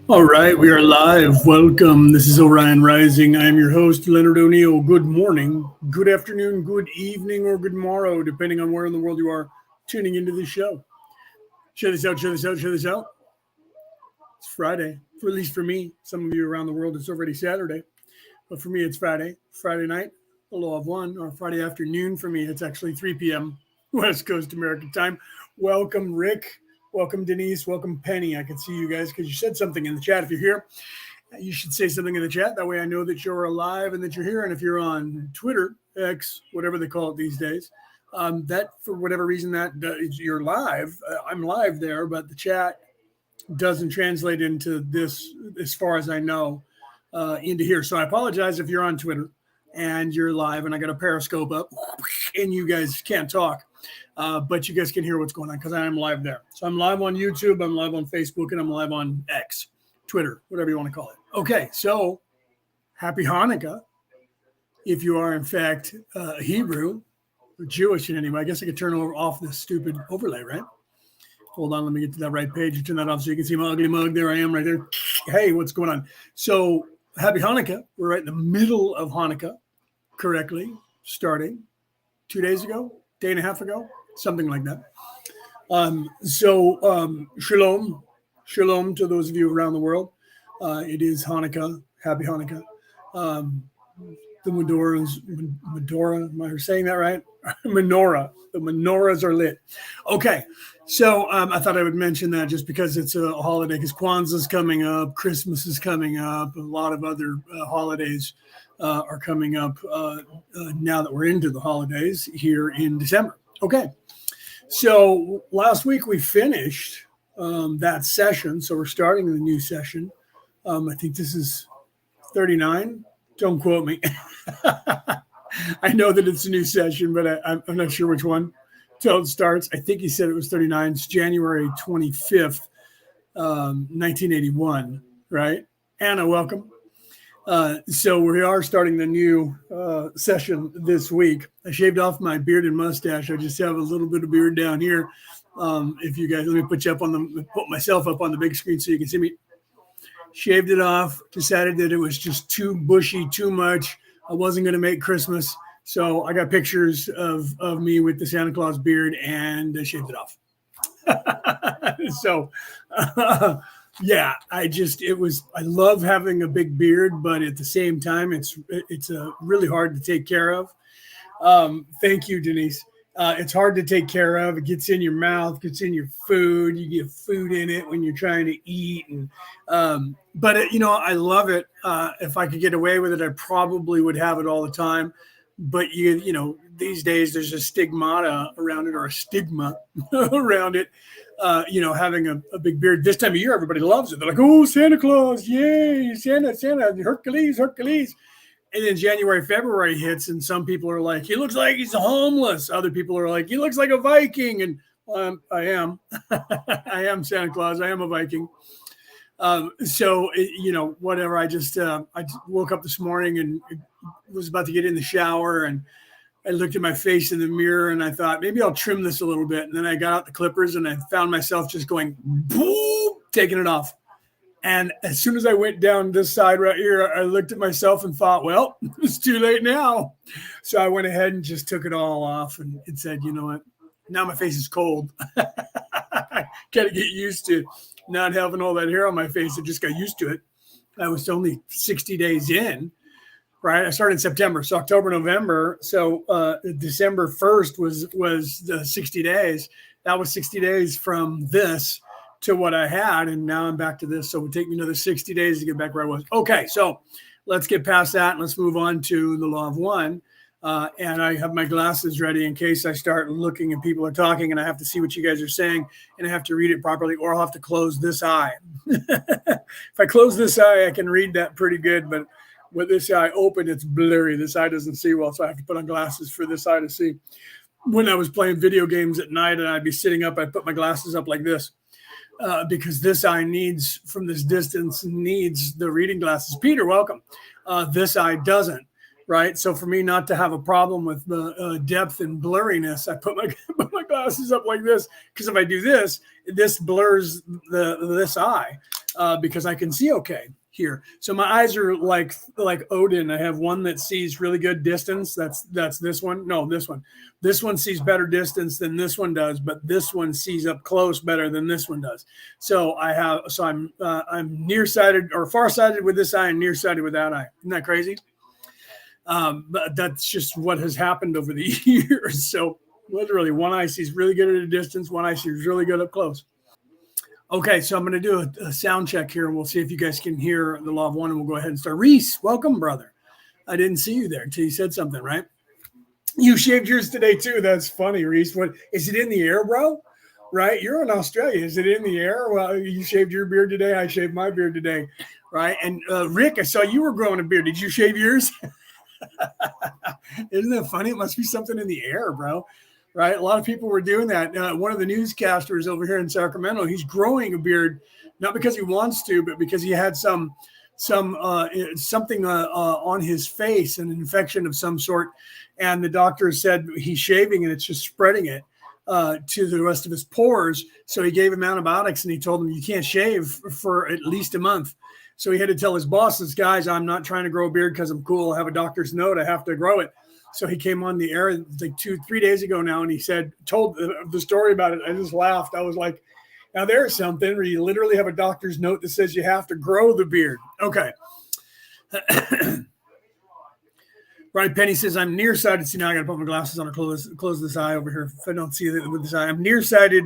All right, we are live. Welcome. This is Orion Rising. I am your host, Leonard O'Neill. Good morning, good afternoon, good evening, or good morrow, depending on where in the world you are tuning into the show. Check this out, check this out, check this out. It's Friday, for at least for me. Some of you around the world, it's already Saturday. But for me, it's Friday. Friday night, the law of one, or Friday afternoon for me, it's actually 3 p.m. West Coast American time. Welcome, Rick. Welcome, Denise. Welcome, Penny. I can see you guys because you said something in the chat. If you're here, you should say something in the chat. That way I know that you're alive and that you're here. And if you're on Twitter, X, whatever they call it these days, that for whatever reason that you're live, I'm live there, but the chat doesn't translate into this, as far as I know, into here. So I apologize if you're on Twitter and you're live and I got a Periscope up and you guys can't talk. But you guys can hear what's going on because I am live there. So I'm live on YouTube, I'm live on Facebook, and I'm live on X, Twitter, whatever you want to call it. Okay, so happy Hanukkah. If you are, in fact, Hebrew or Jewish in any way, I guess I could turn off this stupid overlay, right? Hold on, let me get to that right page and turn that off so you can see my ugly mug. There I am right there. Hey, what's going on? So happy Hanukkah. We're right in the middle of Hanukkah, correctly, starting 2 days ago, day and a half ago, something like that. Shalom to those of you around the world. It is Hanukkah. Happy Hanukkah. The menorah, am I saying that right? Menorah. The menorahs are lit. Okay, so I thought I would mention that just because it's a holiday, because Kwanzaa's coming up, Christmas is coming up, a lot of other holidays are coming up now that we're into the holidays here in December. Okay, so last week we finished that session, so we're starting the new session. I think this is 39. Don't quote me. I know that it's a new session, but I'm not sure which one till it starts. I think he said it was 39. It's January 25th, 1981, right? Anna, welcome. So we are starting the new session this week. I shaved off my beard and mustache. I just have a little bit of beard down here. If you guys, let me put myself up on the big screen so you can see me. Shaved it off, decided that it was just too bushy, too much. I wasn't going to make Christmas. So I got pictures of me with the Santa Claus beard and I shaved it off. So, yeah, I love having a big beard, but at the same time, it's really hard to take care of. Thank you, Denise. It's hard to take care of. It gets in your mouth, gets in your food. You get food in it when you're trying to eat. And but I love it. If I could get away with it, I probably would have it all the time. But these days there's a stigmata around it, or a stigma around it. Having a big beard this time of year, everybody loves it. They're like, "Oh, Santa Claus, yay, Santa, Hercules." And then January, February hits, and some people are like, "He looks like he's homeless." Other people are like, "He looks like a Viking." And I am, I am Santa Claus. I am a Viking. Whatever. I just woke up this morning and was about to get in the shower, and I looked at my face in the mirror, and I thought maybe I'll trim this a little bit. And then I got out the clippers, and I found myself just going boom, taking it off. And as soon as I went down this side right here, I looked at myself and thought, well, it's too late now. So I went ahead and just took it all off and said, you know what? Now my face is cold. I got to get used to not having all that hair on my face. I just got used to it. I was only 60 days in, right? I started in September, so October, November. So December 1st was the 60 days. That was 60 days from this to what I had, and now I'm back to this. So it would take me another 60 days to get back where I was. Okay, so let's get past that and let's move on to the law of one. And I have my glasses ready in case I start looking and people are talking and I have to see what you guys are saying and I have to read it properly, or I'll have to close this eye. If I close this eye, I can read that pretty good, but with this eye open, it's blurry. This eye doesn't see well, so I have to put on glasses for this eye to see. When I was playing video games at night and I'd be sitting up, I'd put my glasses up like this. Because this eye needs, from this distance, needs the reading glasses. Peter, welcome. This eye doesn't, right? So for me not to have a problem with the depth and blurriness, I put my glasses up like this, because if I do this, this blurs this eye. because I can see okay here. So my eyes are like Odin. I have one that sees really good distance. That's this one. No, this one. This one sees better distance than this one does, but this one sees up close better than this one does. So I'm nearsighted or farsighted with this eye and nearsighted with that eye. Isn't that crazy? But that's just what has happened over the years. So literally, one eye sees really good at a distance, one eye sees really good up close. Okay, so I'm going to do a sound check here, and we'll see if you guys can hear the law of one, and we'll go ahead and start. Reese, welcome, brother. I didn't see you there until you said something, right? You shaved yours today, too. That's funny, Reese. What is it in the air, bro? Right? You're in Australia. Is it in the air? Well, you shaved your beard today. I shaved my beard today, right? And Rick, I saw you were growing a beard. Did you shave yours? Isn't that funny? It must be something in the air, bro. Right? A lot of people were doing that. One of the newscasters over here in Sacramento, he's growing a beard, not because he wants to, but because he had something on his face, an infection of some sort. And the doctor said he's shaving and it's just spreading it to the rest of his pores. So he gave him antibiotics and he told him you can't shave for at least a month. So he had to tell his bosses, guys, I'm not trying to grow a beard because I'm cool. I have a doctor's note. I have to grow it. So he came on the air like 2-3 days ago now, and he told the story about it. I just laughed. I was like, now there's something where you literally have a doctor's note that says you have to grow the beard. Okay. Right. Penny says, I'm nearsighted. See, now I got to put my glasses on or close this eye over here. If I don't see it with this eye, I'm nearsighted.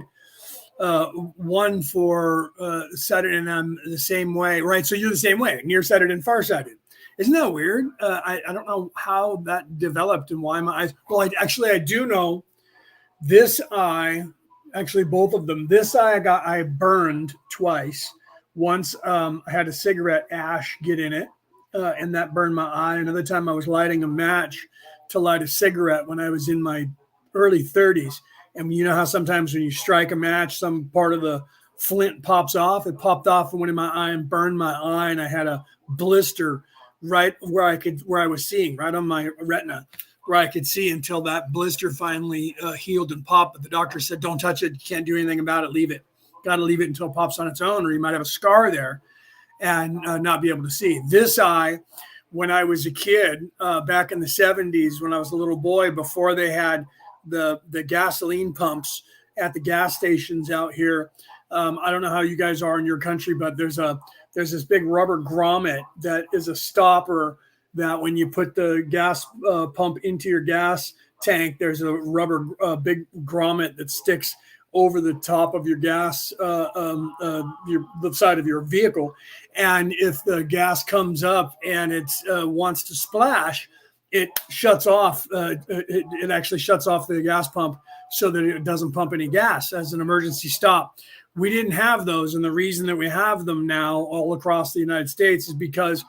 One for sighted, and I'm the same way. Right. So you're the same way, nearsighted and farsighted. Isn't that weird? I don't know how that developed and why my eyes. Well, I do know this eye, actually both of them. This eye I burned twice. Once I had a cigarette ash get in it, and that burned my eye. Another time I was lighting a match to light a cigarette when I was in my early 30s. And you know how sometimes when you strike a match, some part of the flint pops off. It popped off and went in my eye and burned my eye, and I had a blister right where I was seeing, right on my retina, where I could see until that blister finally healed and popped. But the doctor said, don't touch it. You can't do anything about it. Leave it. Got to leave it until it pops on its own, or you might have a scar there and not be able to see. This eye, when I was a kid, back in the 70s, when I was a little boy, before they had the gasoline pumps at the gas stations out here. I don't know how you guys are in your country, but there's this big rubber grommet that is a stopper that when you put the gas pump into your gas tank, there's a rubber big grommet that sticks over the top of your gas, the side of your vehicle. And if the gas comes up and it wants to splash, it shuts off. It actually shuts off the gas pump so that it doesn't pump any gas as an emergency stop. We didn't have those. And the reason that we have them now all across the United States is because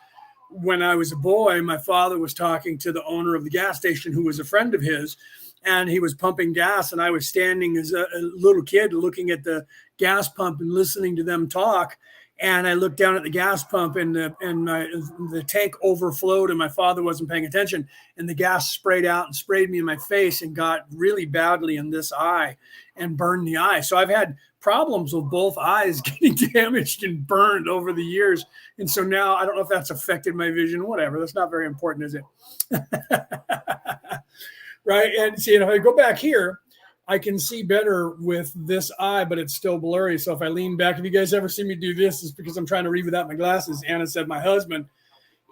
when I was a boy, my father was talking to the owner of the gas station who was a friend of his, and he was pumping gas. And I was standing as a little kid looking at the gas pump and listening to them talk. And I looked down at the gas pump and the tank overflowed and my father wasn't paying attention. And the gas sprayed out and sprayed me in my face and got really badly in this eye and burned the eye. So I've had problems with both eyes getting damaged and burned over the years. And so now I don't know if that's affected my vision, whatever. That's not very important, is it? Right. And see, if I go back here, I can see better with this eye, but it's still blurry. So if I lean back, if you guys ever see me do this, it's because I'm trying to read without my glasses. Anna said my husband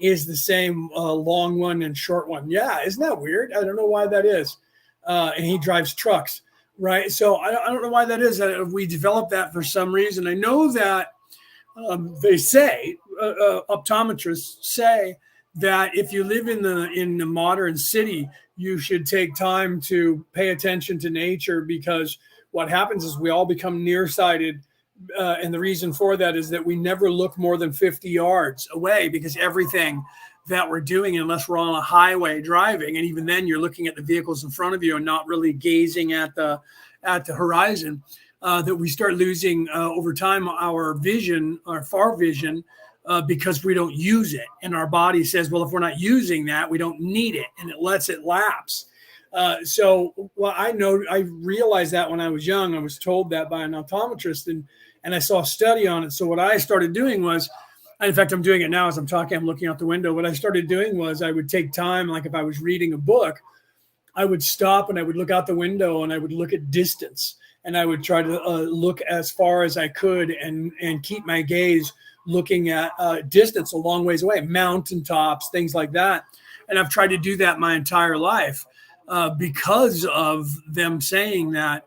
is the same long one and short one. Yeah, isn't that weird? I don't know why that is. And he drives trucks, right? So I don't know why that is. We developed that for some reason. I know that they say, optometrists say, that if you live in the modern city, you should take time to pay attention to nature, because what happens is we all become nearsighted. And the reason for that is that we never look more than 50 yards away, because everything that we're doing, unless we're on a highway driving, and even then you're looking at the vehicles in front of you and not really gazing at the horizon, that we start losing over time our vision, our far vision, because we don't use it. And our body says, well, if we're not using that, we don't need it. And it lets it lapse. Well, I realized that when I was young. I was told that by an optometrist, and I saw a study on it. So what I started doing was, in fact, I'm doing it now as I'm talking. I'm looking out the window. What I started doing was I would take time, like if I was reading a book, I would stop and I would look out the window and I would look at distance, and I would try to look as far as I could and keep my gaze looking at distance a long ways away, mountaintops, things like that. And I've tried to do that my entire life because of them saying that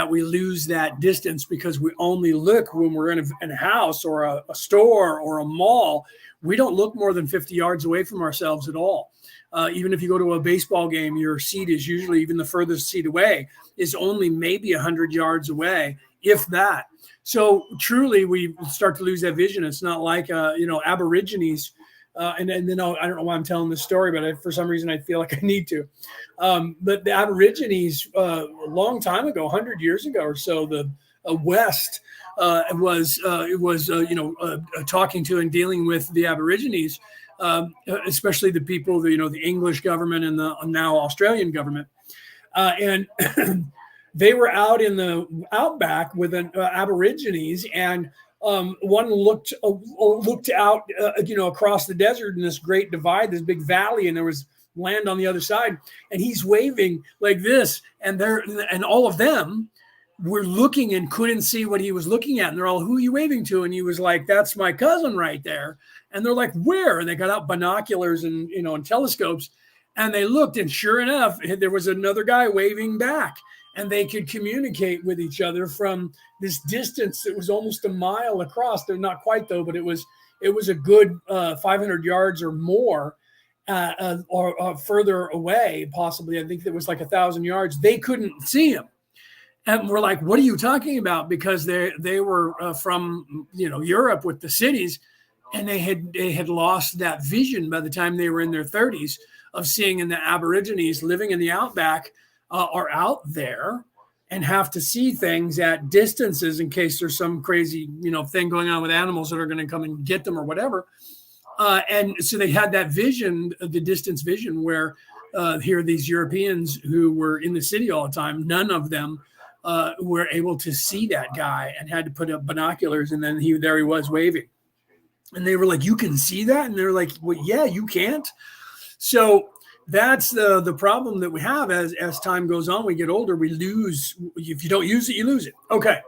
we lose that distance because we only look when we're in a house or a store or a mall. We don't look more than 50 yards away from ourselves at all. Even if you go to a baseball game, your seat is usually, even the furthest seat away is only maybe 100 yards away, if that. So truly, we start to lose that vision. It's not like, Aborigines. And then I don't know why I'm telling this story, but for some reason I feel like I need to. But the Aborigines, a long time ago, 100 years ago or so, the West was talking to and dealing with the Aborigines, especially the people, the English government and the now Australian government, and they were out in the outback with an Aborigines, and one looked out, across the desert in this great divide, this big valley, and there was land on the other side, and he's waving like this, and all of them were looking and couldn't see what he was looking at, and they're all, "Who are you waving to?" And he was like, "That's my cousin right there." And they're like, "Where?" And they got out binoculars and and telescopes, and they looked, and sure enough, there was another guy waving back. And they could communicate with each other from this distance that was almost a mile across. They're not quite, though, but it was a good 500 yards or more, or further away, possibly. I think it was like 1,000 yards. They couldn't see him, and we're like, "What are you talking about?" Because they were from Europe with the cities, and they had lost that vision by the time they were in their 30s of seeing, in the Aborigines living in the outback. Are out there and have to see things at distances in case there's some crazy, thing going on with animals that are going to come and get them or whatever. And so they had that vision, the distance vision, where here these Europeans who were in the city all the time, none of them were able to see that guy and had to put up binoculars. And then there he was waving. And they were like, "You can see that?" And they're like, "Well, yeah, you can't." So that's the problem that we have as time goes on. We get older, we lose. If you don't use it, you lose it. Okay.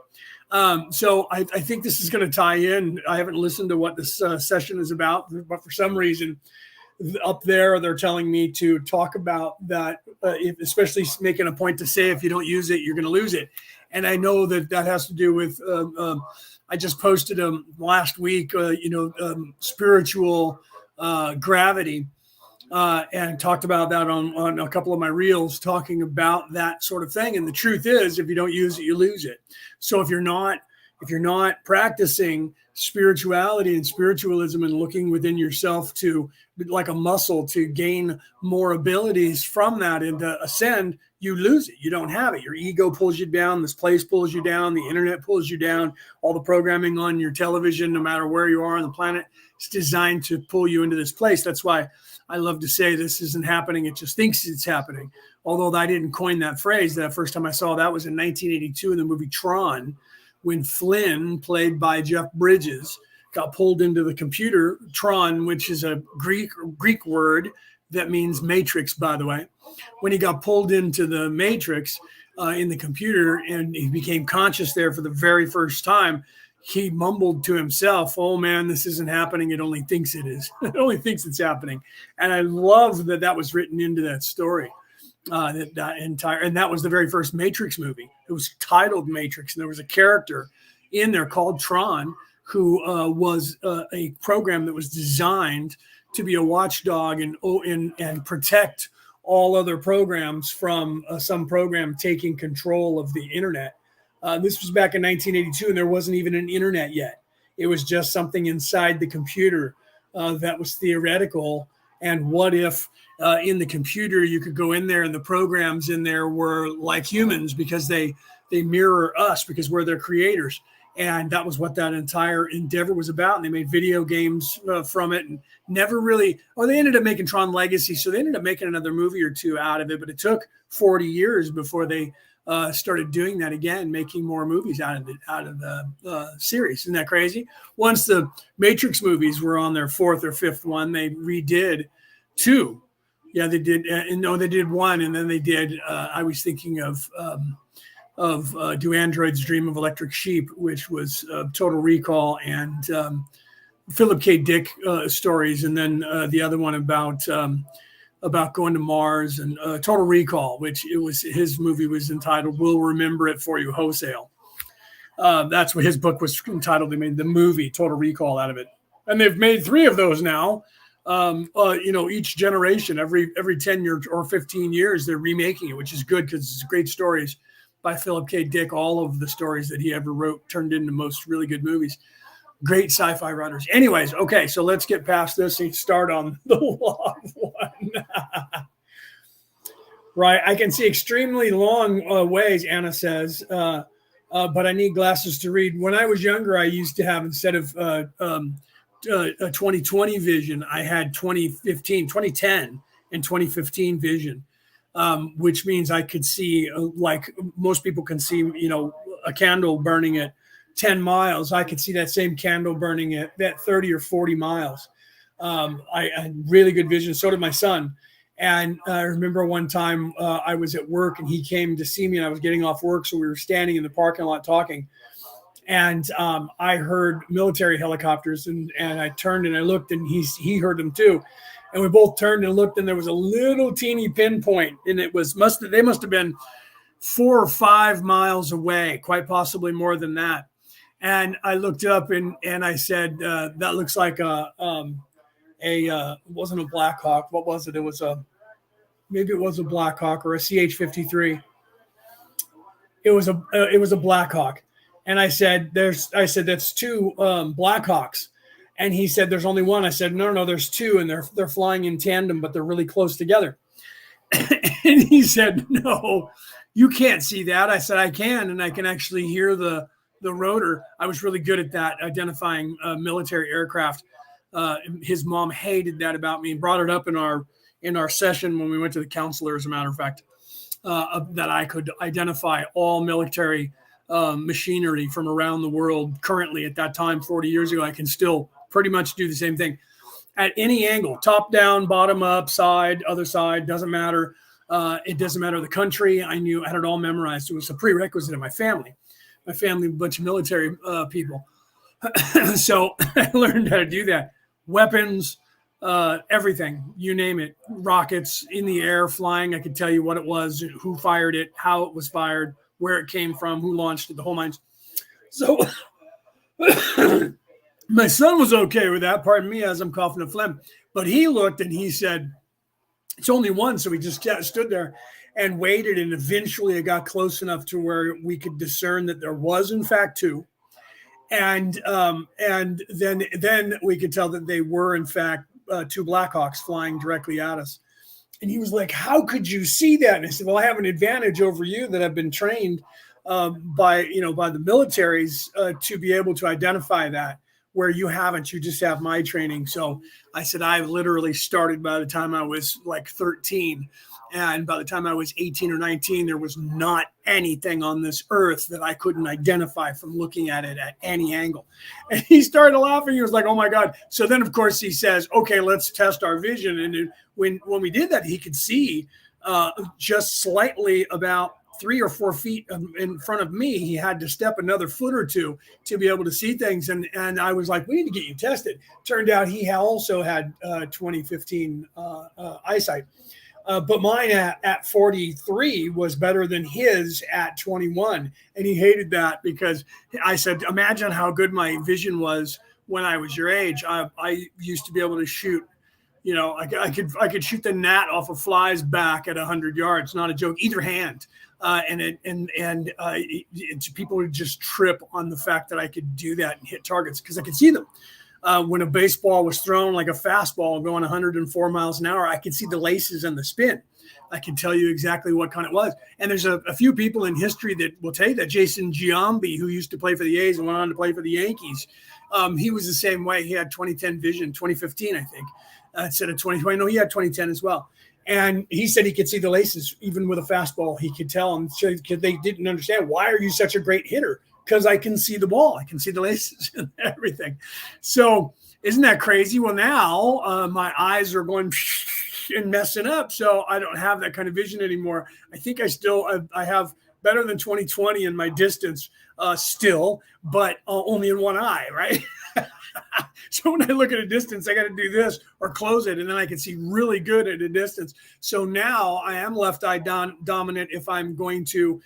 So I think this is going to tie in. I haven't listened to what this session is about, but for some reason up there, they're telling me to talk about that, especially making a point to say, if you don't use it, you're going to lose it. And I know that has to do with, I just posted last week, spiritual gravity. And talked about that on a couple of my reels, talking about that sort of thing. And the truth is, if you don't use it, you lose it. So if you're not practicing spirituality and spiritualism and looking within yourself to, like a muscle, to gain more abilities from that and to ascend, you lose it. You don't have it. Your ego pulls you down. This place pulls you down. The internet pulls you down. All the programming on your television, no matter where you are on the planet, it's designed to pull you into this place. That's why I love to say this isn't happening. It just thinks it's happening. Although I didn't coin that phrase. That first time I saw that was in 1982 in the movie Tron, when Flynn, played by Jeff Bridges, got pulled into the computer. Tron, which is a Greek word that means matrix, by the way. When he got pulled into the matrix in the computer and he became conscious there for the very first time, he mumbled to himself, "Oh man, this isn't happening. It only thinks it is. It only thinks it's happening." And I love that was written into that story. And that was the very first Matrix movie. It was titled Matrix, and there was a character in there called Tron, who was a program that was designed to be a watchdog and protect all other programs from some program taking control of the internet. This was back in 1982, and there wasn't even an internet yet. It was just something inside the computer that was theoretical. And what if in the computer you could go in there and the programs in there were like humans, because they mirror us, because we're their creators. And that was what that entire endeavor was about. And they made video games from it, and never really, they ended up making Tron Legacy. So they ended up making another movie or two out of it, but it took 40 years before they started doing that again, making more movies out of the series. Isn't that crazy? Once the Matrix movies were on their fourth or fifth one, they redid two. Yeah, they did. They did one, and then they did. I was thinking of Do Androids Dream of Electric Sheep, which was Total Recall, and Philip K. Dick stories, and then the other one about going to Mars, and Total Recall, which his movie was entitled "We'll Remember It For You Wholesale." That's what his book was entitled. They made the movie Total Recall out of it, and they've made 3 of those now. Each generation, every 10 years or 15 years, they're remaking it, which is good because it's great stories by Philip K. Dick. All of the stories that he ever wrote turned into most really good movies. Great sci-fi writers. Anyways, okay, so let's get past this and start on the Law of One. Right, I can see extremely long ways, Anna says, but I need glasses to read. When I was younger, I used to have, instead of 20/20 vision, I had 2010 and 2015 vision, which means I could see, like most people can see, a candle burning at 10 miles. I could see that same candle burning at 30 or 40 miles. I had really good vision. So did my son. And I remember one time I was at work and he came to see me, and I was getting off work. So we were standing in the parking lot talking. And I heard military helicopters, and I turned and I looked, and he heard them too. And we both turned and looked, and there was a little teeny pinpoint, and they must have been 4 or 5 miles away, quite possibly more than that. And I looked up and I said, that looks like it wasn't a Black Hawk. What was it? Maybe it was a Black Hawk or a CH-53. It was a Black Hawk. And I said, that's 2 Black Hawks. And he said, there's only one. I said, no, there's 2, and they're flying in tandem, but they're really close together. And he said, no, you can't see that. I said, I can, and I can actually hear the rotor. I was really good at that, identifying military aircraft. His mom hated that about me and brought it up in our session when we went to the counselor, as a matter of fact, that I could identify all military machinery from around the world. Currently, at that time, 40 years ago, I can still pretty much do the same thing at any angle, top down, bottom up, side, other side, doesn't matter. It doesn't matter the country. I had it all memorized. It was a prerequisite of my family, a bunch of military people. So I learned how to do that. Weapons, everything, you name it, rockets in the air, flying. I could tell you what it was, who fired it, how it was fired, where it came from, who launched it, the whole nines. So my son was okay with that. Pardon me as I'm coughing a phlegm. But he looked and he said, it's only one. So we just stood there and waited. And eventually it got close enough to where we could discern that there was, in fact, 2. And then we could tell that they were, in fact, 2 Blackhawks flying directly at us. And he was like, how could you see that? And I said, well, I have an advantage over you that I've been trained by the militaries to be able to identify that, where you haven't. You just have my training. So I said, I literally started by the time I was like 13. And by the time I was 18 or 19, there was not anything on this earth that I couldn't identify from looking at it at any angle. And he started laughing. He was like, oh, my God. So then, of course, he says, OK, let's test our vision. And when we did that, he could see just slightly about 3 or 4 feet in front of me. He had to step another foot or 2 to be able to see things. And I was like, we need to get you tested. Turned out he also had 2015 eyesight. But mine at 43 was better than his at 21. And he hated that because I said, imagine how good my vision was when I was your age. I used to be able to shoot, I could shoot the gnat off a fly's back at 100 yards. Not a joke, either hand. People would just trip on the fact that I could do that and hit targets because I could see them. when a baseball was thrown like a fastball going 104 miles an hour, I could see the laces and the spin. I can tell you exactly what kind it was. And there's a few people in history that will tell you that. Jason Giambi, who used to play for the A's and went on to play for the Yankees, he was the same way. He had 2010 vision, 2015, I think, instead of 2020. No, he had 2010 as well. And he said he could see the laces even with a fastball. He could tell them because they didn't understand, why are you such a great hitter? Because I can see the ball. I can see the laces and everything. So isn't that crazy? Well, now my eyes are going and messing up. So I don't have that kind of vision anymore. I think I have better than 20/20 in my distance still, but only in one eye, right? So when I look at a distance, I got to do this or close it, and then I can see really good at a distance. So now I am left eye dominant if I'm going to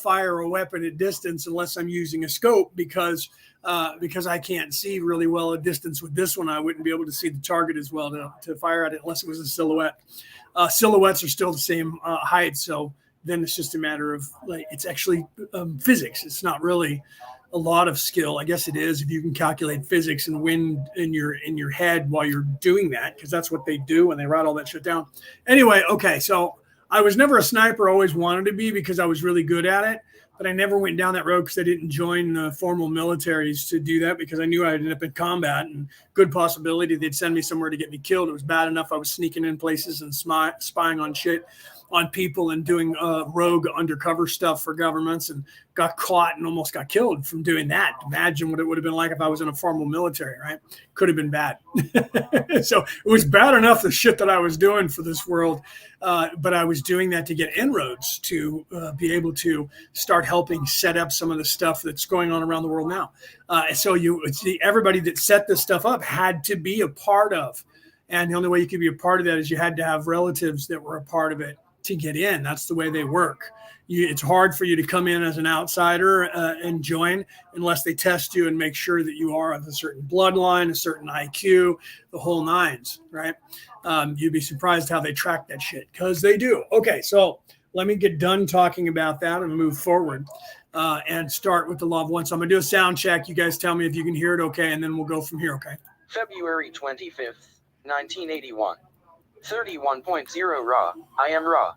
fire a weapon at distance, unless I'm using a scope, because I can't see really well at distance with this one. I wouldn't be able to see the target as well to fire at it unless it was a silhouette. Silhouettes are still the same height, so then it's just a matter of, like, it's actually physics. It's not really a lot of skill. I guess it is if you can calculate physics and wind in your head while you're doing that, because that's what they do when they write all that shit down. Anyway, okay, so I was never a sniper. Always wanted to be, because I was really good at it, but I never went down that road because I didn't join the formal militaries to do that, because I knew I'd end up in combat, and good possibility they'd send me somewhere to get me killed. It was bad enough I was sneaking in places and spying on shit on people and doing rogue undercover stuff for governments, and got caught and almost got killed from doing that. Imagine what it would have been like if I was in a formal military, right? Could have been bad. So it was bad enough, the shit that I was doing for this world, but I was doing that to get inroads to be able to start helping set up some of the stuff that's going on around the world now. So everybody that set this stuff up had to be a part of. And the only way you could be a part of that is you had to have relatives that were a part of it to get in. That's the way they work. It's hard for you to come in as an outsider and join unless they test you and make sure that you are of a certain bloodline, a certain IQ, the whole nines, right? You'd be surprised how they track that shit, because they do. Okay, so let me get done talking about that and move forward and start with the law of one. So I'm going to do a sound check. You guys tell me if you can hear it okay, and then we'll go from here, okay? February 25th, 1981. 31.0 Ra. I am Ra.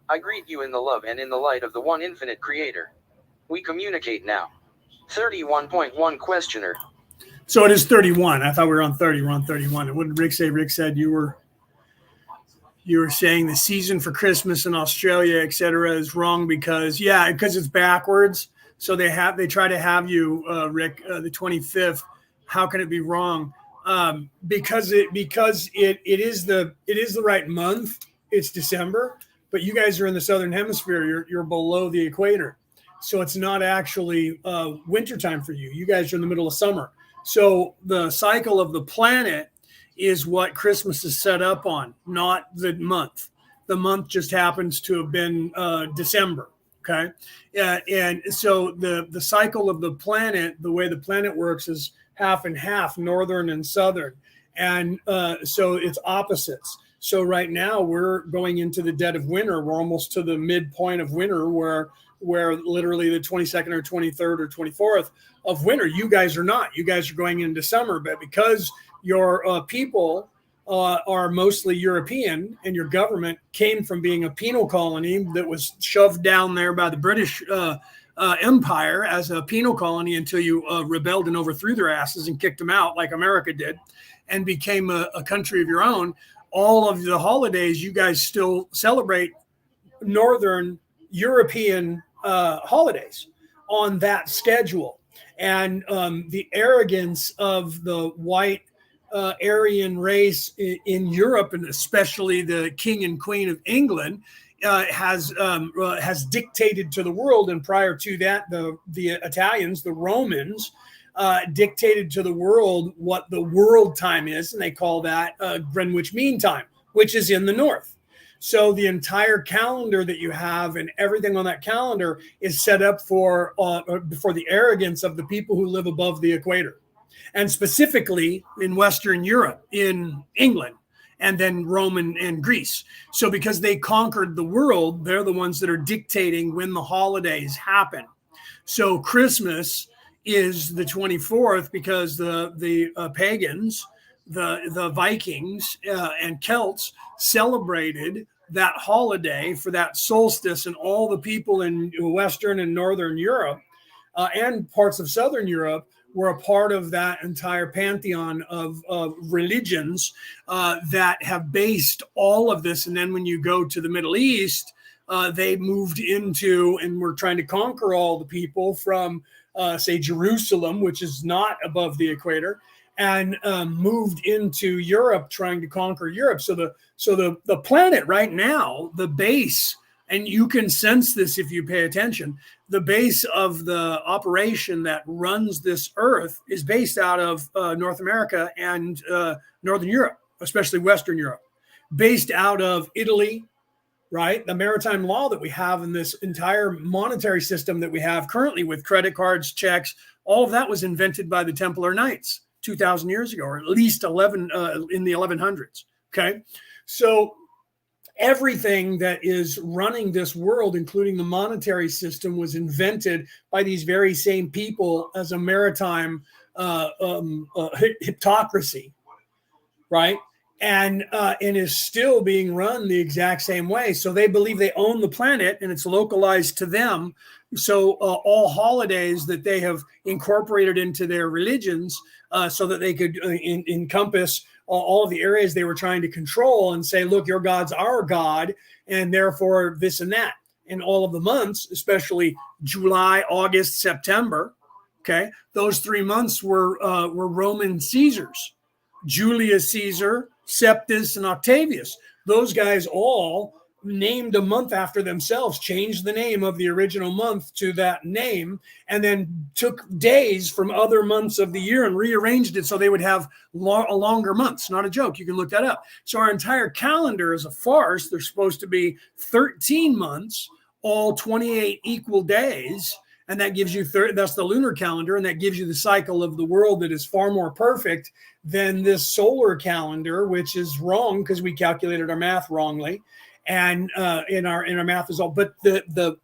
I greet you in the love and in the light of the one infinite creator. We communicate now. 31.1 Questioner. So it is 31. I thought we were on 30. We're on 31. And what did Rick say? Rick said you were saying the season for Christmas in Australia, et cetera, is wrong because it's backwards. So they try to have you, Rick, the 25th. How can it be wrong? Because it is the right month. It's December, but you guys are in the southern hemisphere. You're below the equator, so it's not actually wintertime for you. You guys are in the middle of summer. So the cycle of the planet is what Christmas is set up on, not the month. The month just happens to have been December. Okay, and so the cycle of the planet, the way the planet works, is half and half, northern and southern. And so it's opposites. So right now we're going into the dead of winter. We're almost to the midpoint of winter where literally the 22nd or 23rd or 24th of winter. You guys are not. You guys are going into summer. But because your people are mostly European and your government came from being a penal colony that was shoved down there by the British empire as a penal colony until you rebelled and overthrew their asses and kicked them out like America did and became a country of your own. All of the holidays, you guys still celebrate Northern European holidays on that schedule. And the arrogance of the white Aryan race in Europe, and especially the king and queen of England, has dictated to the world. And prior to that, the Italians, the Romans, dictated to the world what the world time is, and they call that Greenwich Mean Time, which is in the north. So the entire calendar that you have and everything on that calendar is set up for the arrogance of the people who live above the equator, and specifically in Western Europe, in England, and then Rome and Greece. So because they conquered the world, they're the ones that are dictating when the holidays happen. So Christmas is the 24th because the pagans, the Vikings and Celts celebrated that holiday for that solstice, and all the people in Western and Northern Europe and parts of Southern Europe were a part of that entire pantheon of religions that have based all of this. And then when you go to the Middle East, they moved into and were trying to conquer all the people from, say, Jerusalem, which is not above the equator, and moved into Europe, trying to conquer Europe. So the planet right now, the base, and you can sense this if you pay attention, the base of the operation that runs this Earth is based out of North America and Northern Europe, especially Western Europe, based out of Italy, right? The maritime law that we have in this entire monetary system that we have currently with credit cards, checks, all of that was invented by the Templar Knights 2,000 years ago, or at least in the 1100s. Okay. So everything that is running this world, including the monetary system, was invented by these very same people as a maritime hypocrisy, right? And is still being run the exact same way. So they believe they own the planet and it's localized to them. So all holidays that they have incorporated into their religions so that they could encompass all of the areas they were trying to control and say, look, your God's our God, and therefore this and that. And all of the months, especially July, August, September, okay, those 3 months were Roman Caesars, Julius Caesar, Septus, and Octavius. Those guys all named a month after themselves, changed the name of the original month to that name, and then took days from other months of the year and rearranged it so they would have longer months. Not a joke. You can look that up. So our entire calendar is a farce. There's supposed to be 13 months, all 28 equal days. And that gives you, that's the lunar calendar, and that gives you the cycle of the world that is far more perfect than this solar calendar, which is wrong because we calculated our math wrongly. And in our math is all, but the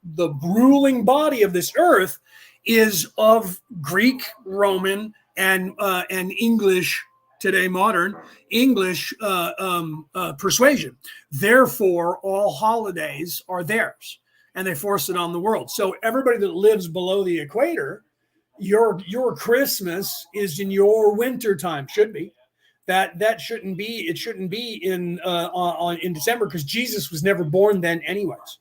ruling body of this earth is of Greek, Roman, and English, today modern English persuasion. Therefore, all holidays are theirs, and they force it on the world. So everybody that lives below the equator, your Christmas is in your winter time, should be. That shouldn't be. It shouldn't be in December, because Jesus was never born then, anyways.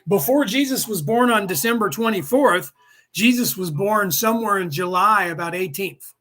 Before Jesus was born on December 24th, Jesus was born somewhere in July, about 18th.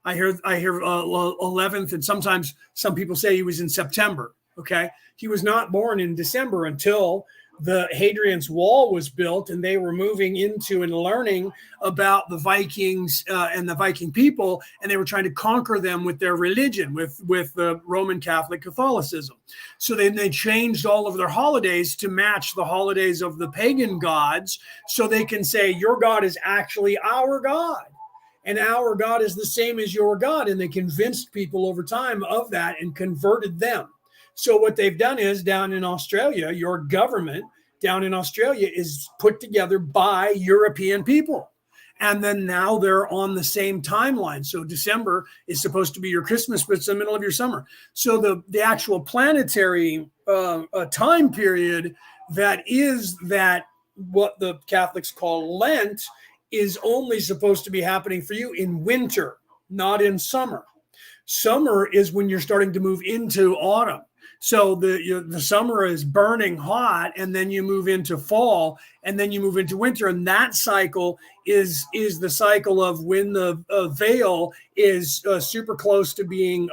I hear 11th, and sometimes some people say he was in September. Okay, he was not born in December until the Hadrian's Wall was built, and they were moving into and learning about the Vikings and the Viking people, and they were trying to conquer them with their religion, with the Roman Catholic Catholicism. So then they changed all of their holidays to match the holidays of the pagan gods, so they can say, your God is actually our God, and our God is the same as your God. And they convinced people over time of that and converted them. So what they've done is, down in Australia, your government down in Australia is put together by European people. And then now they're on the same timeline. So December is supposed to be your Christmas, but it's the middle of your summer. So the actual planetary time period that what the Catholics call Lent is only supposed to be happening for you in winter, not in summer. Summer is when you're starting to move into autumn. So the summer is burning hot, and then you move into fall, and then you move into winter. And that cycle is the cycle of when the veil is super close to being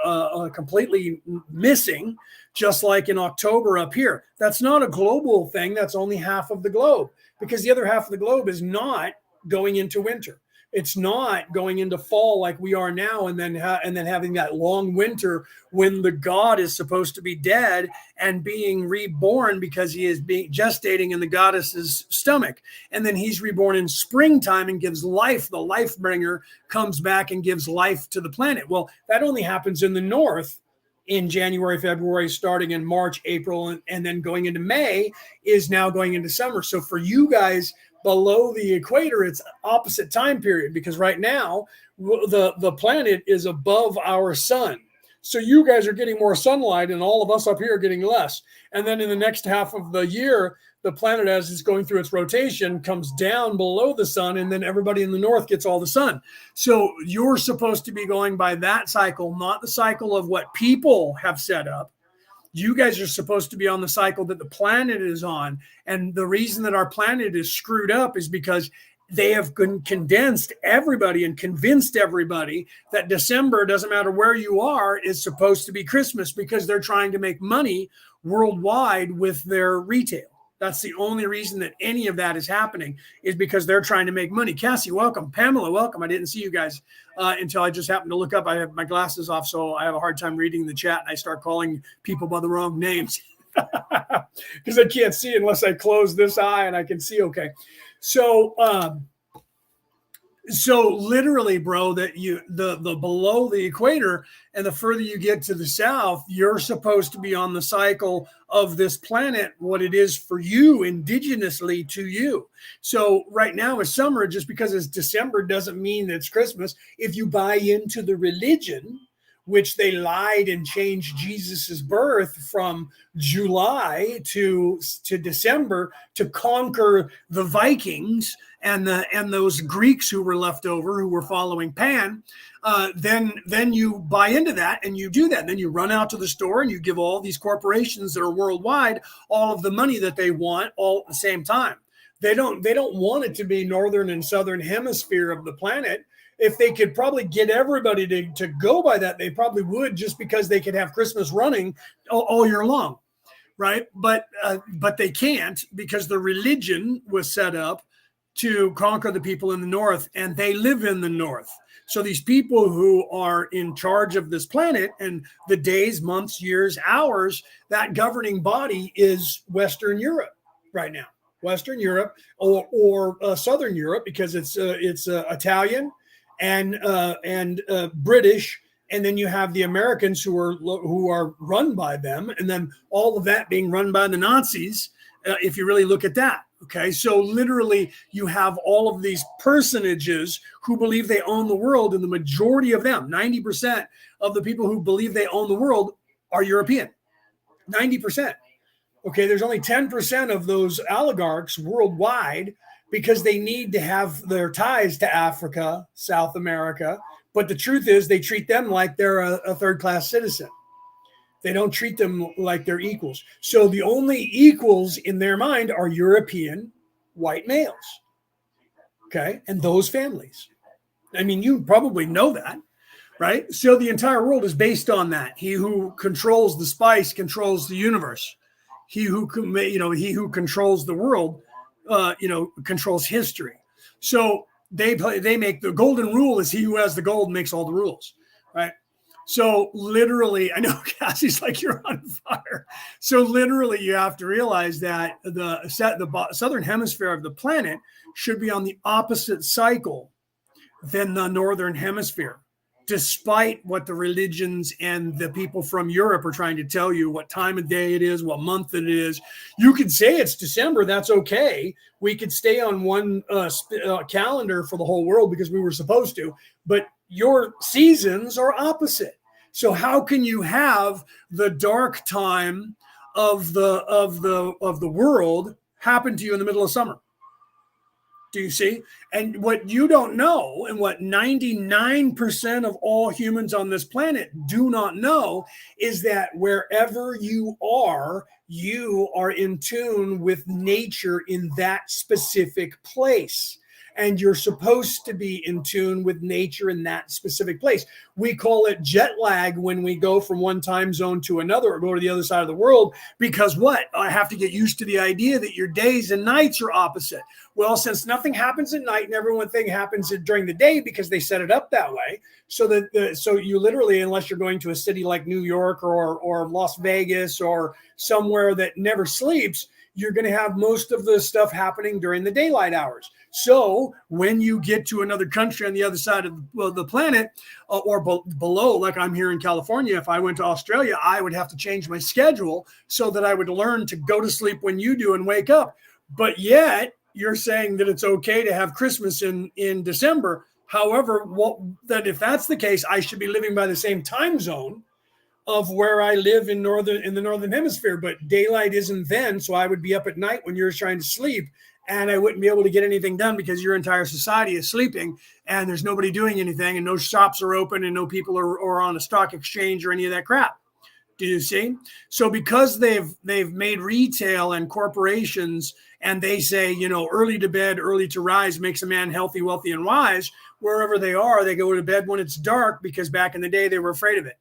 completely missing, just like in October up here. That's not a global thing. That's only half of the globe, because the other half of the globe is not going into winter. It's not going into fall like we are now, and then having that long winter when the God is supposed to be dead and being reborn because he is being gestating in the goddess's stomach. And then he's reborn in springtime and gives life. The life bringer comes back and gives life to the planet. Well, that only happens in the north in January, February, starting in March, April, and then going into May is now going into summer. So for you guys, below the equator, it's opposite time period, because right now the planet is above our sun. So you guys are getting more sunlight and all of us up here are getting less. And then in the next half of the year, the planet, as it's going through its rotation, comes down below the sun, and then everybody in the north gets all the sun. So you're supposed to be going by that cycle, not the cycle of what people have set up. You guys are supposed to be on the cycle that the planet is on. And the reason that our planet is screwed up is because they have condensed everybody and convinced everybody that December, doesn't matter where you are, is supposed to be Christmas, because they're trying to make money worldwide with their retail. That's the only reason that any of that is happening, is because they're trying to make money. Cassie, welcome. Pamela, welcome. I didn't see you guys until I just happened to look up. I have my glasses off, so I have a hard time reading the chat, and I start calling people by the wrong names because I can't see unless I close this eye and I can see okay. So literally, bro, that the below the equator and the further you get to the south, you're supposed to be on the cycle of this planet, what it is for you, indigenously to you. So right now is summer. Just because it's December doesn't mean that it's Christmas. If you buy into the religion, which they lied and changed Jesus's birth from July to December to conquer the Vikings and those Greeks who were left over, who were following Pan, then you buy into that and you do that. And then you run out to the store and you give all these corporations that are worldwide all of the money that they want all at the same time. They don't want it to be northern and southern hemisphere of the planet. If they could probably get everybody to go by that, they probably would, just because they could have Christmas running all year long, right? But they can't, because the religion was set up to conquer the people in the north, and they live in the north. So these people who are in charge of this planet and the days, months, years, hours, that governing body is Western Europe right now. Western Europe or Southern Europe, because it's Italian and British, and then you have the Americans who are run by them, and then all of that being run by the Nazis. If you really look at that, okay, so literally you have all of these personages who believe they own the world, and the majority of them, 90% of the people who believe they own the world, are European. 90%. Okay, there's only 10% of those oligarchs worldwide, because they need to have their ties to Africa, South America. But the truth is, they treat them like they're a third-class citizen. They don't treat them like they're equals. So the only equals in their mind are European white males. Okay, and those families. I mean, you probably know that, right? So the entire world is based on that. He who controls the spice controls the universe. He who controls the world, controls history. So they make the golden rule is he who has the gold makes all the rules, right? So literally, I know Cassie's like, you're on fire. So literally, you have to realize that the southern hemisphere of the planet should be on the opposite cycle than the northern hemisphere, despite what the religions and the people from Europe are trying to tell you, what time of day it is, what month it is. You could say it's December. That's okay. We could stay on one calendar for the whole world because we were supposed to, but your seasons are opposite. So how can you have the dark time of the world happen to you in the middle of summer? Do you see? And what you don't know, and what 99% of all humans on this planet do not know, is that wherever you are in tune with nature in that specific place. And you're supposed to be in tune with nature in that specific place. We call it jet lag when we go from one time zone to another or go to the other side of the world, because what? I have to get used to the idea that your days and nights are opposite. Well, since nothing happens at night and everything happens during the day because they set it up that way, so you literally, unless you're going to a city like New York or Las Vegas or somewhere that never sleeps, you're going to have most of the stuff happening during the daylight hours. So when you get to another country on the other side of the planet or below, like I'm here in California, if I went to Australia, I would have to change my schedule so that I would learn to go to sleep when you do and wake up. But yet you're saying that it's okay to have Christmas in December. However, that if that's the case, I should be living by the same time zone of where I live in the northern hemisphere, but daylight isn't then, so I would be up at night when you're trying to sleep, and I wouldn't be able to get anything done because your entire society is sleeping and there's nobody doing anything and no shops are open and no people are on a stock exchange or any of that crap. Do you see? So because they've made retail and corporations, and they say, early to bed, early to rise makes a man healthy, wealthy, and wise. Wherever they are, they go to bed when it's dark because back in the day they were afraid of it.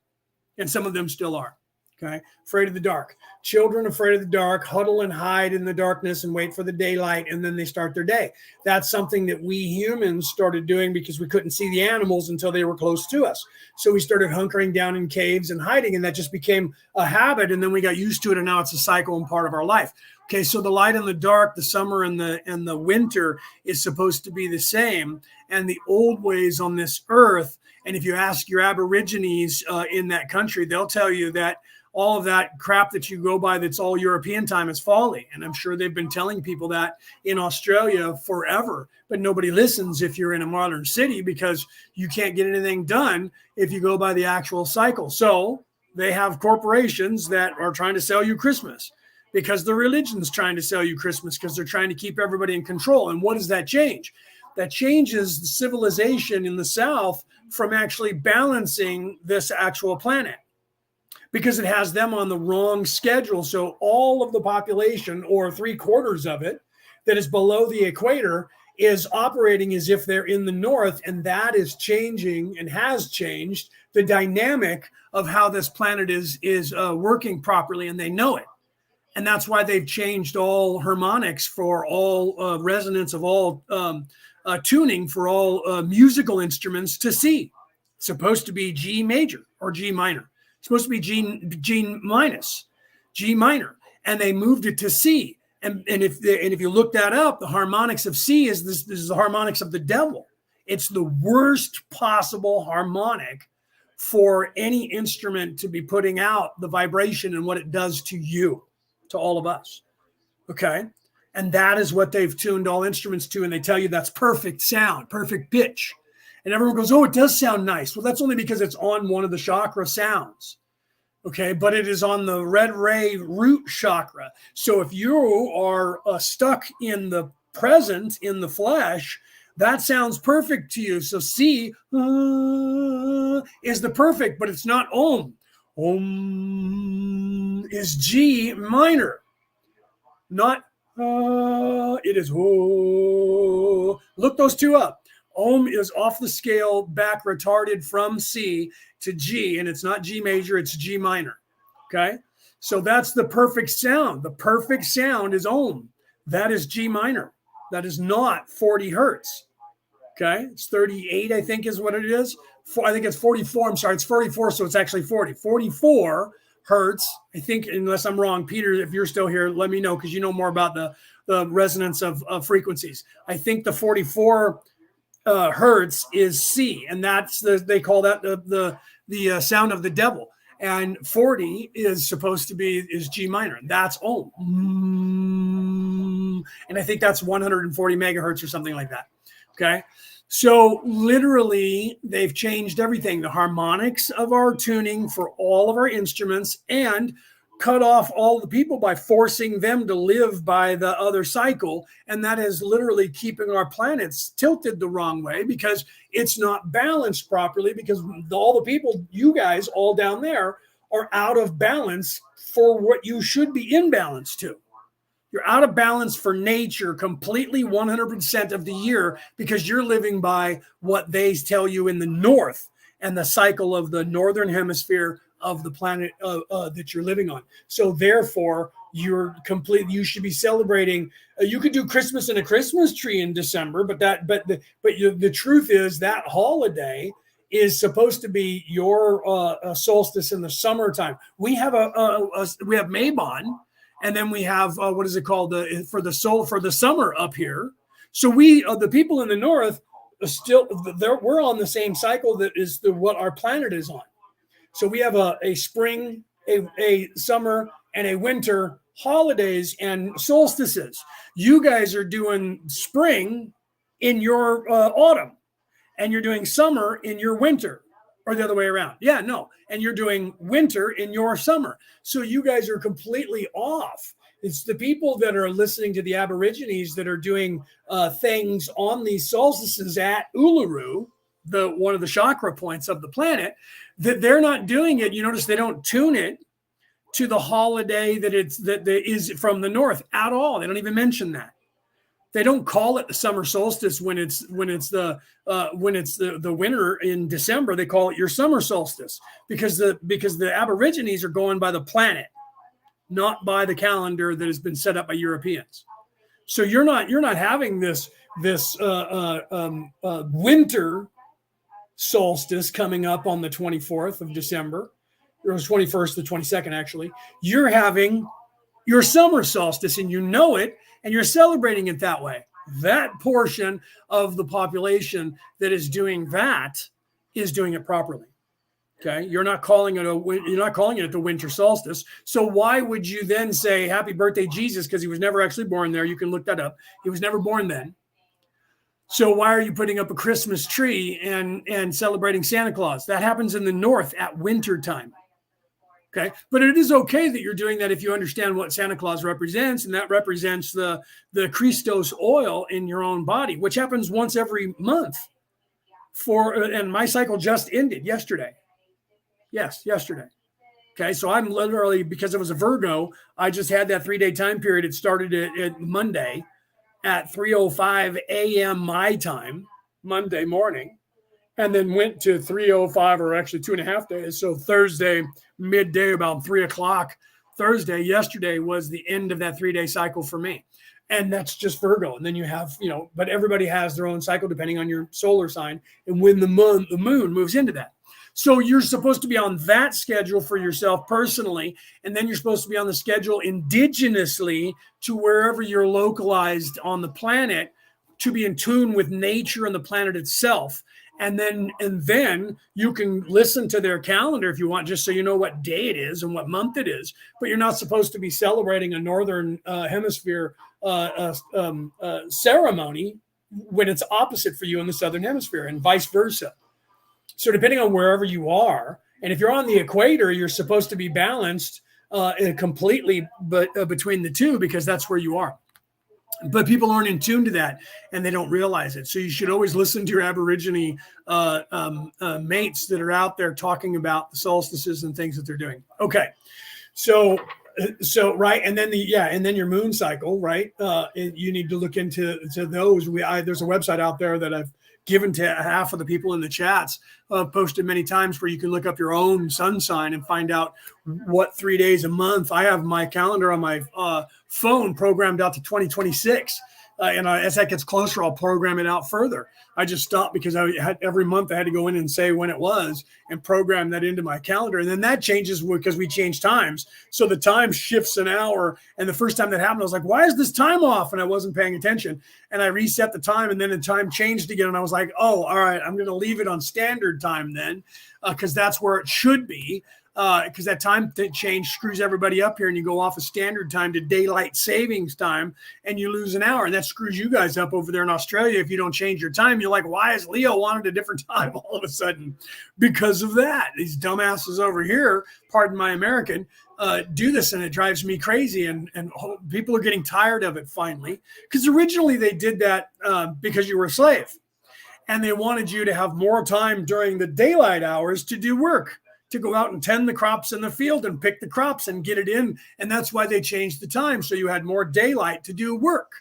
And some of them still are, okay? Afraid of the dark. Children afraid of the dark, huddle and hide in the darkness and wait for the daylight, and then they start their day. That's something that we humans started doing because we couldn't see the animals until they were close to us. So we started hunkering down in caves and hiding, and that just became a habit, and then we got used to it, and now it's a cycle and part of our life. Okay, so the light and the dark, the summer and the winter is supposed to be the same, and the old ways on this earth. And if you ask your Aborigines in that country, they'll tell you that all of that crap that you go by that's all European time is folly. And I'm sure they've been telling people that in Australia forever, but nobody listens if you're in a modern city because you can't get anything done if you go by the actual cycle. So they have corporations that are trying to sell you Christmas because the religion's trying to sell you Christmas because they're trying to keep everybody in control. And what does that change? That changes the civilization in the South from actually balancing this actual planet because it has them on the wrong schedule. So all of the population, or 3/4 of it, that is below the equator is operating as if they're in the north, and that is changing and has changed the dynamic of how this planet is working properly, and they know it. And that's why they've changed all harmonics for all resonance of all tuning for all musical instruments to C. It's supposed to be G major or G minor. It's supposed to be G minus, G minor, and they moved it to C. And if you look that up, the harmonics of C is this is the harmonics of the devil. It's the worst possible harmonic for any instrument to be putting out the vibration and what it does to you, to all of us. Okay. And that is what they've tuned all instruments to. And they tell you that's perfect sound, perfect pitch. And everyone goes, oh, it does sound nice. Well, that's only because it's on one of the chakra sounds. Okay. But it is on the red ray root chakra. So if you are stuck in the present, in the flesh, that sounds perfect to you. So C is the perfect, but it's not Om. Om is G minor, not it is oh. Look those two up. Om is off the scale, back retarded from C to G, and it's not G major, it's G minor. Okay, so that's the perfect sound. The perfect sound is Om. That is G minor. That is not 40 hertz. Okay, it's 38, I think is what it is. I think it's 44. I'm sorry, it's 44, so it's actually 40. 44 hertz, I think, unless I'm wrong. Peter, if you're still here, let me know because you know more about the resonance of frequencies. I think the 44 hertz is C, and that's they call that the sound of the devil. And 40 is supposed to be G minor. That's Om. And I think that's 140 megahertz or something like that. Okay. So literally they've changed everything, the harmonics of our tuning for all of our instruments, and cut off all the people by forcing them to live by the other cycle. And that is literally keeping our planets tilted the wrong way because it's not balanced properly, because all the people, you guys all down there, are out of balance for what you should be in balance to. You're out of balance for nature completely 100% of the year because you're living by what they tell you in the north and the cycle of the northern hemisphere of the planet that you're living on. So therefore, you should be celebrating. You could do Christmas in a Christmas tree in December, but the truth is that holiday is supposed to be your solstice in the summertime. We have we have Mabon. And then we have what is it called for the summer up here. So we the people in the north are still we're on the same cycle that is what our planet is on. So we have a spring, a summer, and a winter holidays and solstices. You guys are doing spring in your autumn, and you're doing summer in your winter, or the other way around. Yeah, no. And you're doing winter in your summer. So you guys are completely off. It's the people that are listening to the Aborigines that are doing things on these solstices at Uluru, one of the chakra points of the planet, that they're not doing it. You notice they don't tune it to the holiday that is from the north at all. They don't even mention that. They don't call it the summer solstice when it's the winter in December. They call it your summer solstice because the Aborigines are going by the planet, not by the calendar that has been set up by Europeans. So you're not having this winter solstice coming up on the 24th of December, or the 21st, the 22nd actually. You're having your summer solstice, and you know it, and you're celebrating it that way. That portion of the population that is doing that is doing it properly. Okay, you're not calling it the winter solstice. So why would you then say happy birthday Jesus? Because he was never actually born there. You can look that up. He was never born then. So why are you putting up a Christmas tree and celebrating Santa Claus? That happens in the north at winter time. Okay, but it is okay that you're doing that if you understand what Santa Claus represents, and that represents the Christos oil in your own body, which happens once every month. And my cycle just ended yesterday. Yes, yesterday. Okay, so I'm literally, because it was a Virgo, I just had that 3-day time period. It started at Monday at 3:05 a.m. my time, Monday morning, and then went to 3:05, or actually 2.5 days. So Thursday, midday, about 3 o'clock Thursday, yesterday was the end of that 3-day cycle for me. And that's just Virgo. And then you have, but everybody has their own cycle depending on your solar sign and when the moon moves into that. So you're supposed to be on that schedule for yourself personally, and then you're supposed to be on the schedule indigenously to wherever you're localized on the planet to be in tune with nature and the planet itself. And then you can listen to their calendar if you want, just so you know what day it is and what month it is. But you're not supposed to be celebrating a northern hemisphere ceremony when it's opposite for you in the southern hemisphere, and vice versa. So depending on wherever you are, and if you're on the equator, you're supposed to be balanced completely, but between the two, because that's where you are. But people aren't in tune to that, and they don't realize it. So you should always listen to your Aborigine mates that are out there talking about the solstices and things that they're doing. Okay, so right, and then and then your moon cycle, right? You need to look into those. There's a website out there that I've given to half of the people in the chats, posted many times, where you can look up your own sun sign and find out what 3 days a month. I have my calendar on my phone programmed out to 2026. And as that gets closer, I'll program it out further. I just stopped because every month I had to go in and say when it was and program that into my calendar. And then that changes because we change times. So the time shifts an hour. And the first time that happened, I was like, why is this time off? And I wasn't paying attention. And I reset the time, and then the time changed again. And I was like, oh, all right, I'm going to leave it on standard time then, because that's where it should be. Because that time change screws everybody up here, and you go off of standard time to daylight savings time, and you lose an hour, and that screws you guys up over there in Australia if you don't change your time. You're like, why is Leo wanted a different time all of a sudden? Because of that. These dumbasses over here, pardon my American, do this, and it drives me crazy, and people are getting tired of it finally, because originally they did that because you were a slave, and they wanted you to have more time during the daylight hours to do work, to go out and tend the crops in the field and pick the crops and get it in. And that's why they changed the time. So you had more daylight to do work.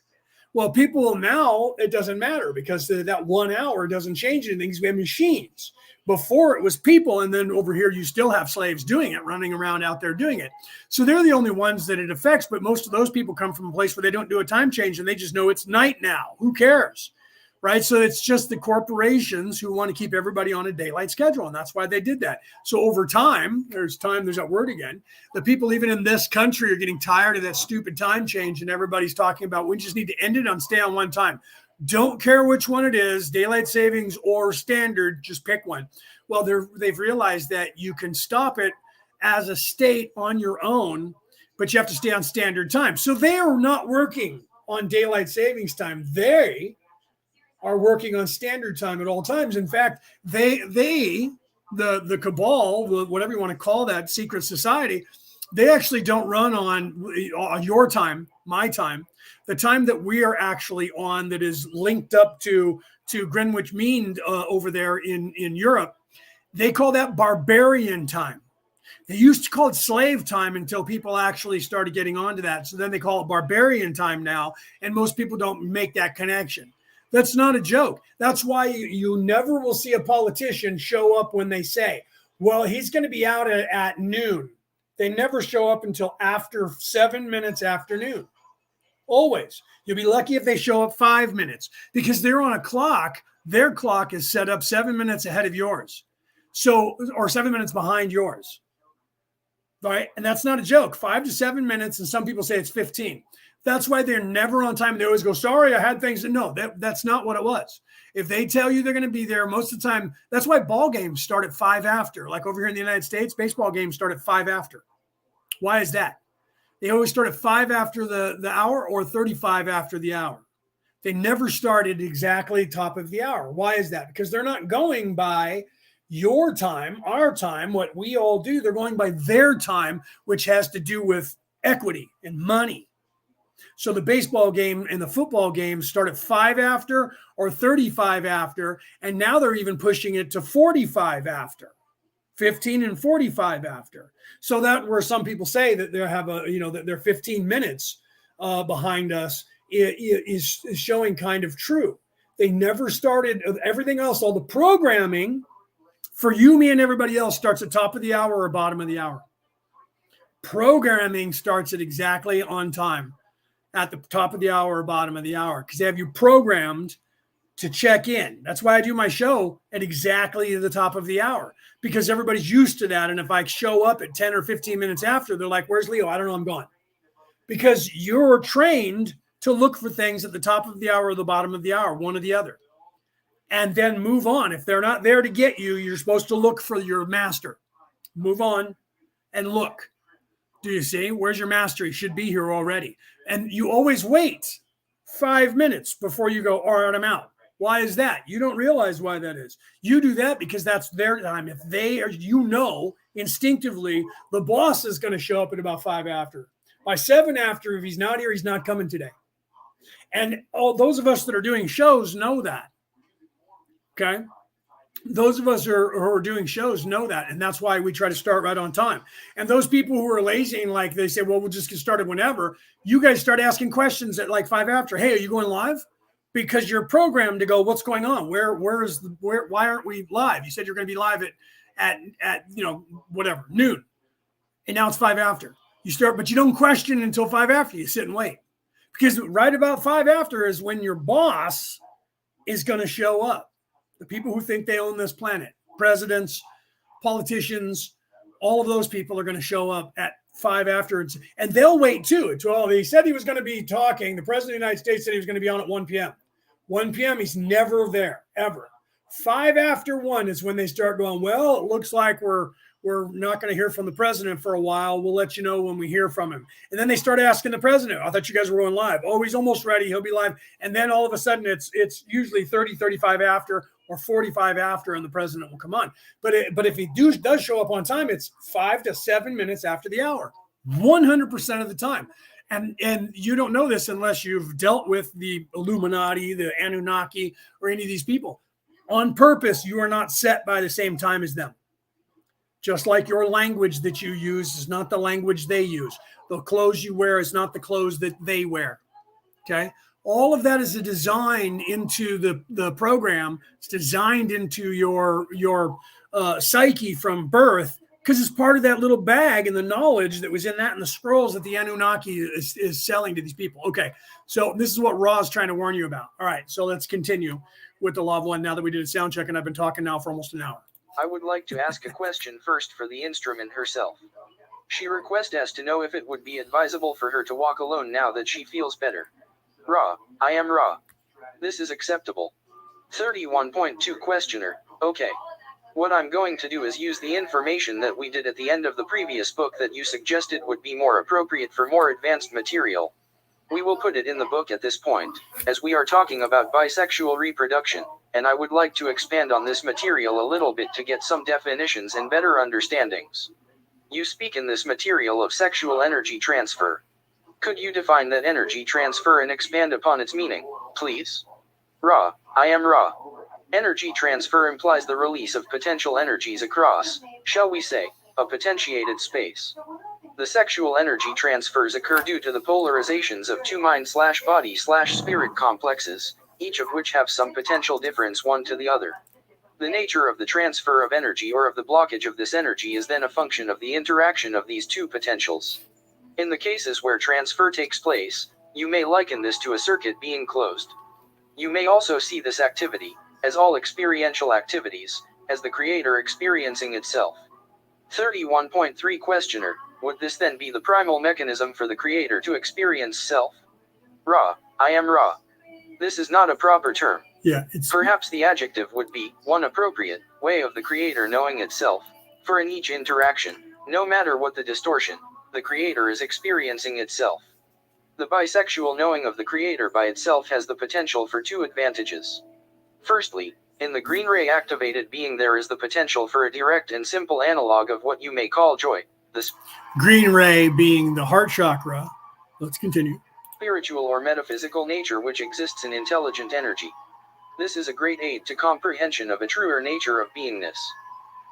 Well, people now, it doesn't matter, because that 1 hour doesn't change anything. We have machines. Before it was people. And then over here, you still have slaves doing it, running around out there doing it. So they're the only ones that it affects. But most of those people come from a place where they don't do a time change, and they just know it's night now. Who cares? Right? So it's just the corporations who want to keep everybody on a daylight schedule. And that's why they did that. So over time, there's that word again. The people even in this country are getting tired of that stupid time change. And everybody's talking about, we just need to end it on stay on one time. Don't care which one it is, daylight savings or standard, just pick one. Well, they've realized that you can stop it as a state on your own but you have to stay on standard time. So they are not working on daylight savings time. They are working on standard time at all times. In fact, the cabal, whatever you want to call that secret society, they actually don't run on your time, my time, the time that we are actually on that is linked up to Greenwich Mean over there in Europe. They call that barbarian time. They used to call it slave time until people actually started getting onto that. So then they call it barbarian time now, and most people don't make that connection. That's not a joke. That's why you never will see a politician show up when they say, well, he's going to be out at noon. They never show up until after 7 minutes after noon. Always. You'll be lucky if they show up 5 minutes because they're on a clock. Their clock is set up 7 minutes ahead of yours. So, or 7 minutes behind yours. Right? And that's not a joke. 5 to 7 minutes. And some people say it's 15. That's why they're never on time. They always go, sorry, I had things. No, that's not what it was. If they tell you they're going to be there most of the time, that's why ball games start at 5 after. Like over here in the United States, baseball games start at 5 after. Why is that? They always start at 5 after the hour or 35 after the hour. They never start at exactly top of the hour. Why is that? Because they're not going by your time, our time, what we all do. They're going by their time, which has to do with equity and money. So the baseball game and the football game start at 5 after or 35 after, and now they're even pushing it to 45 after, 15 and 45 after. So that where some people say that they have that they're 15 minutes behind us is showing kind of true. They never started everything else. All the programming for you, me, and everybody else starts at top of the hour or bottom of the hour. Programming starts at exactly on time. At the top of the hour or bottom of the hour, because they have you programmed to check in. That's why I do my show at exactly the top of the hour, because everybody's used to that. And if I show up at 10 or 15 minutes after, they're like, where's Leo? I don't know, I'm gone. Because you're trained to look for things at the top of the hour or the bottom of the hour, one or the other, and then move on. If they're not there to get you, you're supposed to look for your master. Move on and look. Do you see? Where's your master? He should be here already. And you always wait 5 minutes before you go, all right, I'm out. Why is that? You don't realize why that is. You do that because that's their time. If they are, instinctively, the boss is going to show up at about 5 after. By 7 after, if he's not here, he's not coming today. And all those of us that are doing shows know that. Okay? Those of us who are doing shows know that, and that's why we try to start right on time. And those people who are lazy and like they say, well, we'll just get started whenever, you guys start asking questions at like 5 after. Hey, are you going live? Because you're programmed to go, what's going on? Why aren't we live? You said you're going to be live at whatever, noon. And now it's 5 after. You start, but you don't question until 5 after. You sit and wait. Because right about 5 after is when your boss is going to show up. The people who think they own this planet, presidents, politicians, all of those people are going to show up at 5 after. And they'll wait too. He said he was going to be talking. The president of the United States said he was going to be on at 1 p.m. 1 p.m. He's never there, ever. 5 after 1 is when they start going, well, it looks like we're not going to hear from the president for a while. We'll let you know when we hear from him. And then they start asking the president, I thought you guys were going live. Oh, he's almost ready. He'll be live. And then all of a sudden it's usually 30, 35 after or 45 after, and the president will come on. But if he does show up on time, it's 5 to 7 minutes after the hour, 100% of the time. And you don't know this unless you've dealt with the Illuminati, the Anunnaki, or any of these people. On purpose, you are not set by the same time as them. Just like your language that you use is not the language they use. The clothes you wear is not the clothes that they wear. Okay? All of that is a design into the program. It's designed into your psyche from birth, because it's part of that little bag and the knowledge that was in that and the scrolls that the Anunnaki is selling to these people. Okay, so this is what Ra is trying to warn you about. All right, so let's continue with the Love One now that we did a sound check and I've been talking now for almost an hour. I would like to ask a question first for the instrument herself. She requests us to know if it would be advisable for her to walk alone now that she feels better. Ra, I am Ra. This is acceptable. 31.2 Questioner, okay. What I'm going to do is use the information that we did at the end of the previous book that you suggested would be more appropriate for more advanced material. We will put it in the book at this point, as we are talking about bisexual reproduction, and I would like to expand on this material a little bit to get some definitions and better understandings. You speak in this material of sexual energy transfer. Could you define that energy transfer and expand upon its meaning, please? Ra, I am Ra. Energy transfer implies the release of potential energies across, shall we say, a potentiated space. The sexual energy transfers occur due to the polarizations of two mind/body/spirit complexes, each of which have some potential difference one to the other. The nature of the transfer of energy or of the blockage of this energy is then a function of the interaction of these two potentials. In the cases where transfer takes place, you may liken this to a circuit being closed. You may also see this activity, as all experiential activities, as the creator experiencing itself. 31.3 Questioner, would this then be the primal mechanism for the creator to experience self? Ra, I am Ra. This is not a proper term. Yeah, Perhaps the adjective would be, one appropriate, way of the creator knowing itself, for in each interaction, no matter what the distortion, the creator is experiencing itself. The bisexual knowing of the creator by itself has the potential for two advantages. Firstly, in the green ray activated being there is the potential for a direct and simple analog of what you may call joy. The green ray being the heart chakra. Let's continue. Spiritual or metaphysical nature which exists in intelligent energy. This is a great aid to comprehension of a truer nature of beingness.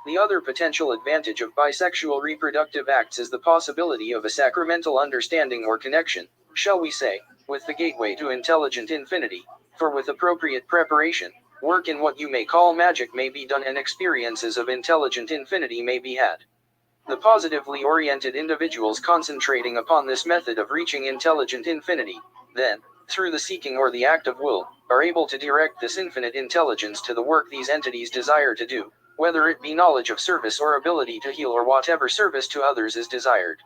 The other potential advantage of bisexual reproductive acts is the possibility of a sacramental understanding or connection, shall we say, with the gateway to intelligent infinity, for with appropriate preparation, work in what you may call magic may be done and experiences of intelligent infinity may be had. The positively oriented individuals concentrating upon this method of reaching intelligent infinity, then, through the seeking or the act of will, are able to direct this infinite intelligence to the work these entities desire to do, whether it be knowledge of service or ability to heal or whatever service to others is desired.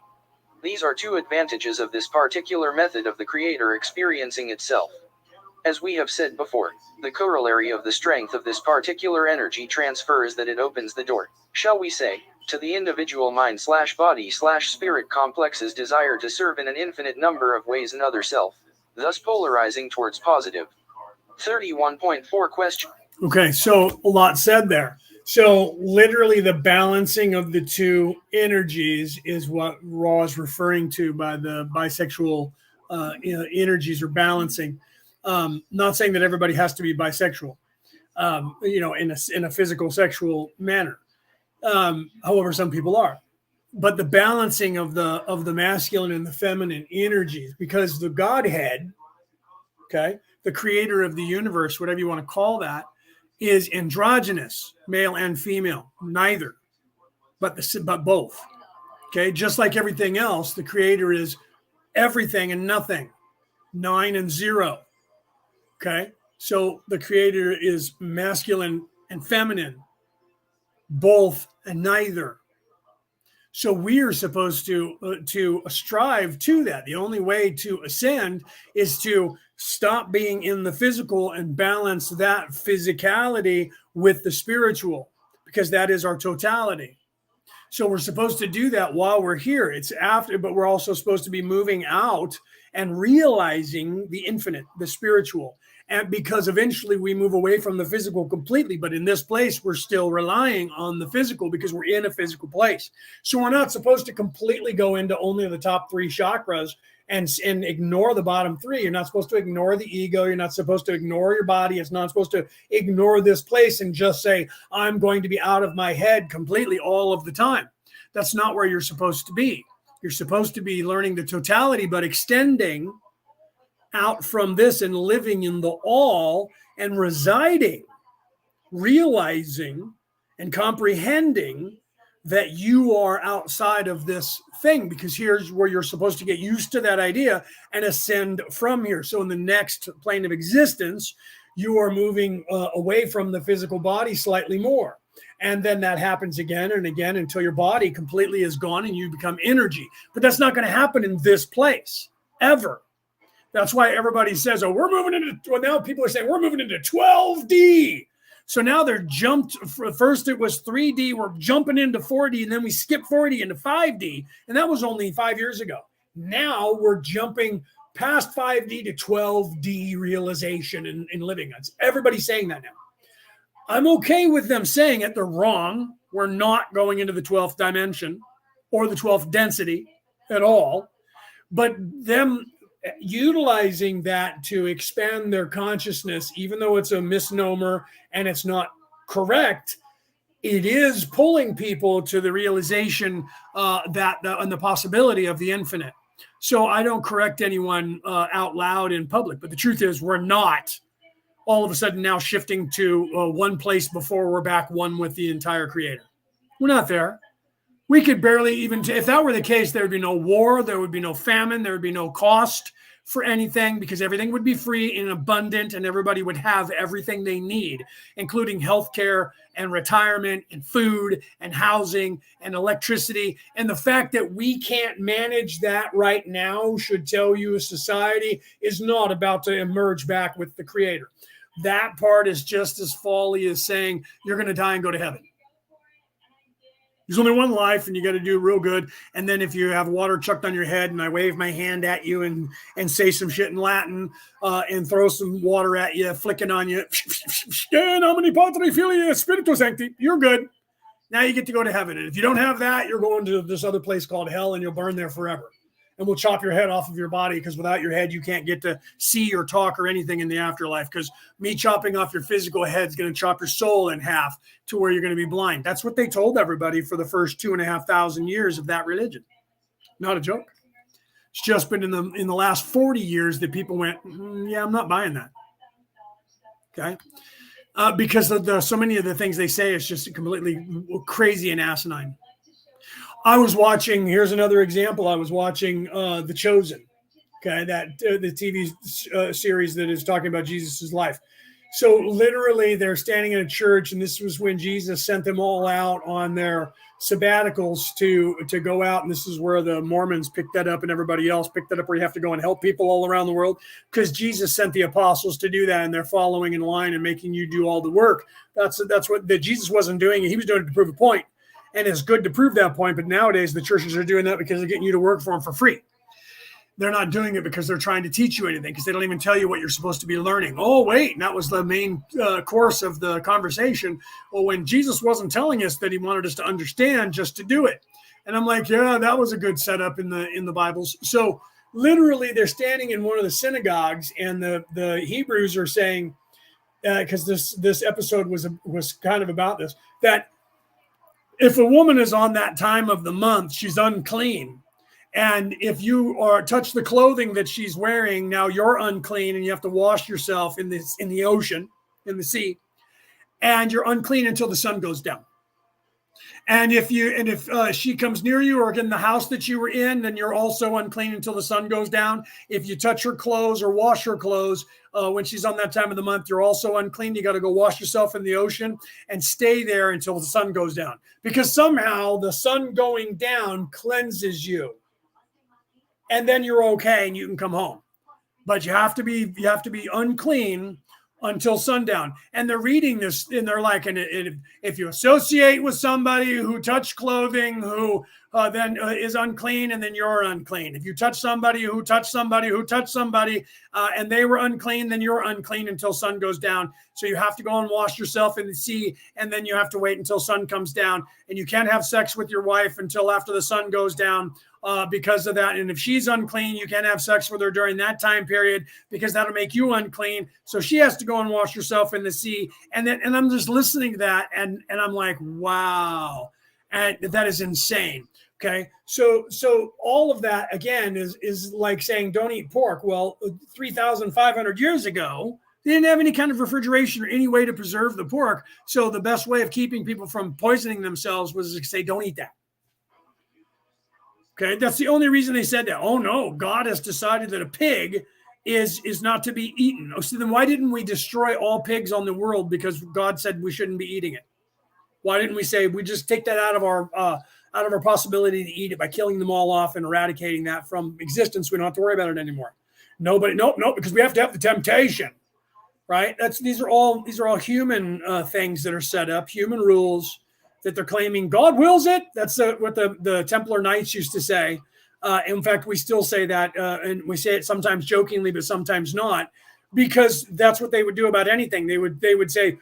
These are two advantages of this particular method of the creator experiencing itself. As we have said before, the corollary of the strength of this particular energy transfer is that it opens the door, shall we say, to the individual mind/body/spirit complex's desire to serve in an infinite number of ways another self, thus polarizing towards positive. 31.4 Question. Okay, so a lot said there. So literally the balancing of the two energies is what Ra is referring to by the bisexual energies or balancing. Not saying that everybody has to be bisexual, in a physical sexual manner. However, some people are. But the balancing of the masculine and the feminine energies, because the Godhead, okay, the creator of the universe, whatever you want to call that, is androgynous, male and female, neither, but both. Okay, just like everything else, the creator is everything and nothing, 9 and 0. Okay, so the creator is masculine and feminine, both and neither. So we are supposed to strive to that. The only way to ascend is to stop being in the physical and balance that physicality with the spiritual, because that is our totality. So we're supposed to do that while we're here. It's after, but we're also supposed to be moving out and realizing the infinite, the spiritual. And because eventually we move away from the physical completely, but in this place, we're still relying on the physical because we're in a physical place. So we're not supposed to completely go into only the top 3 chakras and ignore the bottom 3. You're not supposed to ignore the ego. You're not supposed to ignore your body. It's not supposed to ignore this place and just say, I'm going to be out of my head completely all of the time. That's not where you're supposed to be. You're supposed to be learning the totality, but extending out from this and living in the all and residing, realizing and comprehending that you are outside of this thing, because here's where you're supposed to get used to that idea and ascend from here. So in the next plane of existence, you are moving away from the physical body slightly more. And then that happens again and again until your body completely is gone and you become energy. But that's not going to happen in this place, ever. That's why everybody says, oh, we're moving into, well, now people are saying we're moving into 12D. So now they're jumped. First it was 3D. We're jumping into 4D, and then we skipped 4D into 5D. And that was only 5 years ago. Now we're jumping past 5D to 12D realization in living goods. Everybody's saying that now. I'm okay with them saying it. They're wrong. We're not going into the 12th dimension or the 12th density at all. But them utilizing that to expand their consciousness, even though it's a misnomer and it's not correct, it is pulling people to the realization and the possibility of the infinite. So I don't correct anyone out loud in public, but the truth is we're not all of a sudden now shifting to one place before we're back one with the entire creator. We're not there. We could barely even, if that were the case, there would be no war, there would be no famine, there would be no cost for anything, because everything would be free and abundant and everybody would have everything they need, including healthcare and retirement and food and housing and electricity. And the fact that we can't manage that right now should tell you a society is not about to emerge back with the creator. That part is just as folly as saying you're going to die and go to heaven. There's only one life and you got to do real good. And then if you have water chucked on your head and I wave my hand at you and say some shit in Latin and throw some water at you, flicking on you, in nomine Patri Filii Spiritus Sancti, you're good. Now you get to go to heaven. And if you don't have that, you're going to this other place called hell and you'll burn there forever. And we'll chop your head off of your body because without your head, you can't get to see or talk or anything in the afterlife, because me chopping off your physical head is going to chop your soul in half to where you're going to be blind. That's what they told everybody for the first 2,500 years of that religion. Not a joke. It's just been in the last 40 years that people went, yeah, I'm not buying that. Okay. Because so many of the things they say is just completely crazy and asinine. I was watching, here's another example. I was watching The Chosen, okay, that the TV series that is talking about Jesus's life. So literally they're standing in a church, and this was when Jesus sent them all out on their sabbaticals to go out. And this is where the Mormons picked that up and everybody else picked that up, where you have to go and help people all around the world, because Jesus sent the apostles to do that, and they're following in line and making you do all the work. That's what that Jesus wasn't doing. He was doing it to prove a point. And it's good to prove that point, but nowadays the churches are doing that because they're getting you to work for them for free. They're not doing it because they're trying to teach you anything, because they don't even tell you what you're supposed to be learning. Oh, wait, and that was the main course of the conversation. Well, when Jesus wasn't telling us that he wanted us to understand, just to do it. And I'm like, yeah, that was a good setup in the Bibles. So literally they're standing in one of the synagogues, and the Hebrews are saying, because this episode was kind of about this, that if a woman is on that time of the month, she's unclean. And if you touch the clothing that she's wearing, now you're unclean and you have to wash yourself in the ocean, in the sea. And you're unclean until the sun goes down. And if she comes near you or in the house that you were in, then you're also unclean until the sun goes down. If you touch her clothes or wash her clothes when she's on that time of the month, you're also unclean. You got to go wash yourself in the ocean and stay there until the sun goes down, because somehow the sun going down cleanses you, and then you're okay and you can come home. But you have to be unclean until sundown. And they're reading this and they're like, and if you associate with somebody who touched clothing who then is unclean, and then you're unclean. If you touch somebody who touched somebody who touched somebody and they were unclean, then you're unclean until sun goes down. So you have to go and wash yourself in the sea, and then you have to wait until sun comes down. And you can't have sex with your wife until after the sun goes down because of that. And if she's unclean, you can't have sex with her during that time period, because that'll make you unclean. So she has to go and wash herself in the sea. And I'm just listening to that, and I'm like, wow, and that is insane. Okay, so all of that again is like saying don't eat pork. Well, 3,500 years ago, they didn't have any kind of refrigeration or any way to preserve the pork. So the best way of keeping people from poisoning themselves was to say don't eat that. Okay, that's the only reason they said that. Oh no, God has decided that a pig is not to be eaten. Oh, so then why didn't we destroy all pigs on the world because God said we shouldn't be eating it? Why didn't we say we just take that out of our possibility to eat it by killing them all off and eradicating that from existence? We don't have to worry about it anymore. Nope, because we have to have the temptation. right? These are all human things that are set up, human rules that they're claiming God wills it. That's what the Templar Knights used to say. In fact, we still say that, and we say it sometimes jokingly, but sometimes not, because that's what they would do about anything. They would say,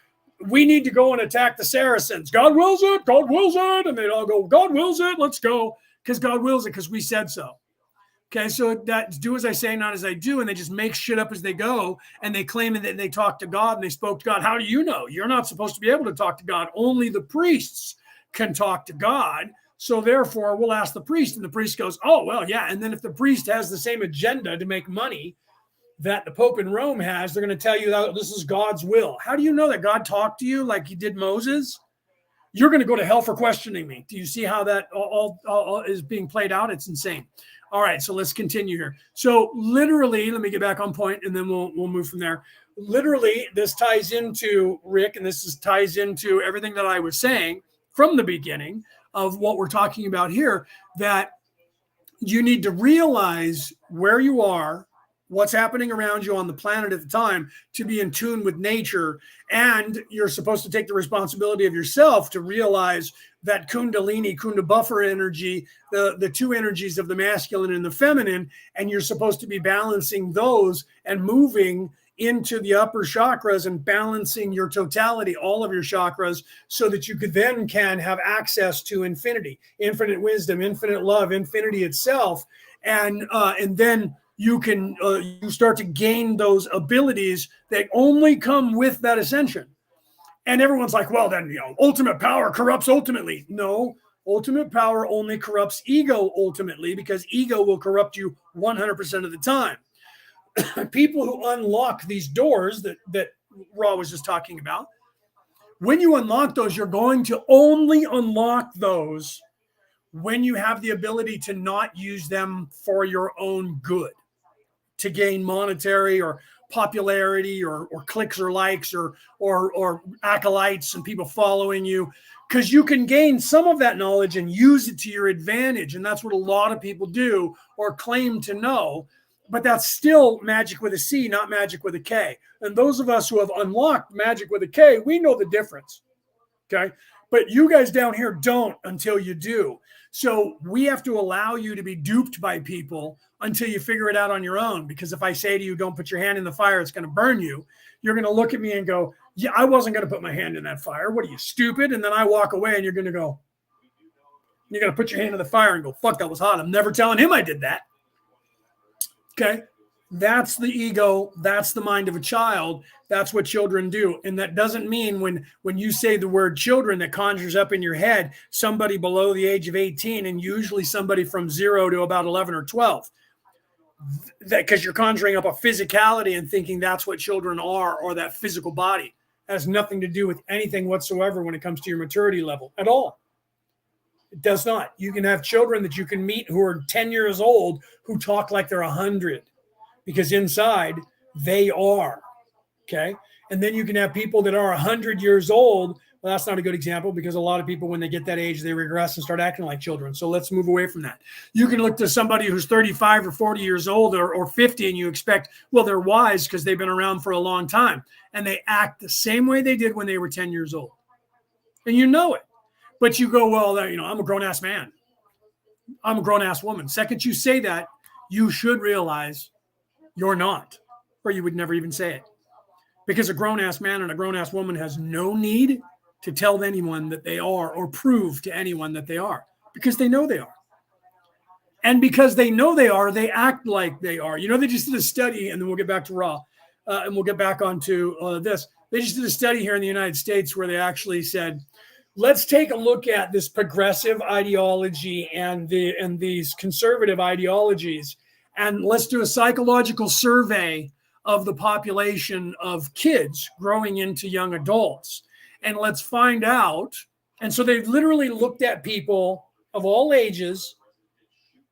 we need to go and attack the Saracens. God wills it. God wills it. And they'd all go, God wills it. Let's go. Because God wills it, because we said so. Okay, so that's do as I say, not as I do. And they just make shit up as they go. And they claim that they talk to God and they spoke to God. How do you know? You're not supposed to be able to talk to God. Only the priests can talk to God. So therefore, we'll ask the priest. And the priest goes, oh, well, yeah. And then if the priest has the same agenda to make money that the Pope in Rome has, they're going to tell you that this is God's will. How do you know that God talked to you like he did Moses? You're going to go to hell for questioning me. Do you see how that all is being played out? It's insane. All right, so let's continue here. So literally, let me get back on point, and then we'll move from there. Literally, this ties into, Rick, and ties into everything that I was saying from the beginning of what we're talking about here, that you need to realize where you are, what's happening around you on the planet at the time, to be in tune with nature. And you're supposed to take the responsibility of yourself to realize that Kundalini, Kunda buffer energy, the two energies of the masculine and the feminine, and you're supposed to be balancing those and moving into the upper chakras and balancing your totality, all of your chakras, so that you can have access to infinity, infinite wisdom, infinite love, infinity itself. And then you can you start to gain those abilities that only come with that ascension. And everyone's like, well, then, ultimate power corrupts ultimately. No, ultimate power only corrupts ego ultimately, because ego will corrupt you 100% of the time. People who unlock these doors that Ra was just talking about, when you unlock those, you're going to only unlock those when you have the ability to not use them for your own good, to gain monetary or popularity or clicks or likes or acolytes and people following you, because you can gain some of that knowledge and use it to your advantage. And that's what a lot of people do or claim to know. But that's still magic with a C, not magic with a K. And those of us who have unlocked magic with a K, we know the difference. Okay. But you guys down here don't until you do. So we have to allow you to be duped by people until you figure it out on your own. Because if I say to you, don't put your hand in the fire, it's going to burn you. You're going to look at me and go, yeah, I wasn't going to put my hand in that fire. What are you, stupid? And then I walk away and you're going to put your hand in the fire and go, fuck, that was hot. I'm never telling him I did that. Okay. That's the ego. That's the mind of a child. That's what children do. And that doesn't mean when you say the word children, that conjures up in your head somebody below the age of 18, and usually somebody from 0 to about 11 or 12. That because you're conjuring up a physicality and thinking that's what children are, or that physical body. It has nothing to do with anything whatsoever when it comes to your maturity level at all. It does not. You can have children that you can meet who are 10 years old who talk like they're 100, because inside they are. Okay. And then you can have people that are 100 years old. Well, that's not a good example, because a lot of people, when they get that age, they regress and start acting like children. So let's move away from that. You can look to somebody who's 35 or 40 years old or 50, and you expect, well, they're wise because they've been around for a long time, and they act the same way they did when they were 10 years old. And you know it. But you go, well, I'm a grown-ass man. I'm a grown-ass woman. Second you say that, you should realize you're not, or you would never even say it. Because a grown-ass man and a grown-ass woman has no need to tell anyone that they are, or prove to anyone that they are, because they know they are. And because they know they are, they act like they are. They just did a study, and then we'll get back to Ra, and we'll get back onto this. They just did a study here in the United States where they actually said, let's take a look at this progressive ideology and these conservative ideologies, and let's do a psychological survey of the population of kids growing into young adults. And let's find out. And so they literally looked at people of all ages,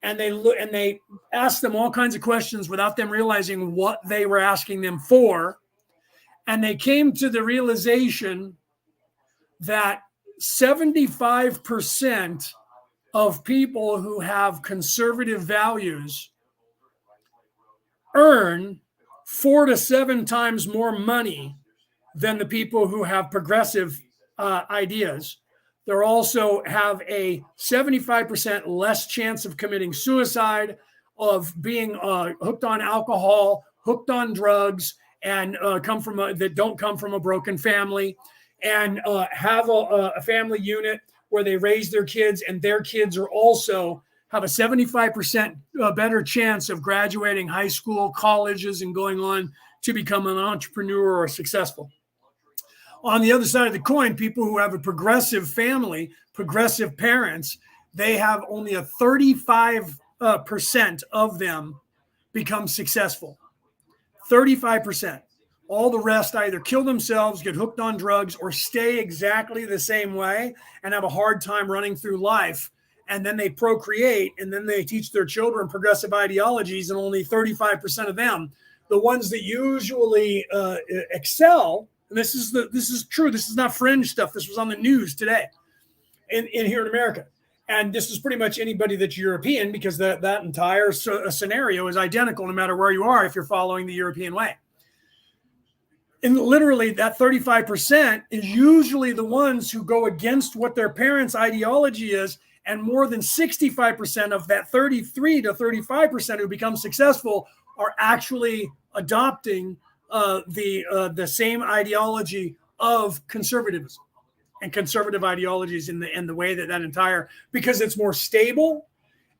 and they asked them all kinds of questions without them realizing what they were asking them for. And they came to the realization that 75% of people who have conservative values earn 4 to 7 times more money than the people who have progressive ideas. They also have a 75% less chance of committing suicide, of being hooked on alcohol, hooked on drugs, and that don't come from a broken family, and have a family unit where they raise their kids, and their kids are also have a 75% better chance of graduating high school, colleges, and going on to become an entrepreneur or successful. On the other side of the coin, people who have a progressive family, progressive parents, they have only a 35% of them become successful. 35%. All the rest either kill themselves, get hooked on drugs, or stay exactly the same way and have a hard time running through life. And then they procreate, and then they teach their children progressive ideologies, and only 35% of them, the ones that usually excel. And this is true. This is not fringe stuff. This was on the news today in here in America. And this is pretty much anybody that's European, because that entire scenario is identical no matter where you are if you're following the European way. And literally that 35% is usually the ones who go against what their parents' ideology is. And more than 65% of that 33 to 35% who become successful are actually adopting the same ideology of conservatism and conservative ideologies in the way that entire, because it's more stable.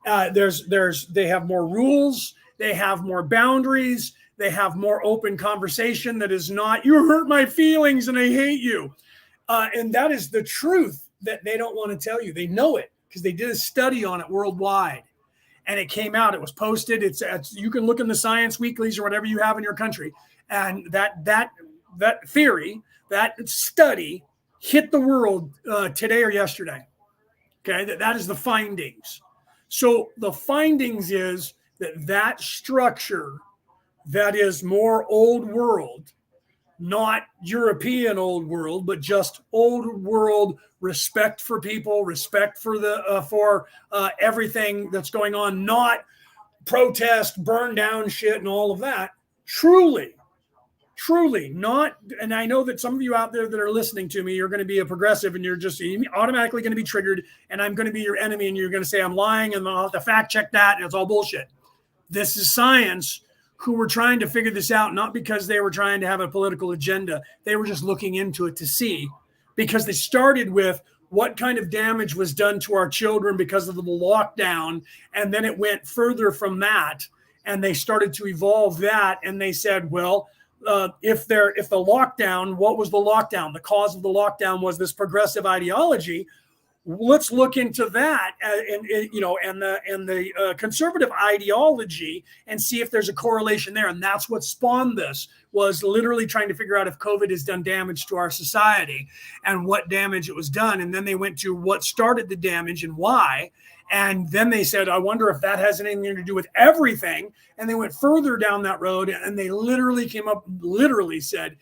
They have more rules. They have more boundaries. They have more open conversation that is not, you hurt my feelings and I hate you. And that is the truth that they don't want to tell you. They know it because they did a study on it worldwide. And it came out. It was posted. It's you can look in the science weeklies or whatever you have in your country. And that theory, that study hit the world today or yesterday. Okay, that is the findings. So the findings is that structure that is more old world, not European old world, but just old world respect for people, respect for everything that's going on, not protest, burn down shit and all of that. Truly not. And I know that some of you out there that are listening to me, you're going to be a progressive and you're just automatically going to be triggered, and I'm going to be your enemy and you're going to say I'm lying and I'll have to fact check that and it's all bullshit. This is science who were trying to figure this out, not because they were trying to have a political agenda. They were just looking into it to see, because they started with what kind of damage was done to our children because of the lockdown. And then it went further from that. And they started to evolve that. And they said, well, if the lockdown, what was the lockdown? The cause of the lockdown was this progressive ideology. Let's look into that and the conservative ideology and see if there's a correlation there. And that's what spawned this, was literally trying to figure out if COVID has done damage to our society and what damage it was done. And then they went to what started the damage and why. And then they said, I wonder if that has anything to do with everything. And they went further down that road, and they literally said,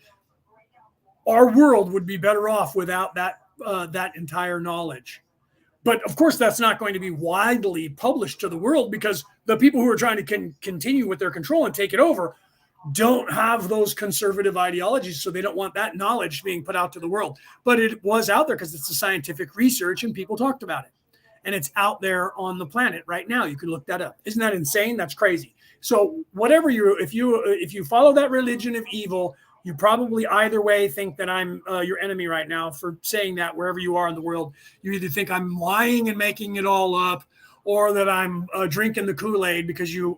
our world would be better off without that entire knowledge. But of course, that's not going to be widely published to the world, because the people who are trying to continue with their control and take it over don't have those conservative ideologies. So they don't want that knowledge being put out to the world. But it was out there because it's a scientific research and people talked about it. And it's out there on the planet right now. You can look that up. Isn't that insane? That's crazy. So whatever if you follow that religion of evil, you probably either way think that I'm your enemy right now for saying that wherever you are in the world. You either think I'm lying and making it all up, or that I'm drinking the Kool-Aid because you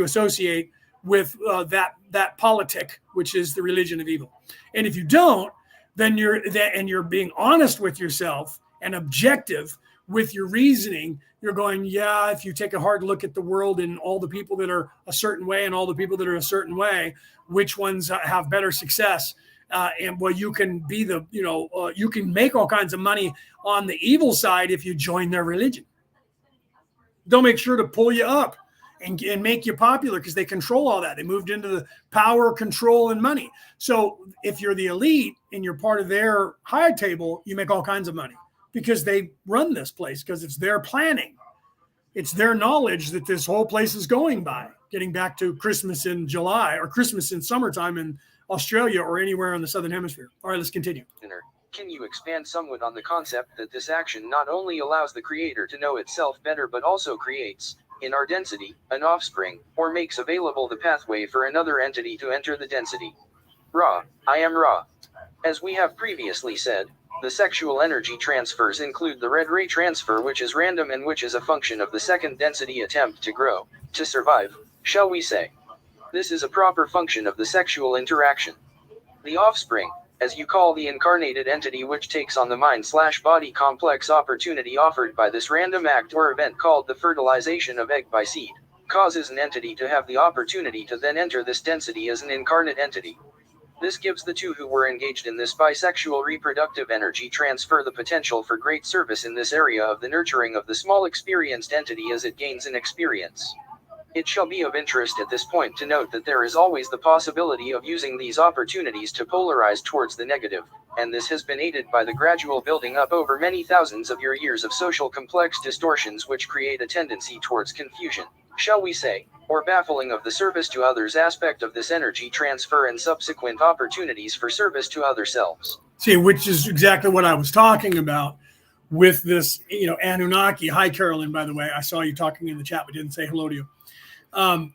associate with that politic, which is the religion of evil. And if you don't, then you're being honest with yourself and objective with your reasoning. You're going, yeah, if you take a hard look at the world and all the people that are a certain way and all the people that are a certain way, which ones have better success? And well, you can be you can make all kinds of money on the evil side if you join their religion. They'll make sure to pull you up and make you popular because they control all that. They moved into the power, control, and money. So if you're the elite and you're part of their high table, you make all kinds of money because they run this place, because it's their planning. It's their knowledge that this whole place is going by, getting back to Christmas in July or Christmas in summertime in Australia or anywhere in the Southern Hemisphere. All right, let's continue. Can you expand somewhat on the concept that this action not only allows the creator to know itself better but also creates, in our density, an offspring, or makes available the pathway for another entity to enter the density? Ra, I am Ra. As we have previously said, the sexual energy transfers include the red ray transfer, which is random and which is a function of the second density attempt to grow, to survive, shall we say. This is a proper function of the sexual interaction. The offspring, as you call the incarnated entity which takes on the mind/body complex opportunity offered by this random act or event called the fertilization of egg by seed, causes an entity to have the opportunity to then enter this density as an incarnate entity. This gives the two who were engaged in this bisexual reproductive energy transfer the potential for great service in this area of the nurturing of the small experienced entity as it gains in experience. It shall be of interest at this point to note that there is always the possibility of using these opportunities to polarize towards the negative, and this has been aided by the gradual building up over many thousands of your years of social complex distortions which create a tendency towards confusion, shall we say, or baffling of the service to others aspect of this energy transfer and subsequent opportunities for service to other selves. See, which is exactly what I was talking about with this, Anunnaki. Hi, Carolyn, by the way. I saw you talking in the chat, but didn't say hello to you.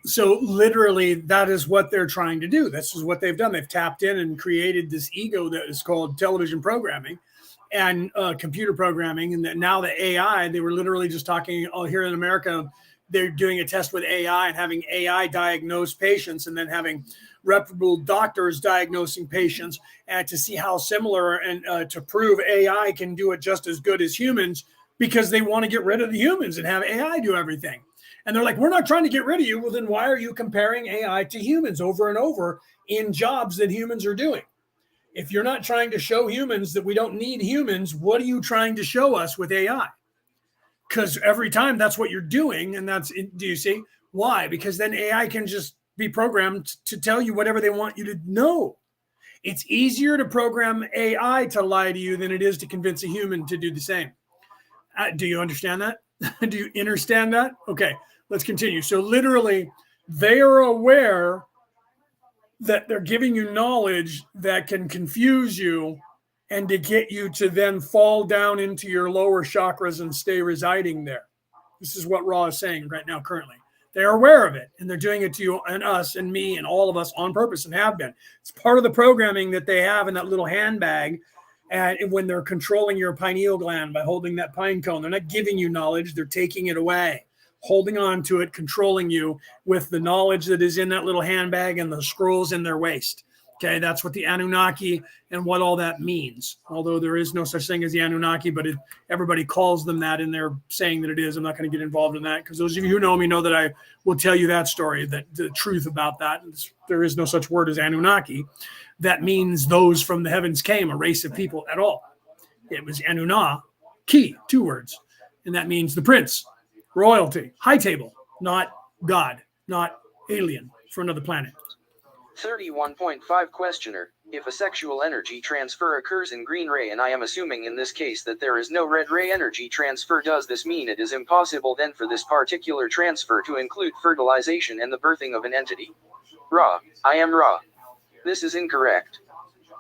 So literally that is what they're trying to do. This is what they've done. They've tapped in and created this ego that is called television programming and computer programming. And that now the AI, they were literally just talking here in America, they're doing a test with AI and having AI diagnose patients and then having reputable doctors diagnosing patients and to see how similar and to prove AI can do it just as good as humans because they want to get rid of the humans and have AI do everything. And they're like, we're not trying to get rid of you. Well, then why are you comparing AI to humans over and over in jobs that humans are doing? If you're not trying to show humans that we don't need humans, what are you trying to show us with AI? Because every time that's what you're doing. And do you see why? Because then AI can just be programmed to tell you whatever they want you to know. It's easier to program AI to lie to you than it is to convince a human to do the same. Do you understand that? Do you understand that? Okay, let's continue. So literally, they are aware that they're giving you knowledge that can confuse you and to get you to then fall down into your lower chakras and stay residing there. This is what Ra is saying right now, currently. They're aware of it, and they're doing it to you and us and me and all of us on purpose and have been. It's part of the programming that they have in that little handbag. And when they're controlling your pineal gland by holding that pine cone, they're not giving you knowledge, they're taking it away, holding on to it, controlling you with the knowledge that is in that little handbag and the scrolls in their waist. Okay, that's what the Anunnaki and what all that means. Although there is no such thing as the Anunnaki, but everybody calls them that and they're saying that it is. I'm not going to get involved in that because those of you who know me know that I will tell you that story, that the truth about that. There is no such word as Anunnaki. That means those from the heavens came, a race of people at all. It was Anunnaki, 2 words. And that means the prince, royalty, high table, not God, not alien for another planet. 31.5 Questioner, if a sexual energy transfer occurs in green ray and I am assuming in this case that there is no red ray energy transfer, does this mean it is impossible then for this particular transfer to include fertilization and the birthing of an entity? Ra, I am Ra. This is incorrect.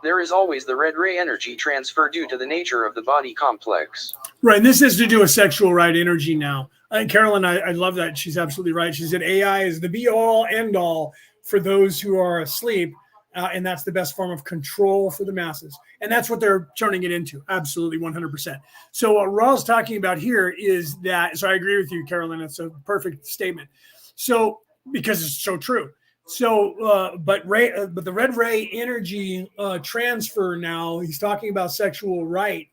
There is always the red ray energy transfer due to the nature of the body complex. Right, and this has to do with sexual right energy now. Carolyn, I love that. She's absolutely right. She said AI is the be-all, end-all for those who are asleep, and that's the best form of control for the masses. And that's what they're turning it into, absolutely 100%. So what Ra's talking about here is that, so I agree with you, Carolyn, it's a perfect statement. So, because it's so true. So, but the red ray energy transfer now, he's talking about sexual right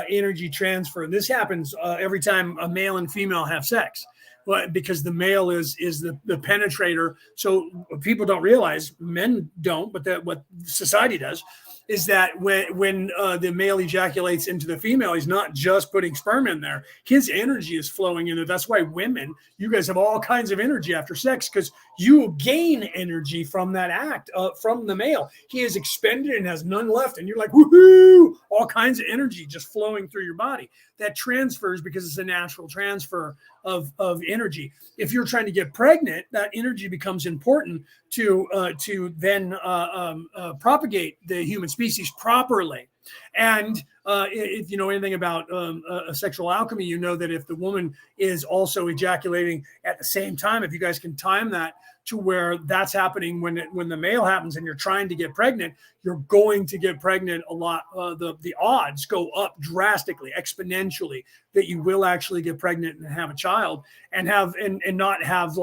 energy transfer. And this happens every time a male and female have sex. Well, because the male is the penetrator. So people don't realize, men don't, but what society does is that when the male ejaculates into the female, he's not just putting sperm in there. His energy is flowing in there. That's why women, you guys have all kinds of energy after sex because you gain energy from that act, from the male. He is expended and has none left. And you're like, woohoo, all kinds of energy just flowing through your body. that transfers because it's a natural transfer of energy. If you're trying to get pregnant, that energy becomes important to then propagate the human species properly. And if you know anything about sexual alchemy, you know that if the woman is also ejaculating at the same time, if you guys can time that to where that's happening when the male happens and you're trying to get pregnant, you're going to get pregnant a lot. The odds go up drastically, exponentially, that you will actually get pregnant and have a child and not have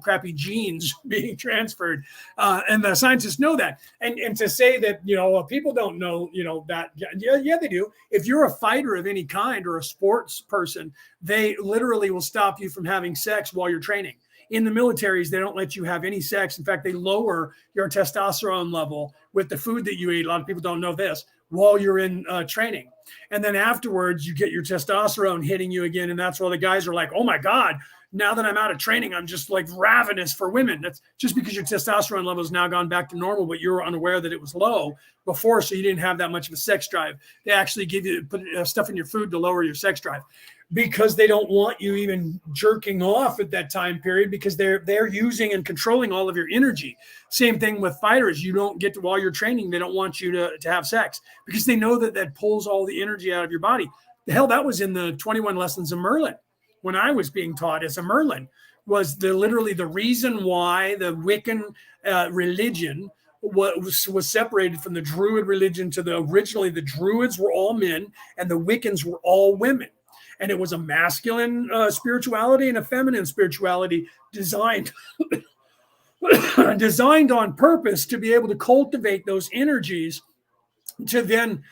crappy genes being transferred. And the scientists know that. And to say that people don't know that, yeah they do. If you're a fighter of any kind or a sports person, they literally will stop you from having sex while you're training. In the militaries, they don't let you have any sex. In fact, they lower your testosterone level with the food that you eat. A lot of people don't know this while you're in training. And then afterwards, you get your testosterone hitting you again. And that's why the guys are like, oh my God, now that I'm out of training, I'm just like ravenous for women. That's just because your testosterone level has now gone back to normal, but you were unaware that it was low before, so you didn't have that much of a sex drive. They actually give you put stuff in your food to lower your sex drive, because they don't want you even jerking off at that time period, because they're using and controlling all of your energy. Same thing with fighters. You don't get to, while you're training, they don't want you to have sex, because they know that pulls all the energy out of your body. The hell, that was in the 21 Lessons of Merlin. When I was being taught as a Merlin, was literally the reason why the Wiccan religion was separated from the Druid religion originally the Druids were all men and the Wiccans were all women. And it was a masculine spirituality and a feminine spirituality designed on purpose to be able to cultivate those energies to then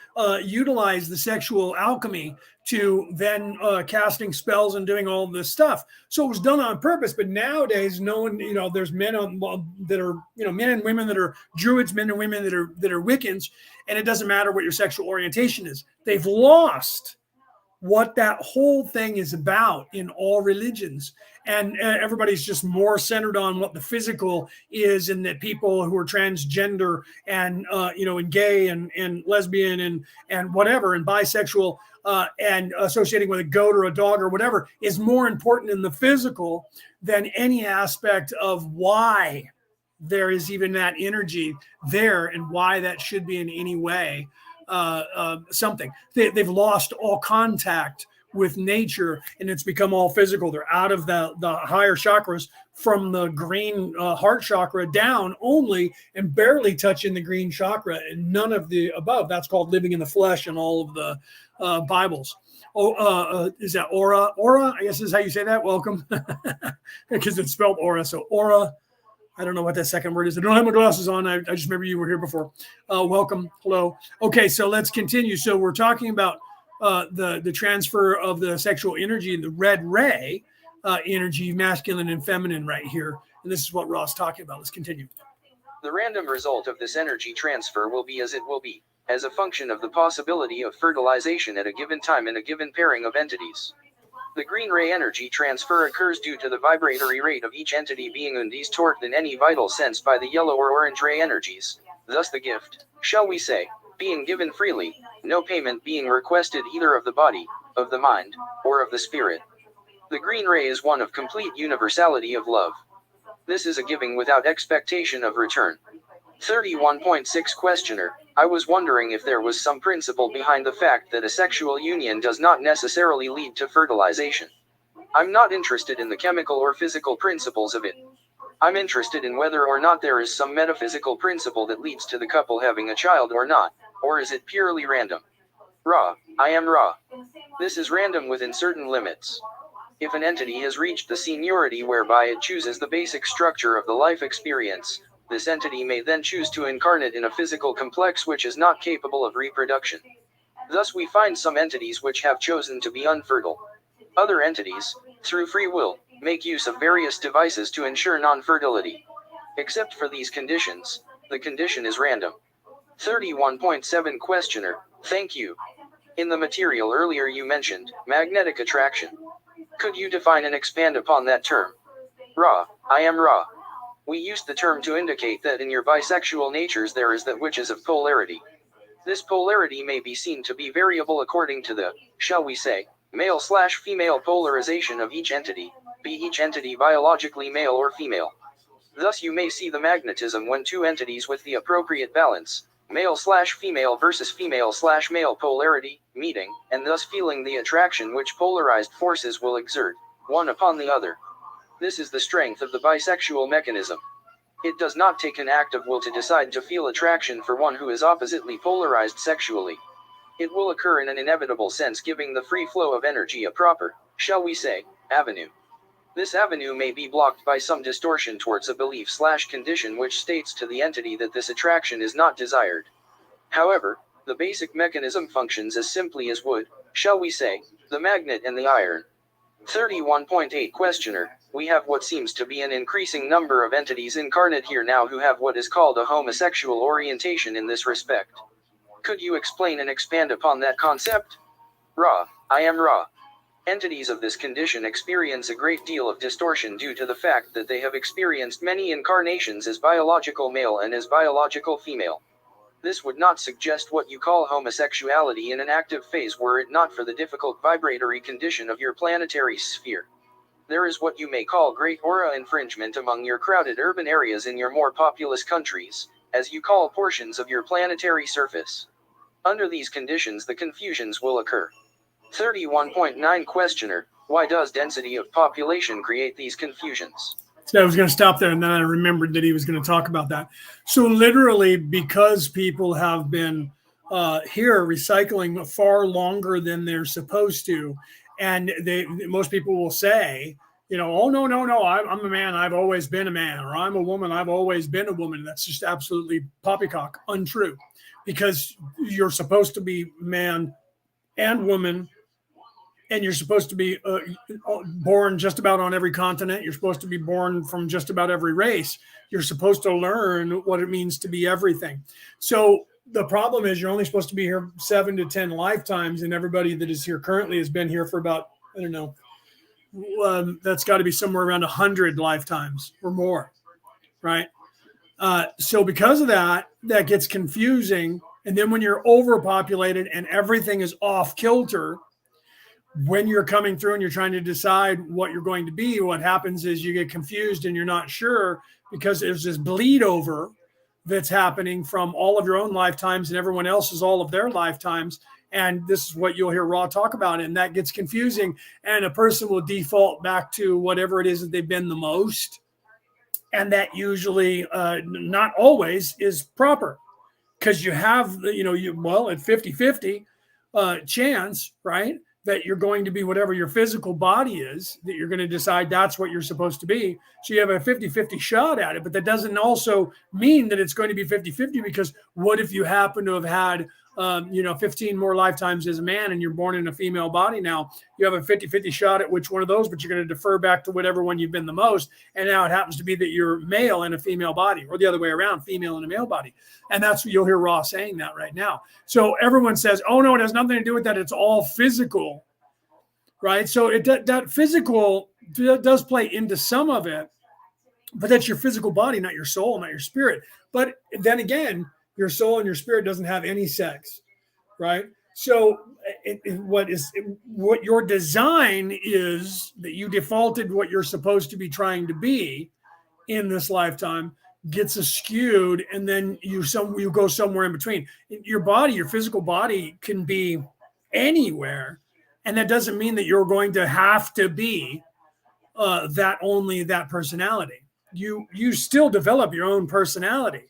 utilize the sexual alchemy to then casting spells and doing all this stuff. So it was done on purpose. But nowadays, no one, there's men that are, men and women that are Druids, men and women that are Wiccans, and it doesn't matter what your sexual orientation is. They've lost what that whole thing is about in all religions. And everybody's just more centered on what the physical is, and that people who are transgender and, and gay and lesbian and whatever, and bisexual and associating with a goat or a dog or whatever is more important in the physical than any aspect of why there is even that energy there and why that should be in any way something. They've lost all contact with nature, and it's become all physical. They're out of the higher chakras, from the green heart chakra down only, and barely touching the green chakra, and none of the above. That's called living in the flesh in all of the Bibles. Is that aura? Aura, I guess is how you say that. Welcome, because it's spelled aura. So aura. I don't know what that second word is. I don't have my glasses on. I just remember you were here before. Welcome. Hello. Okay, so let's continue. So we're talking about the transfer of the sexual energy and the red ray energy, masculine and feminine right here. And this is what Ross talking about. Let's continue. The random result of this energy transfer will be as it will be, as a function of the possibility of fertilization at a given time in a given pairing of entities. The green ray energy transfer occurs due to the vibratory rate of each entity being induced torqued in any vital sense by the yellow or orange ray energies, thus the gift, shall we say, being given freely, no payment being requested either of the body, of the mind, or of the spirit. The green ray is one of complete universality of love. This is a giving without expectation of return. 31.6 Questioner, I was wondering if there was some principle behind the fact that a sexual union does not necessarily lead to fertilization. I'm not interested in the chemical or physical principles of it. I'm interested in whether or not there is some metaphysical principle that leads to the couple having a child or not, or is it purely random? Ra, I am Ra. This is random within certain limits. If an entity has reached the seniority whereby it chooses the basic structure of the life experience, this entity may then choose to incarnate in a physical complex which is not capable of reproduction. Thus we find some entities which have chosen to be unfertile. Other entities, through free will, make use of various devices to ensure non-fertility. Except for these conditions, the condition is random. 31.7 Questioner, thank you. In the material earlier you mentioned, magnetic attraction. Could you define and expand upon that term? Ra, I am Ra. We used the term to indicate that in your bisexual natures there is that which is of polarity. This polarity may be seen to be variable according to the, shall we say, male/female polarization of each entity, be each entity biologically male or female. Thus you may see the magnetism when two entities with the appropriate balance, male/female versus female/male polarity, meeting, and thus feeling the attraction which polarized forces will exert, one upon the other. This is the strength of the bisexual mechanism. It does not take an act of will to decide to feel attraction for one who is oppositely polarized sexually. It will occur in an inevitable sense, giving the free flow of energy a proper, shall we say, avenue. This avenue may be blocked by some distortion towards a belief/condition which states to the entity that this attraction is not desired. However, the basic mechanism functions as simply as would, shall we say, the magnet and the iron. 31.8 Questioner, we have what seems to be an increasing number of entities incarnate here now who have what is called a homosexual orientation in this respect. Could you explain and expand upon that concept? Ra, I am Ra. Entities of this condition experience a great deal of distortion due to the fact that they have experienced many incarnations as biological male and as biological female. This would not suggest what you call homosexuality in an active phase were it not for the difficult vibratory condition of your planetary sphere. There is what you may call great aura infringement among your crowded urban areas in your more populous countries, as you call portions of your planetary surface. Under these conditions the confusions will occur. 31.9 Questioner, why does density of population create these confusions? So I was going to stop there, and then I remembered that he was going to talk about that. So literally, because people have been here recycling far longer than they're supposed to, and most people will say, oh, no, I'm a man, I've always been a man, or I'm a woman, I've always been a woman. That's just absolutely poppycock, untrue, because you're supposed to be man and woman, and you're supposed to be born just about on every continent. You're supposed to be born from just about every race. You're supposed to learn what it means to be everything. So the problem is you're only supposed to be here 7 to 10 lifetimes, and everybody that is here currently has been here for about, I don't know, that's got to be somewhere around 100 lifetimes or more, right? So because of that, that gets confusing. And then when you're overpopulated and everything is off kilter, when you're coming through and you're trying to decide what you're going to be, what happens is you get confused and you're not sure because there's this bleed over that's happening from all of your own lifetimes and everyone else's all of their lifetimes. And this is what you'll hear Ra talk about. And that gets confusing. And a person will default back to whatever it is that they've been the most. And that usually, not always, is proper. Because you have, at 50-50 chance, right? That you're going to be whatever your physical body is, that you're going to decide that's what you're supposed to be. So you have a 50-50 shot at it, but that doesn't also mean that it's going to be 50-50, because what if you happen to have had, 15 more lifetimes as a man and you're born in a female body now? You have a 50-50 shot at which one of those, but you're going to defer back to whatever one you've been the most. And now it happens to be that you're male in a female body, or the other way around, female in a male body. And that's what you'll hear Ra saying that right now. So everyone says, oh no, it has nothing to do with that. It's all physical, right? So that physical does play into some of it, but that's your physical body, not your soul, not your spirit. But then again, your soul and your spirit doesn't have any sex, right? So what your design is, that you defaulted what you're supposed to be trying to be in this lifetime, gets askewed, and then you go somewhere in between. Your body, your physical body, can be anywhere, and that doesn't mean that you're going to have to be that personality. You still develop your own personality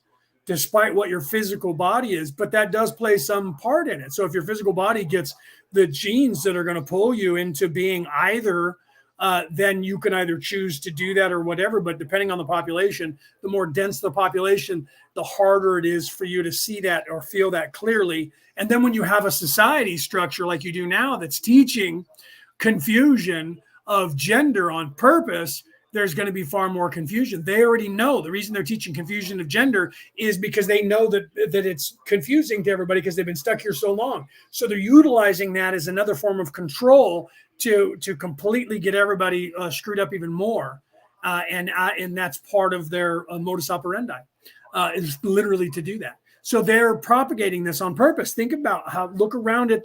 despite what your physical body is, but that does play some part in it. So if your physical body gets the genes that are going to pull you into being either, then you can either choose to do that or whatever. But depending on the population, the more dense the population, the harder it is for you to see that or feel that clearly. And then when you have a society structure like you do now that's teaching confusion of gender on purpose, there's going to be far more confusion. They already know the reason they're teaching confusion of gender is because they know that it's confusing to everybody because they've been stuck here so long. So they're utilizing that as another form of control to completely get everybody screwed up even more. And that's part of their modus operandi, is literally to do that. So they're propagating this on purpose. Think about look around at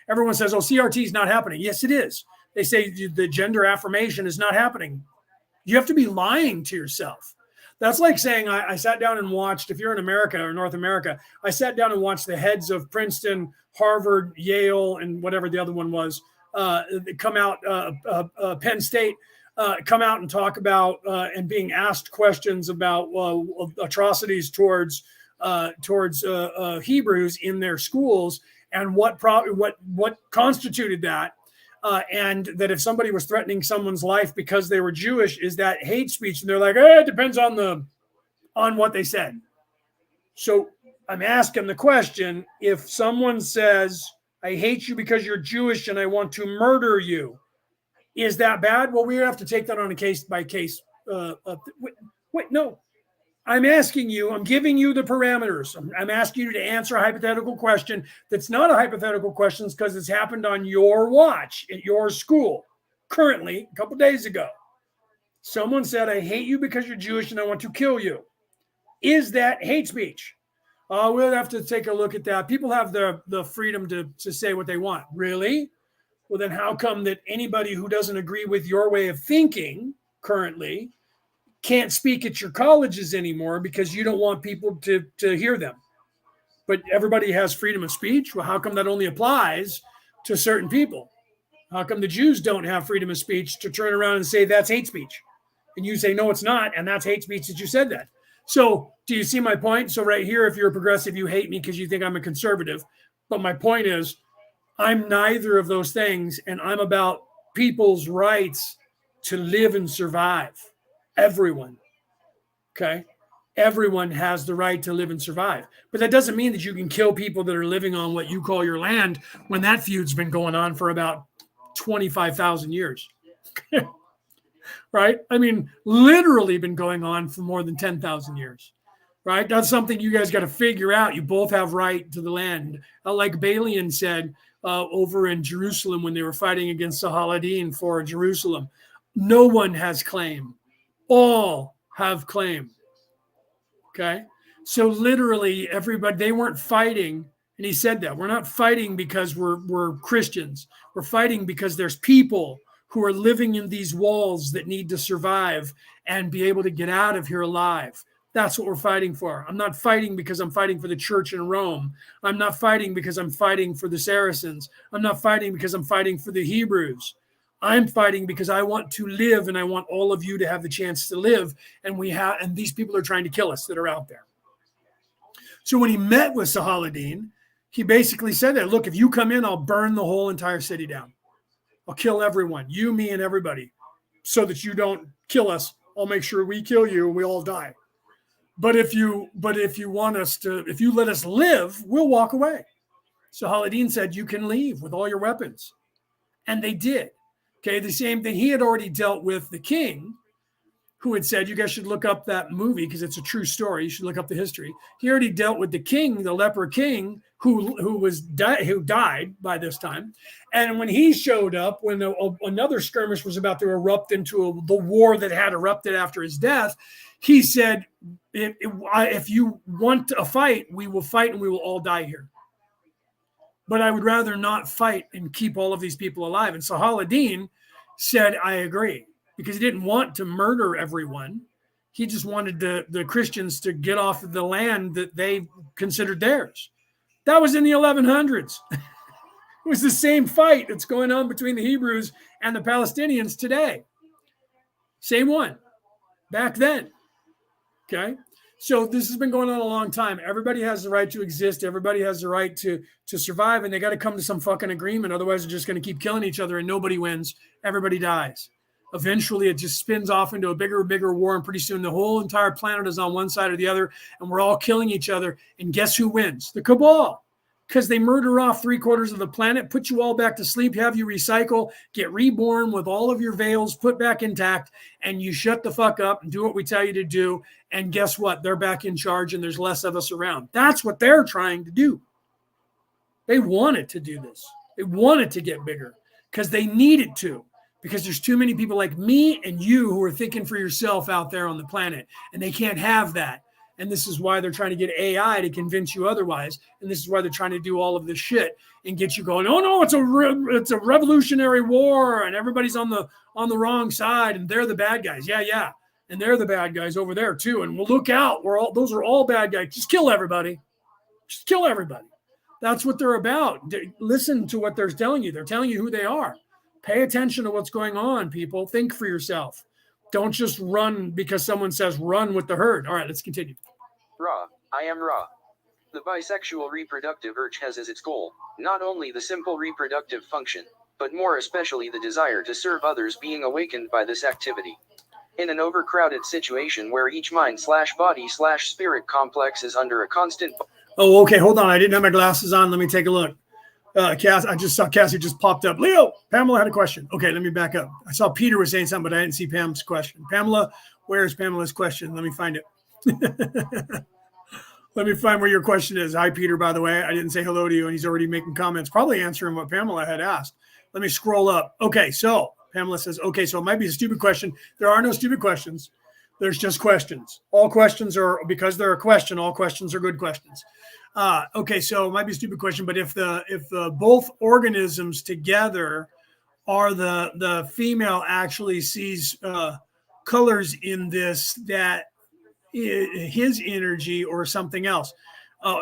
everyone says, oh, CRT is not happening. Yes, it is. They say the gender affirmation is not happening. You have to be lying to yourself. That's like saying I sat down and watched, if you're in America or North America, I sat down and watched the heads of Princeton, Harvard, Yale, and whatever the other one was come out, Penn State, come out and talk about and being asked questions about atrocities towards Hebrews in their schools and what constituted that. And that if somebody was threatening someone's life because they were Jewish, is that hate speech? And they're like, it depends on what they said. So I'm asking the question, if someone says, I hate you because you're Jewish and I want to murder you, is that bad? Well, we have to take that on a case by case. Wait, no. I'm asking you, I'm giving you the parameters. I'm asking you to answer a hypothetical question that's not a hypothetical question because it's happened on your watch at your school currently a couple days ago. Someone said, I hate you because you're Jewish and I want to kill you. Is that hate speech? We'll have to take a look at that. People have the freedom to say what they want. Really? Well, then how come that anybody who doesn't agree with your way of thinking currently can't speak at your colleges anymore because you don't want people to hear them? But everybody has freedom of speech. Well, how come that only applies to certain people? How come the Jews don't have freedom of speech to turn around and say that's hate speech? And you say, no, it's not. And that's hate speech that you said that. So do you see my point? So right here, if you're a progressive, you hate me because you think I'm a conservative. But my point is, I'm neither of those things. And I'm about people's rights to live and survive. Everyone. Okay. Everyone has the right to live and survive. But that doesn't mean that you can kill people that are living on what you call your land when that feud's been going on for about 25,000 years. Right? I mean, literally been going on for more than 10,000 years. Right? That's something you guys got to figure out. You both have right to the land. Like Balian said over in Jerusalem when they were fighting against the Sahaladin for Jerusalem, no one has claim. All have claim. Okay. So literally everybody, they weren't fighting. And he said that we're not fighting because we're Christians. We're fighting because there's people who are living in these walls that need to survive and be able to get out of here alive. That's what we're fighting for. I'm not fighting because I'm fighting for the church in Rome. I'm not fighting because I'm fighting for the Saracens. I'm not fighting because I'm fighting for the Hebrews. I'm fighting because I want to live and I want all of you to have the chance to live. And these people are trying to kill us that are out there. So when he met with Sahaladin, he basically said that, look, if you come in, I'll burn the whole entire city down. I'll kill everyone, you, me, and everybody, so that you don't kill us. I'll make sure we kill you and we all die. But if you want us to, if you let us live, we'll walk away. Sahaladin said, you can leave with all your weapons. And they did. Okay, the same thing. He had already dealt with the king, who had said, you guys should look up that movie because it's a true story. You should look up the history. He already dealt with the king, the leper king, who died by this time. And when he showed up, when another skirmish was about to erupt into the war that had erupted after his death, he said, if you want a fight, we will fight and we will all die here. But I would rather not fight and keep all of these people alive. And Sahaladin said, I agree, because he didn't want to murder everyone. He just wanted the Christians to get off of the land that they considered theirs. That was in the 1100s. It was the same fight that's going on between the Hebrews and the Palestinians today. Same one back then. Okay. So this has been going on a long time. Everybody has the right to exist. Everybody has the right to survive, and they got to come to some fucking agreement. Otherwise, they're just going to keep killing each other and nobody wins. Everybody dies. Eventually, it just spins off into a bigger and bigger war, and pretty soon the whole entire planet is on one side or the other, and we're all killing each other. And guess who wins? The cabal. Because they murder off 3/4 of the planet, put you all back to sleep, have you recycle, get reborn with all of your veils put back intact, and you shut the fuck up and do what we tell you to do. And guess what? They're back in charge and there's less of us around. That's what they're trying to do. They wanted to do this. They wanted to get bigger because they needed to, because there's too many people like me and you who are thinking for yourself out there on the planet, and they can't have that. And this is why they're trying to get AI to convince you otherwise. And this is why they're trying to do all of this shit and get you going, oh no, it's a revolutionary war and everybody's on the wrong side and they're the bad guys. Yeah. And they're the bad guys over there too. And we'll look out. Those are all bad guys. Just kill everybody. Just kill everybody. That's what they're about. Listen to what they're telling you. They're telling you who they are. Pay attention to what's going on, people. Think for yourself. Don't just run because someone says run with the herd. All right, let's continue. Ra, I am Ra. The bisexual reproductive urge has as its goal, not only the simple reproductive function, but more especially the desire to serve others being awakened by this activity. In an overcrowded situation where each mind/body/spirit complex is under a constant... Oh, okay, hold on. I didn't have my glasses on. Let me take a look. Cass, I just saw Cassie just popped up. Leo, Pamela had a question. Okay, let me back up. I saw Peter was saying something, but I didn't see Pam's question. Pamela, where's Pamela's question? Let me find it. Let me find where your question is. Hi, Peter, by the way. I didn't say hello to you, and he's already making comments, probably answering what Pamela had asked. Let me scroll up. Okay, so Pamela says, okay, so it might be a stupid question. There are no stupid questions. There's just questions. All questions are, because they're a question, all questions are good questions. Okay, so it might be a stupid question, but if the both organisms together are the female actually sees colors in this that his energy or something else,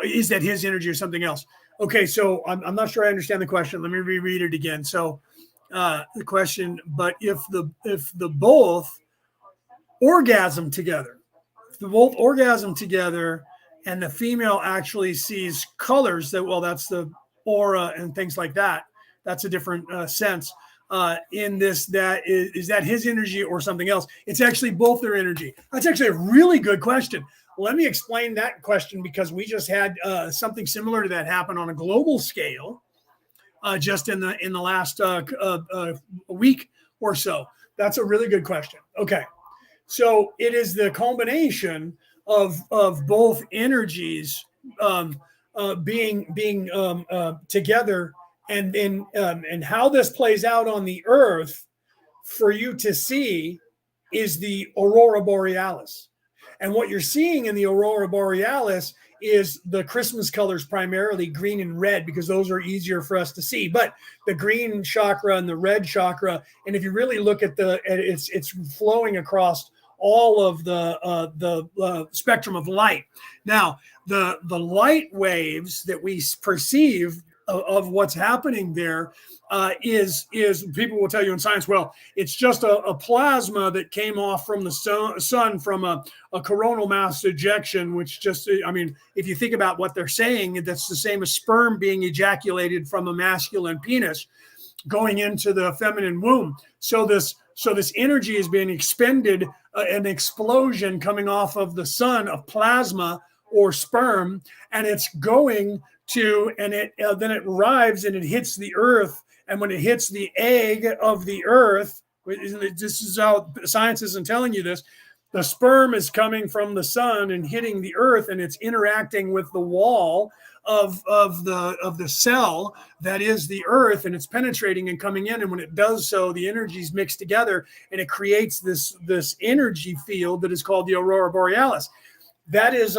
is that his energy or something else? Okay, so I'm not sure I understand the question. Let me reread it again. So the question, but if the both orgasm together, and the female actually sees colors that's the aura and things like that. That's a different sense in this. That is that his energy or something else? It's actually both their energy. That's actually a really good question. Let me explain that question because we just had something similar to that happen on a global scale just in the last week or so. That's a really good question. Okay. So it is the combination of both energies being together, and how this plays out on the earth for you to see is the aurora borealis. And what you're seeing in the aurora borealis is the Christmas colors, primarily green and red, because those are easier for us to see. But the green chakra and the red chakra, and if you really look at it's flowing across all of the spectrum of light. Now, the light waves that we perceive of what's happening there is people will tell you in science, well, it's just a plasma that came off from the sun from a coronal mass ejection, which just, I mean, if you think about what they're saying, that's the same as sperm being ejaculated from a masculine penis going into the feminine womb. So this energy is being expended, an explosion coming off of the sun of plasma or sperm, and it's going to, and then it arrives and it hits the earth. And when it hits the egg of the earth, this is how science isn't telling you this, the sperm is coming from the sun and hitting the earth, and it's interacting with the wall of the cell that is the earth, and it's penetrating and coming in. And when it does so, the energies mix together and it creates this energy field that is called the aurora borealis. That is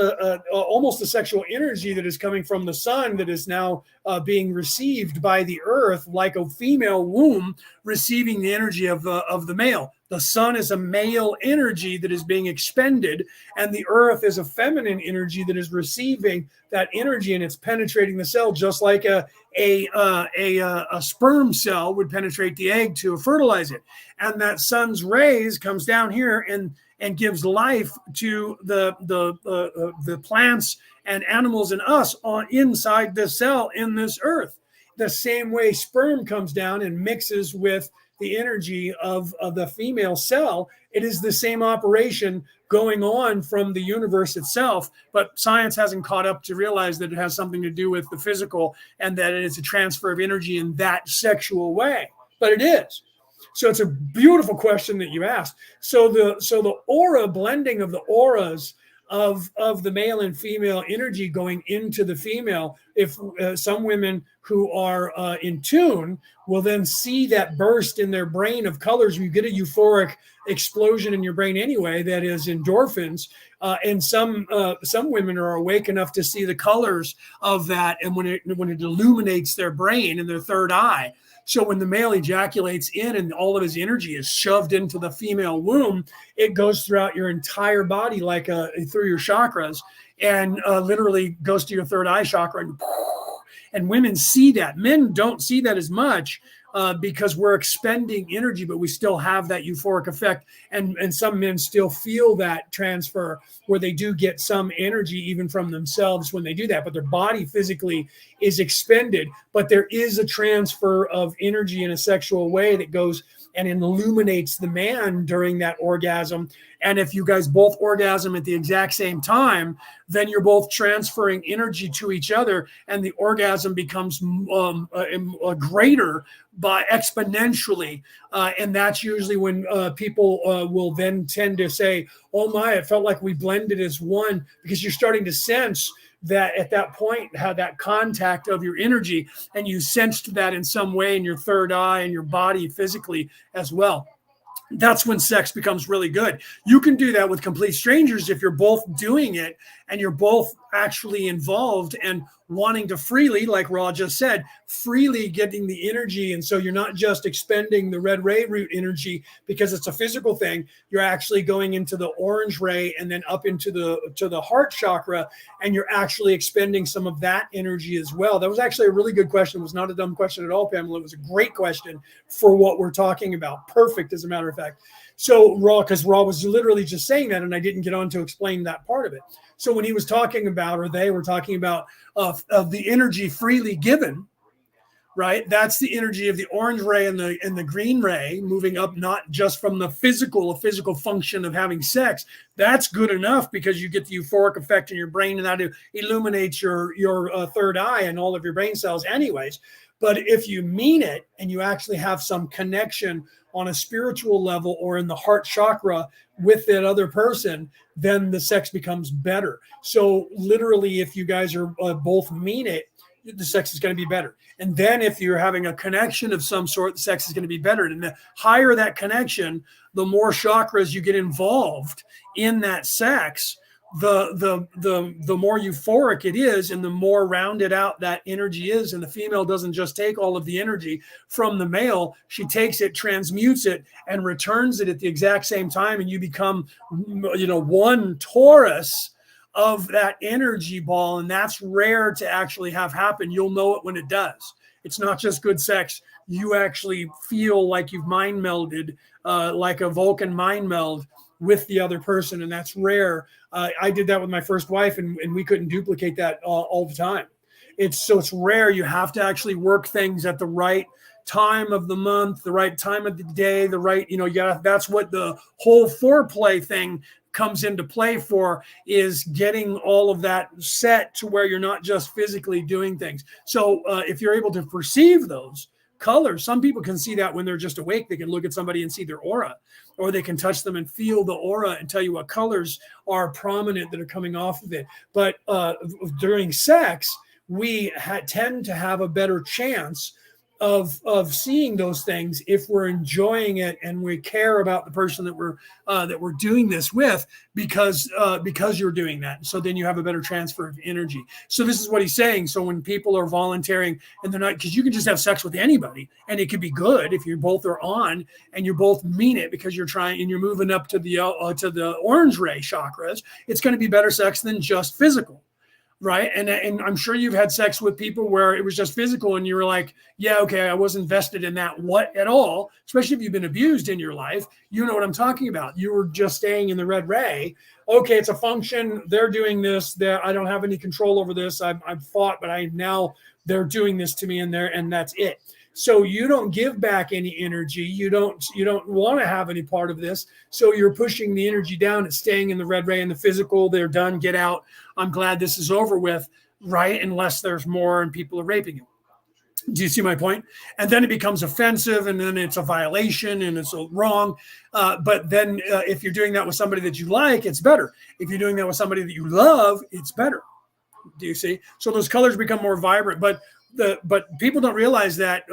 almost a sexual energy that is coming from the sun that is now being received by the earth, like a female womb receiving the energy of the male. The sun is a male energy that is being expended, and the earth is a feminine energy that is receiving that energy, and it's penetrating the cell just like a sperm cell would penetrate the egg to fertilize it. And that sun's rays comes down here and gives life to the plants and animals and us on inside this cell in this earth. The same way sperm comes down and mixes with the energy of the female cell, it is the same operation going on from the universe itself. But science hasn't caught up to realize that it has something to do with the physical and that it is a transfer of energy in that sexual way. But it is. So it's a beautiful question that you asked. So the aura blending of the auras of the male and female energy going into the female. If some women who are in tune will then see that burst in their brain of colors. You get a euphoric explosion in your brain anyway, that is endorphins. And some women are awake enough to see the colors of that, and when it illuminates their brain and their third eye. So when the male ejaculates in and all of his energy is shoved into the female womb, it goes throughout your entire body like through your chakras, and literally goes to your third eye chakra. And women see that. Men don't see that as much because we're expending energy, but we still have that euphoric effect. And some men still feel that transfer where they do get some energy even from themselves when they do that, but their body physically is expended. But there is a transfer of energy in a sexual way that goes and illuminates the man during that orgasm. And if you guys both orgasm at the exact same time, then you're both transferring energy to each other, and the orgasm becomes greater by exponentially. And that's usually when people will then tend to say, oh my, it felt like we blended as one, because you're starting to sense that at that point, have that contact of your energy, and you sensed that in some way in your third eye and your body physically as well. That's when sex becomes really good. You can do that with complete strangers if you're both doing it and you're both actually involved and wanting to freely, like Ra just said, freely getting the energy. And so you're not just expending the red ray root energy because it's a physical thing. You're actually going into the orange ray and then up into the heart chakra, and you're actually expending some of that energy as well. That was actually a really good question. It was not a dumb question at all, Pamela. It was a great question for what we're talking about. Perfect, as a matter of fact. So Ra, because Ra was literally just saying that, and I didn't get on to explain that part of it. So when he was talking about, or they were talking about of the energy freely given, right? That's the energy of the orange ray and the green ray moving up, not just from the physical function of having sex. That's good enough because you get the euphoric effect in your brain, and that illuminates your third eye and all of your brain cells anyways. But if you mean it and you actually have some connection on a spiritual level or in the heart chakra with that other person, then the sex becomes better. So literally, if you guys are both mean it, the sex is going to be better. And then if you're having a connection of some sort, the sex is going to be better. And the higher that connection, the more chakras you get involved in that sex, the more euphoric it is, and the more rounded out that energy is. And the female doesn't just take all of the energy from the male, she takes it, transmutes it, and returns it at the exact same time, and you become one torus of that energy ball. And that's rare to actually have happen. You'll know it when it does. It's not just good sex. You actually feel like you've mind melded, like a Vulcan mind meld with the other person, and that's rare. I did that with my first wife, and we couldn't duplicate that all the time. It's rare. You have to actually work things at the right time of the month, the right time of the day, the right, that's what the whole foreplay thing comes into play for, is getting all of that set to where you're not just physically doing things. So if you're able to perceive those colors, some people can see that when they're just awake. They can look at somebody and see their aura, or they can touch them and feel the aura and tell you what colors are prominent that are coming off of it. But during sex, we tend to have a better chance of seeing those things if we're enjoying it and we care about the person that we're doing this with, because you're doing that. So then you have a better transfer of energy. So this is what he's saying. So when people are volunteering and they're not, because you can just have sex with anybody and it could be good if you both are on and you both mean it, because you're trying and you're moving up to the orange ray chakras, it's going to be better sex than just physical. Right. And I'm sure you've had sex with people where it was just physical and you were like, yeah, okay, I wasn't vested in that at all, especially if you've been abused in your life. You know what I'm talking about. You were just staying in the red ray. Okay, it's a function. They're doing this. I don't have any control over this. I've fought, but they're doing this to me and that's it. So you don't give back any energy. You don't want to have any part of this. So you're pushing the energy down. It's staying in the red ray and the physical. They're done. Get out. I'm glad this is over with, right? Unless there's more and people are raping you. Do you see my point? And then it becomes offensive, and then it's a violation, and it's wrong. But then if you're doing that with somebody that you like, it's better. If you're doing that with somebody that you love, it's better. Do you see? So those colors become more vibrant. But people don't realize that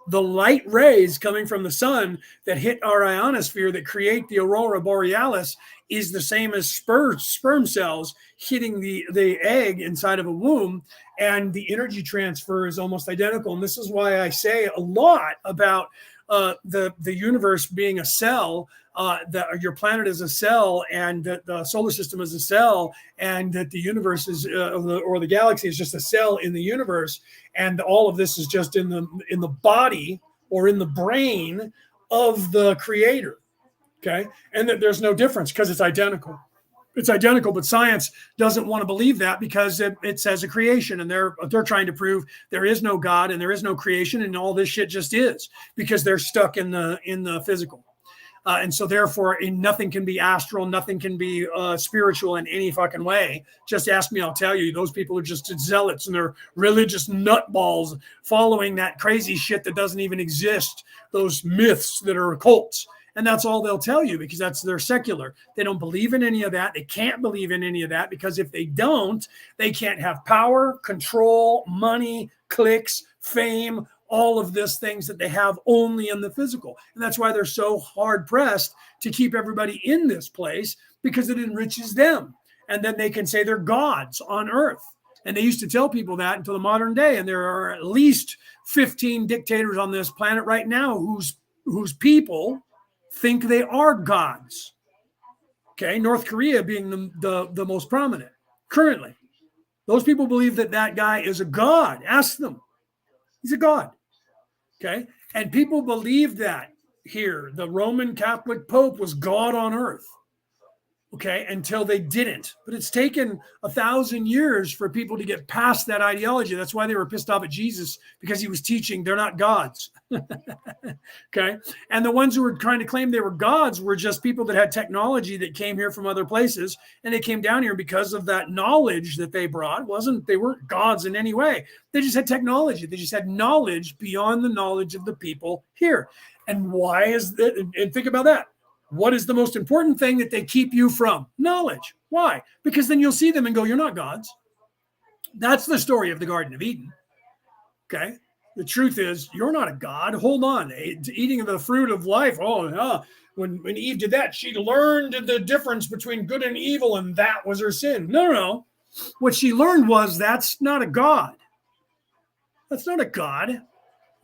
the light rays coming from the sun that hit our ionosphere that create the aurora borealis is the same as sperm cells hitting the egg inside of a womb, and the energy transfer is almost identical. And this is why I say a lot about the universe being a cell, that your planet is a cell, and that the solar system is a cell, and that the universe is or the galaxy is just a cell in the universe, and all of this is just in the body or in the brain of the creator. Okay, and that there's no difference because it's identical. It's identical, but science doesn't want to believe that because it says a creation, and they're trying to prove there is no God and there is no creation, and all this shit just is because they're stuck in the physical. And so therefore nothing can be astral, nothing can be spiritual in any fucking way. Just ask me, I'll tell you. Those people are just zealots, and they're religious nutballs following that crazy shit that doesn't even exist, those myths that are cults. And that's all they'll tell you because they're secular. They don't believe in any of that. They can't believe in any of that because if they don't, they can't have power, control, money, clicks, fame, all of these things that they have only in the physical. And that's why they're so hard pressed to keep everybody in this place, because it enriches them. And then they can say they're gods on earth. And they used to tell people that until the modern day. And there are at least 15 dictators on this planet right now whose people think they are gods. Okay, North Korea being the most prominent currently. Those people believe that guy is a god. Ask them. He's a god. Okay, and people believe that here. The Roman Catholic Pope was God on earth. Okay, until they didn't. But it's taken 1,000 years for people to get past that ideology. That's why they were pissed off at Jesus, because he was teaching they're not gods. Okay, and the ones who were trying to claim they were gods were just people that had technology that came here from other places, and they came down here because of that knowledge that they brought. They weren't gods in any way. They just had technology. They just had knowledge beyond the knowledge of the people here. And why is that? And think about that. What is the most important thing that they keep you from? Knowledge. Why? Because then you'll see them and go, you're not gods. That's the story of the Garden of Eden. Okay. The truth is, you're not a god. Hold on. Eating of the fruit of life. Oh, no. When Eve did that, she learned the difference between good and evil, and that was her sin. No. What she learned was that's not a god. That's not a god.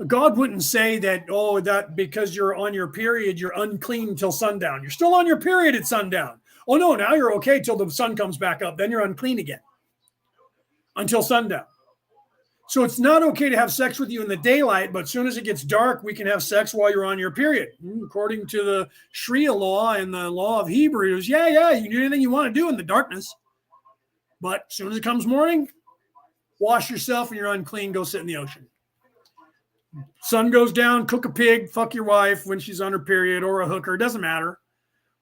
God wouldn't say that, that because you're on your period, you're unclean until sundown. You're still on your period at sundown. Oh, no, now you're okay till the sun comes back up. Then you're unclean again until sundown. So it's not okay to have sex with you in the daylight, but as soon as it gets dark, we can have sex while you're on your period. According to the Sharia law and the law of Hebrews, you can do anything you want to do in the darkness. But as soon as it comes morning, wash yourself and you're unclean, go sit in the ocean. Sun goes down, cook a pig, fuck your wife when she's on her period, or a hooker, doesn't matter,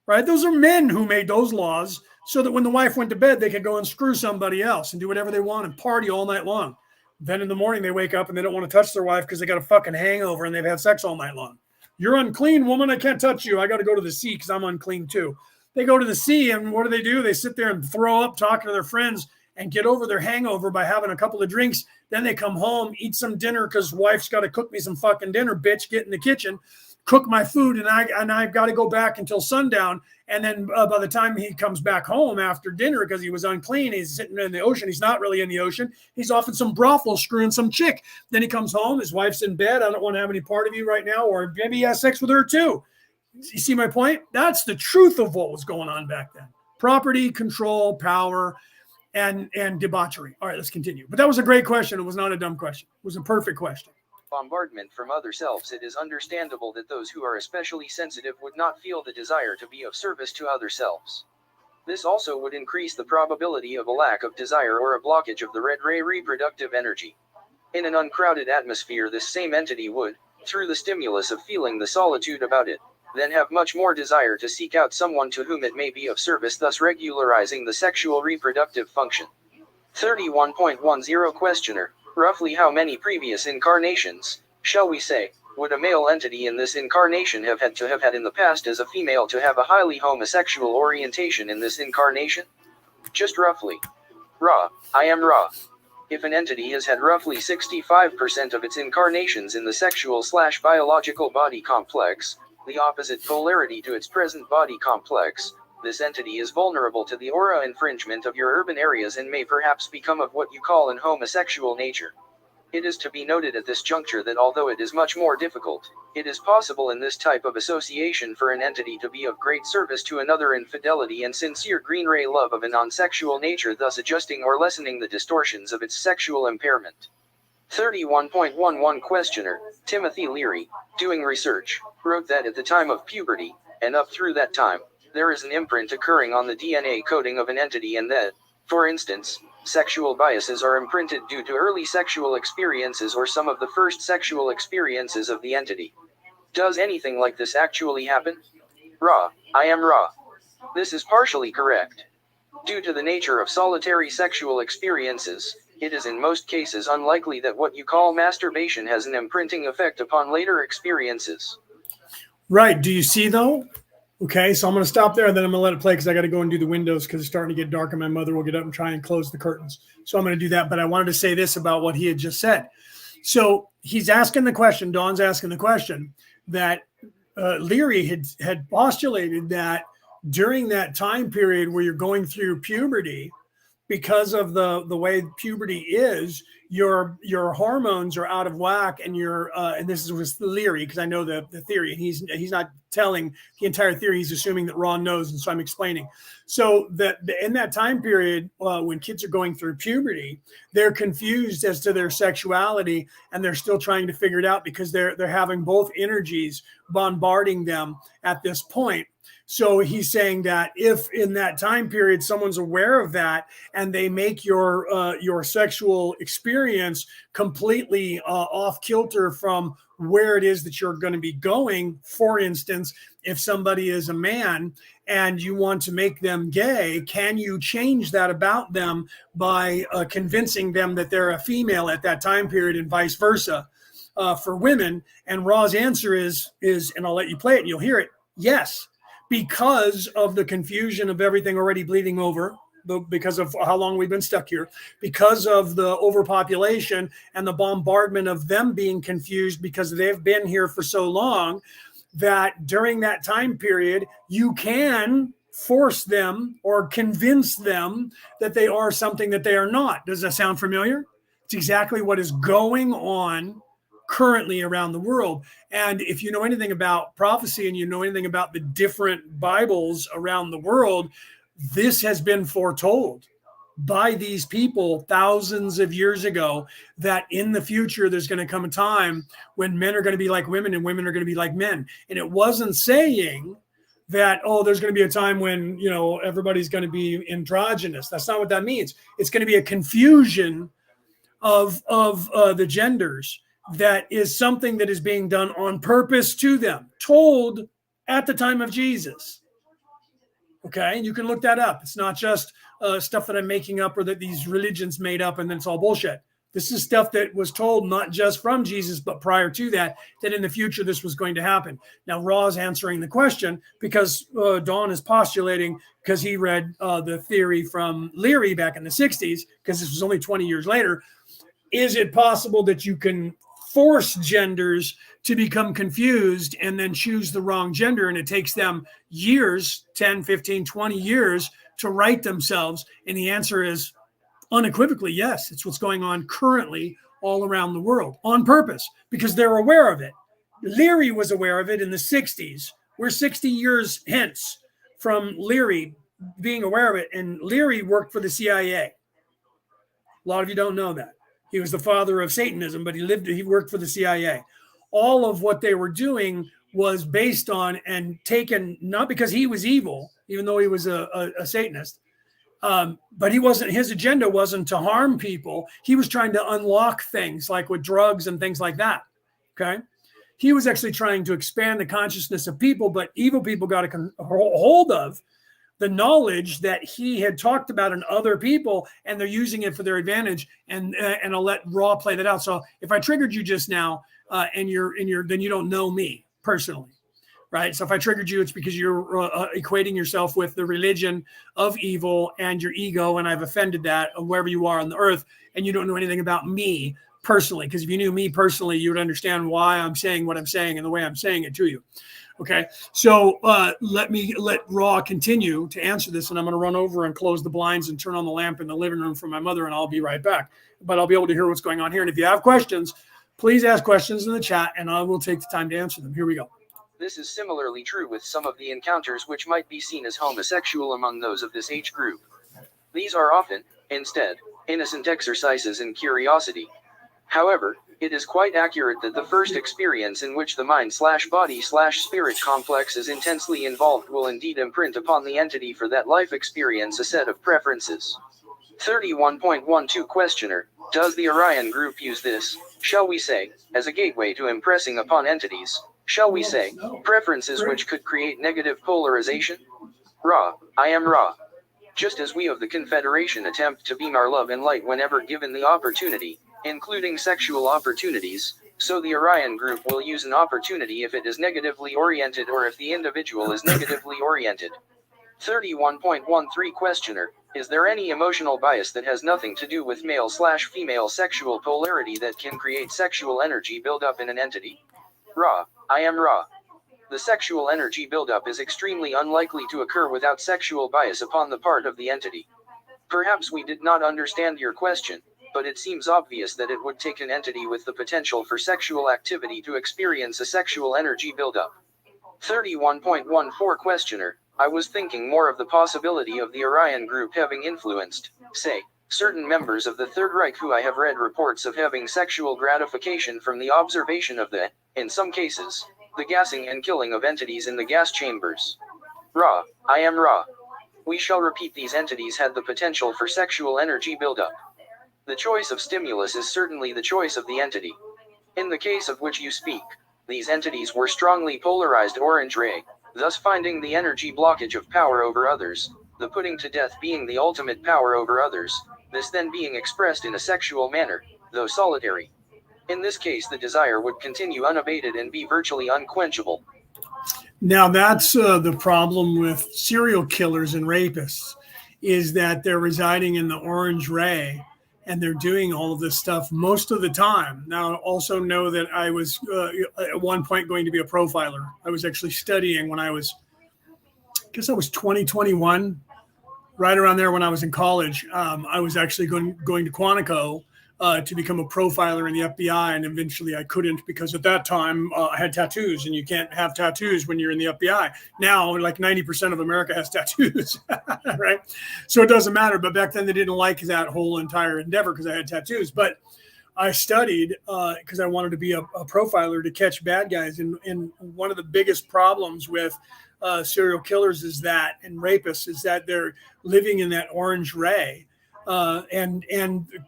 right? Those are men who made those laws so that when the wife went to bed, they could go and screw somebody else and do whatever they want and party all night long. Then in the morning, they wake up and they don't want to touch their wife because they got a fucking hangover and they've had sex all night long. You're unclean, woman. I can't touch you. I got to go to the sea because I'm unclean too. They go to the sea, and what do? They sit there and throw up, talking to their friends, and get over their hangover by having a couple of drinks. Then they come home, eat some dinner because wife's got to cook me some fucking dinner, bitch. Get in the kitchen, cook my food, and I've got to go back until sundown. And then by the time he comes back home after dinner, because he was unclean, he's sitting in the ocean. He's not really in the ocean. He's off in some brothel screwing some chick. Then he comes home. His wife's in bed. I don't want to have any part of you right now. Or maybe he has sex with her too. You see my point? That's the truth of what was going on back then. Property, control, power, and debauchery. All right, let's continue. But that was a great question. It was not a dumb question. It was a perfect question. Bombardment from other selves. It is understandable that those who are especially sensitive would not feel the desire to be of service to other selves. This also would increase the probability of a lack of desire or a blockage of the red ray reproductive energy. In an uncrowded atmosphere, this same entity would, through the stimulus of feeling the solitude about it, then have much more desire to seek out someone to whom it may be of service, thus regularizing the sexual reproductive function. 31.10 Questioner. Roughly how many previous incarnations, shall we say, would a male entity in this incarnation have had in the past as a female to have a highly homosexual orientation in this incarnation? Just roughly. Ra, I am Ra. If an entity has had roughly 65% of its incarnations in the sexual/biological body complex, the opposite polarity to its present body complex, this entity is vulnerable to the aura infringement of your urban areas and may perhaps become of what you call an homosexual nature. It is to be noted at this juncture that although it is much more difficult, it is possible in this type of association for an entity to be of great service to another in fidelity and sincere green ray love of a non-sexual nature, thus adjusting or lessening the distortions of its sexual impairment. 31.11 Questioner, Timothy Leary, doing research, wrote that at the time of puberty, and up through that time, there is an imprint occurring on the DNA coding of an entity, and that, for instance, sexual biases are imprinted due to early sexual experiences or some of the first sexual experiences of the entity. Does anything like this actually happen? Ra, I am Ra. This is partially correct. Due to the nature of solitary sexual experiences, it is in most cases unlikely that what you call masturbation has an imprinting effect upon later experiences. Right. Do you see though? Okay, so I'm going to stop there and then I'm going to let it play because I got to go and do the windows because it's starting to get dark and my mother will get up and try and close the curtains. So I'm going to do that. But I wanted to say this about what he had just said. So he's asking the question, Dawn's asking the question that Leary had postulated that during that time period where you're going through puberty, because of the way puberty is, your hormones are out of whack, and and this was Leary because I know the theory, and he's not telling the entire theory. He's assuming that Ron knows, and so I'm explaining. So that in that time period, when kids are going through puberty, they're confused as to their sexuality, and they're still trying to figure it out because they're having both energies bombarding them at this point. So he's saying that if in that time period someone's aware of that and they make your sexual experience completely off kilter from where it is that you're going to be going, for instance, if somebody is a man and you want to make them gay, can you change that about them by convincing them that they're a female at that time period and vice versa for women? And Ra's answer is, and I'll let you play it and you'll hear it, yes. Because of the confusion of everything already bleeding over, because of how long we've been stuck here, because of the overpopulation and the bombardment of them being confused because they've been here for so long, that during that time period, you can force them or convince them that they are something that they are not. Does that sound familiar? It's exactly what is going on currently around the world. And if you know anything about prophecy and you know anything about the different Bibles around the world, this has been foretold by these people thousands of years ago, that in the future there's going to come a time when men are going to be like women and women are going to be like men. And it wasn't saying that, oh, there's going to be a time when, everybody's going to be androgynous. That's not what that means. It's going to be a confusion of the genders. That is something that is being done on purpose to them, told at the time of Jesus. Okay, and you can look that up. It's not just stuff that I'm making up or that these religions made up and then it's all bullshit. This is stuff that was told not just from Jesus, but prior to that in the future this was going to happen. Now, Ra's answering the question because Dawn is postulating, because he read the theory from Leary back in the 60s, because this was only 20 years later. Is it possible that you can force genders to become confused and then choose the wrong gender, and it takes them years, 10, 15, 20 years to right themselves? And the answer is unequivocally yes. It's what's going on currently all around the world on purpose because they're aware of it. Leary was aware of it in the 60s. We're 60 years hence from Leary being aware of it, and Leary worked for the CIA. A lot of you don't know that. He was the father of Satanism, but he worked for the CIA. All of what they were doing was based on and taken, not because he was evil, even though he was a Satanist, but his agenda wasn't to harm people. He was trying to unlock things like with drugs and things like that. Okay. He was actually trying to expand the consciousness of people, but evil people got a hold of the knowledge that he had talked about in other people, and they're using it for their advantage. And I'll let Raw play that out. So if I triggered you just now, then you don't know me personally, right? So if I triggered you, it's because you're equating yourself with the religion of evil and your ego, and I've offended that wherever you are on the earth, and you don't know anything about me personally. Because if you knew me personally, you would understand why I'm saying what I'm saying and the way I'm saying it to you. Okay, so let Raw continue to answer this, and I'm going to run over and close the blinds and turn on the lamp in the living room for my mother, and I'll be right back. But I'll be able to hear what's going on here. And if you have questions, please ask questions in the chat, and I will take the time to answer them. Here we go. This is similarly true with some of the encounters which might be seen as homosexual among those of this age group. These are often, instead, innocent exercises in curiosity. However, it is quite accurate that the first experience in which the mind/body/spirit complex is intensely involved will indeed imprint upon the entity for that life experience a set of preferences. 31.12 Questioner: does the Orion group use this, shall we say, as a gateway to impressing upon entities, shall we say, preferences which could create negative polarization? Ra: I am Ra. Just as we of the Confederation attempt to beam our love and light whenever given the opportunity, including sexual opportunities, so the Orion group will use an opportunity if it is negatively oriented or if the individual is negatively oriented. 31.13 Questioner: is there any emotional bias that has nothing to do with male/female sexual polarity that can create sexual energy buildup in an entity? Ra: I am Ra. The sexual energy buildup is extremely unlikely to occur without sexual bias upon the part of the entity. Perhaps we did not understand your question, but it seems obvious that it would take an entity with the potential for sexual activity to experience a sexual energy buildup. 31.14 Questioner: I was thinking more of the possibility of the Orion group having influenced, say, certain members of the Third Reich who I have read reports of having sexual gratification from the observation of the, in some cases, the gassing and killing of entities in the gas chambers. Ra: I am Ra. We shall repeat, these entities had the potential for sexual energy buildup. The choice of stimulus is certainly the choice of the entity. In the case of which you speak, these entities were strongly polarized orange ray, thus finding the energy blockage of power over others, the putting to death being the ultimate power over others, this then being expressed in a sexual manner, though solitary. In this case, the desire would continue unabated and be virtually unquenchable. Now, that's the problem with serial killers and rapists, is that they're residing in the orange ray and they're doing all of this stuff most of the time. Now, also know that I was at one point going to be a profiler. I was actually studying when I was 2021, right around there when I was in college. I was actually going to Quantico to become a profiler in the FBI, and eventually I couldn't because at that time I had tattoos, and you can't have tattoos when you're in the FBI. Now, like 90% of America has tattoos, right? So it doesn't matter. But back then they didn't like that whole entire endeavor because I had tattoos. But I studied because I wanted to be a profiler to catch bad guys. And one of the biggest problems with serial killers is that, and rapists, is that they're living in that orange ray. And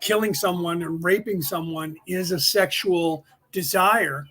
killing someone and raping someone is a sexual desire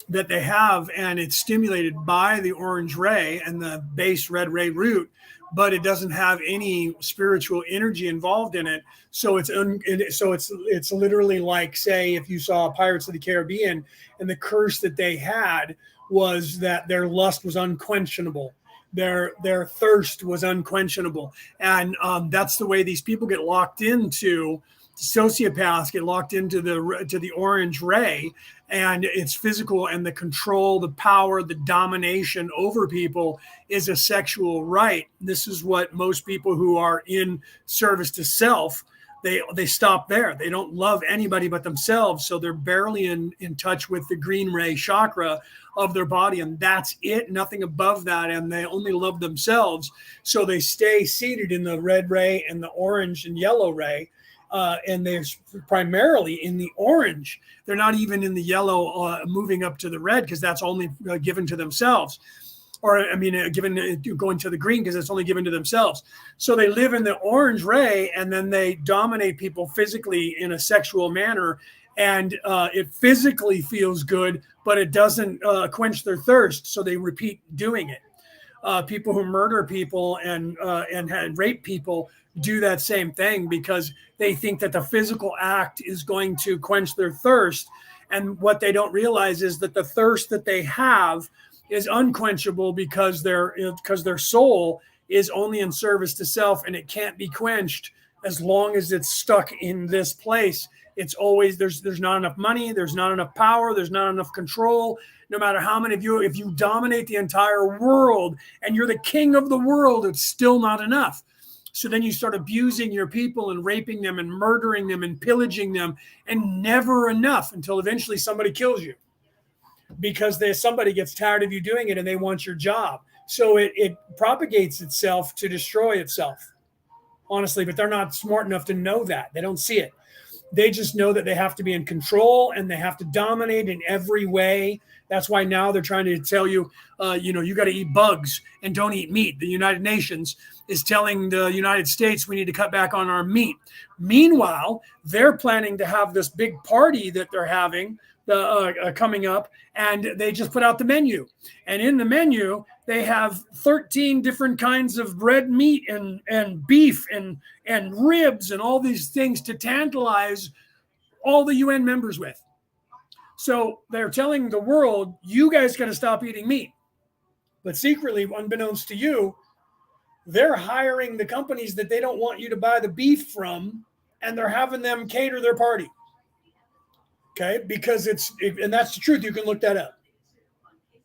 that they have, and it's stimulated by the orange ray and the base red ray root, but it doesn't have any spiritual energy involved in it. So it's literally like, say, if you saw Pirates of the Caribbean, and the curse that they had was that their lust was unquenchable. Their thirst was unquenchable. And that's the way these people get locked into, sociopaths get locked into the orange ray, and it's physical, and the control, the power, the domination over people is a sexual right. This is what most people who are in service to self, they stop there. They don't love anybody but themselves. So they're barely in touch with the green ray chakra of their body. And that's it, nothing above that. And they only love themselves. So they stay seated in the red ray and the orange and yellow ray. And they're primarily in the orange. They're not even in the yellow moving up to the red, because that's only given to themselves. Or, given going to the green, because it's only given to themselves. So they live in the orange ray, and then they dominate people physically in a sexual manner. And it physically feels good, but it doesn't quench their thirst. So they repeat doing it. people who murder people and rape people do that same thing because they think that the physical act is going to quench their thirst. And what they don't realize is that the thirst that they have is unquenchable because their soul is only in service to self, and it can't be quenched as long as it's stuck in this place. It's always there's not enough money, there's not enough power, there's not enough control. No matter how many of you, if you dominate the entire world and you're the king of the world, it's still not enough. So then you start abusing your people and raping them and murdering them and pillaging them, and never enough until eventually somebody kills you because somebody gets tired of you doing it and they want your job. So it propagates itself to destroy itself, honestly, but they're not smart enough to know that. They don't see it. They just know that they have to be in control and they have to dominate in every way. That's why now they're trying to tell you, you got to eat bugs and don't eat meat. The United Nations is telling the United States we need to cut back on our meat. Meanwhile, they're planning to have this big party that they're having coming up, and they just put out the menu. And in the menu, they have 13 different kinds of red meat and beef and ribs and all these things to tantalize all the UN members with. So they're telling the world, you guys got to stop eating meat. But secretly, unbeknownst to you, they're hiring the companies that they don't want you to buy the beef from, and they're having them cater their party. Okay, because and that's the truth. You can look that up.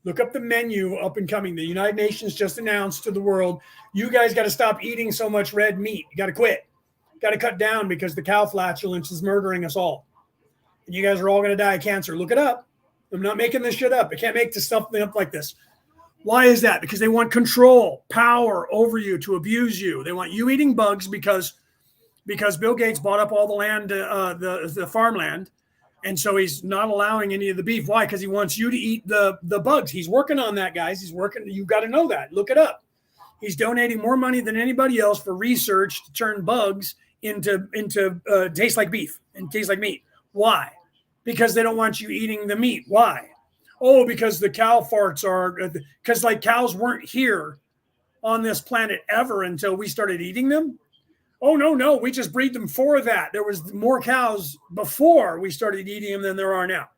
Look up the menu up and coming. The United Nations just announced to the world, you guys got to stop eating so much red meat. You got to quit. Got to cut down because the cow flatulence is murdering us all. And you guys are all going to die of cancer. Look it up. I'm not making this shit up. I can't make this stuff up like this. Why is that? Because they want control, power over you to abuse you. They want you eating bugs because Bill Gates bought up all the land, the farmland. And so he's not allowing any of the beef. Why? Because he wants you to eat the bugs. He's working on that, guys. He's working. You've got to know that. Look it up. He's donating more money than anybody else for research to turn bugs into taste like beef and taste like meat. Why? Because they don't want you eating the meat. Why? Oh, because the cow farts because like cows weren't here on this planet ever until we started eating them. Oh, no, we just breed them for that. There was more cows before we started eating them than there are now.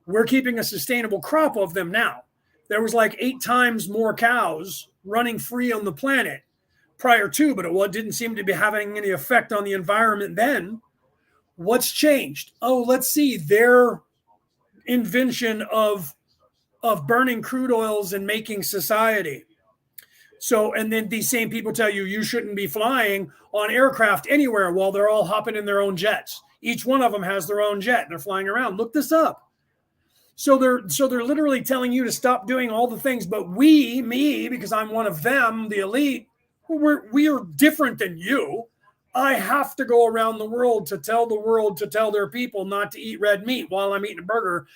We're keeping a sustainable crop of them now. There was like 8 times more cows running free on the planet prior to, but it didn't seem to be having any effect on the environment then. What's changed? Oh, let's see. Their invention of burning crude oils and making society. So, and then these same people tell you shouldn't be flying on aircraft anywhere while they're all hopping in their own jets. Each one of them has their own jet. They're flying around. Look this up. So they're literally telling you to stop doing all the things. But me, because I'm one of them, the elite, we are different than you. I have to go around the world to tell their people not to eat red meat while I'm eating a burger,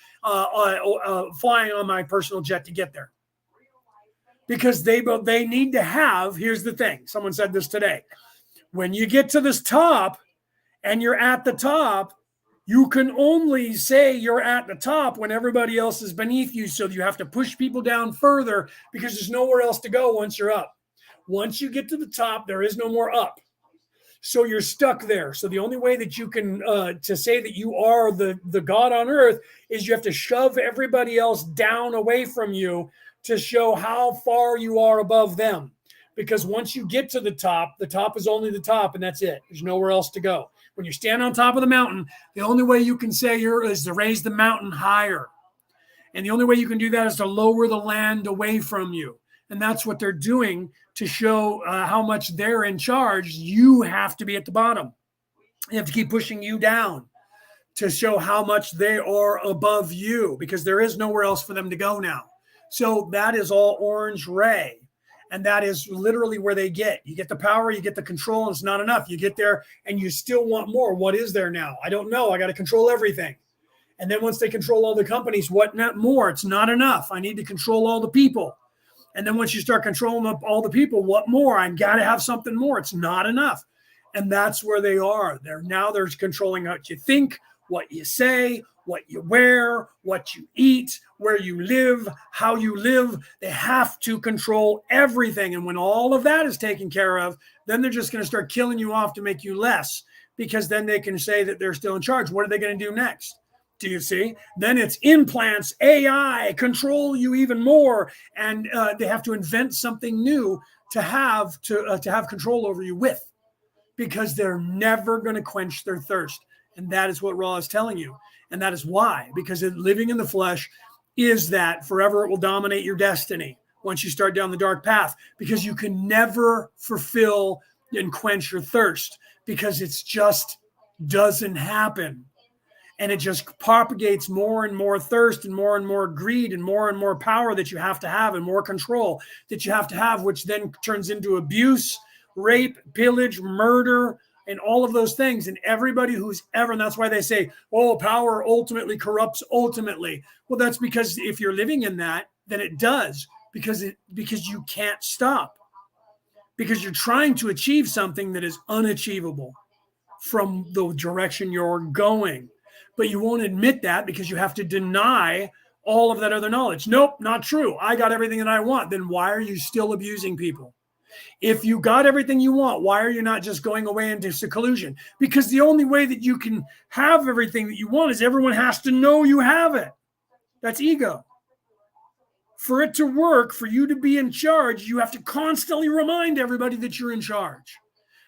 flying on my personal jet to get there. Because they need to have, here's the thing. Someone said this today. When you get to this top and you're at the top, you can only say you're at the top when everybody else is beneath you. So you have to push people down further because there's nowhere else to go once you're up. Once you get to the top, there is no more up. So you're stuck there. So the only way that you can to say that you are the God on earth is you have to shove everybody else down away from you to show how far you are above them. Because once you get to the top is only the top, and that's it. There's nowhere else to go. When you stand on top of the mountain, the only way you can say is to raise the mountain higher. And the only way you can do that is to lower the land away from you. And that's what they're doing to show how much they're in charge. You have to be at the bottom. They have to keep pushing you down to show how much they are above you, because there is nowhere else for them to go now. So that is all orange ray. And that is literally where they get. You get the power, you get the control, and it's not enough. You get there and you still want more. What is there now? I don't know. I got to control everything. And then once they control all the companies, what not more? It's not enough. I need to control all the people. And then once you start controlling up all the people, what more? I got to have something more. It's not enough. And that's where they are. They're controlling what you think, what you say, what you wear, what you eat, where you live, how you live. They have to control everything. And when all of that is taken care of, then they're just going to start killing you off to make you less, because then they can say that they're still in charge. What are they going to do next? Do you see? Then it's implants, AI, control you even more. And they have to invent something new to have control over you with, because they're never going to quench their thirst. And that is what Ra is telling you. And that is why, because living in the flesh is that forever it will dominate your destiny once you start down the dark path, because you can never fulfill and quench your thirst, because it's just doesn't happen. And it just propagates more and more thirst and more greed and more power that you have to have, and more control that you have to have, which then turns into abuse, rape, pillage, murder, and all of those things. And everybody who's ever, and that's why they say, oh, power ultimately corrupts ultimately. Well, that's because if you're living in that, then it does, because you can't stop, because you're trying to achieve something that is unachievable from the direction you're going. But you won't admit that, because you have to deny all of that other knowledge. Nope, not true. I got everything that I want. Then why are you still abusing people? If you got everything you want, why are you not just going away into seclusion? Because the only way that you can have everything that you want is everyone has to know you have it. That's ego. For it to work, for you to be in charge, you have to constantly remind everybody that you're in charge.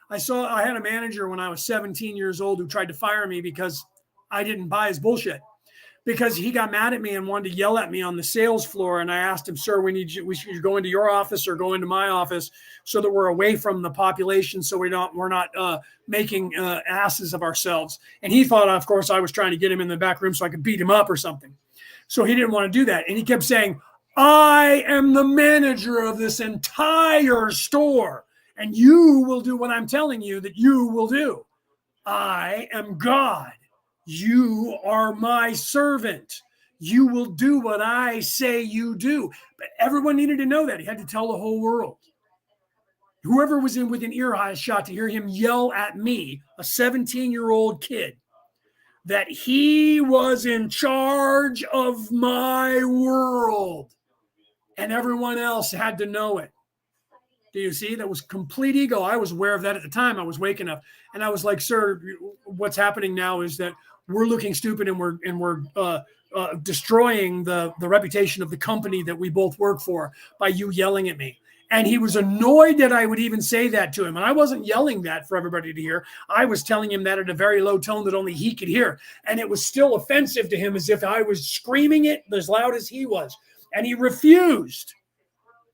I had a manager when I was 17 years old who tried to fire me because I didn't buy his bullshit, because he got mad at me and wanted to yell at me on the sales floor. And I asked him, sir, we should go into your office or go into my office so that we're away from the population, so we're not making asses of ourselves. And he thought, of course, I was trying to get him in the back room so I could beat him up or something. So he didn't want to do that. And he kept saying, I am the manager of this entire store, and you will do what I'm telling you that you will do. I am God. You are my servant. You will do what I say you do. But everyone needed to know that. He had to tell the whole world. Whoever was within ear shot to hear him yell at me, a 17-year-old kid, that he was in charge of my world, and everyone else had to know it. Do you see? That was complete ego. I was aware of that at the time. I was waking up, and I was like, sir, what's happening now is that we're looking stupid, and we're destroying the reputation of the company that we both work for by you yelling at me. And he was annoyed that I would even say that to him. And I wasn't yelling that for everybody to hear. I was telling him that at a very low tone that only he could hear. And it was still offensive to him, as if I was screaming it as loud as he was. And he refused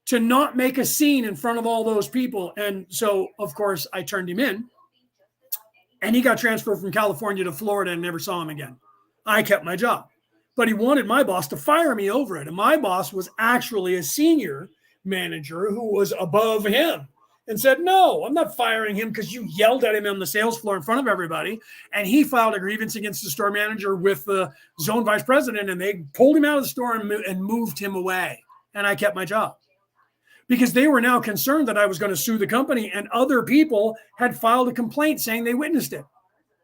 to not make a scene in front of all those people. And so, of course, I turned him in. And he got transferred from California to Florida and never saw him again. I kept my job. But he wanted my boss to fire me over it. And my boss was actually a senior manager who was above him, and said, no, I'm not firing him because you yelled at him on the sales floor in front of everybody. And he filed a grievance against the store manager with the zone vice president, and they pulled him out of the store and moved him away. And I kept my job, because they were now concerned that I was going to sue the company, and other people had filed a complaint saying they witnessed it.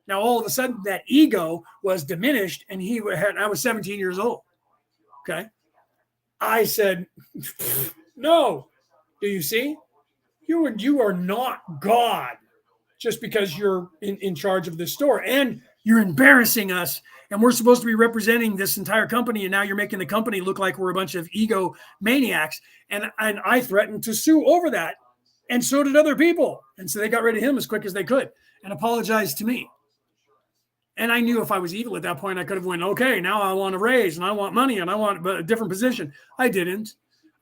Now, all of a sudden, that ego was diminished, and I was 17 years old. Okay. I said, no. Do you see? You are not God just because you're in charge of this store, and you're embarrassing us, and we're supposed to be representing this entire company, and now you're making the company look like we're a bunch of ego maniacs. And I threatened to sue over that, and so did other people. And so they got rid of him as quick as they could and apologized to me. And I knew if I was evil at that point, I could have went, okay, now I want a raise, and I want money, and I want a different position. I didn't.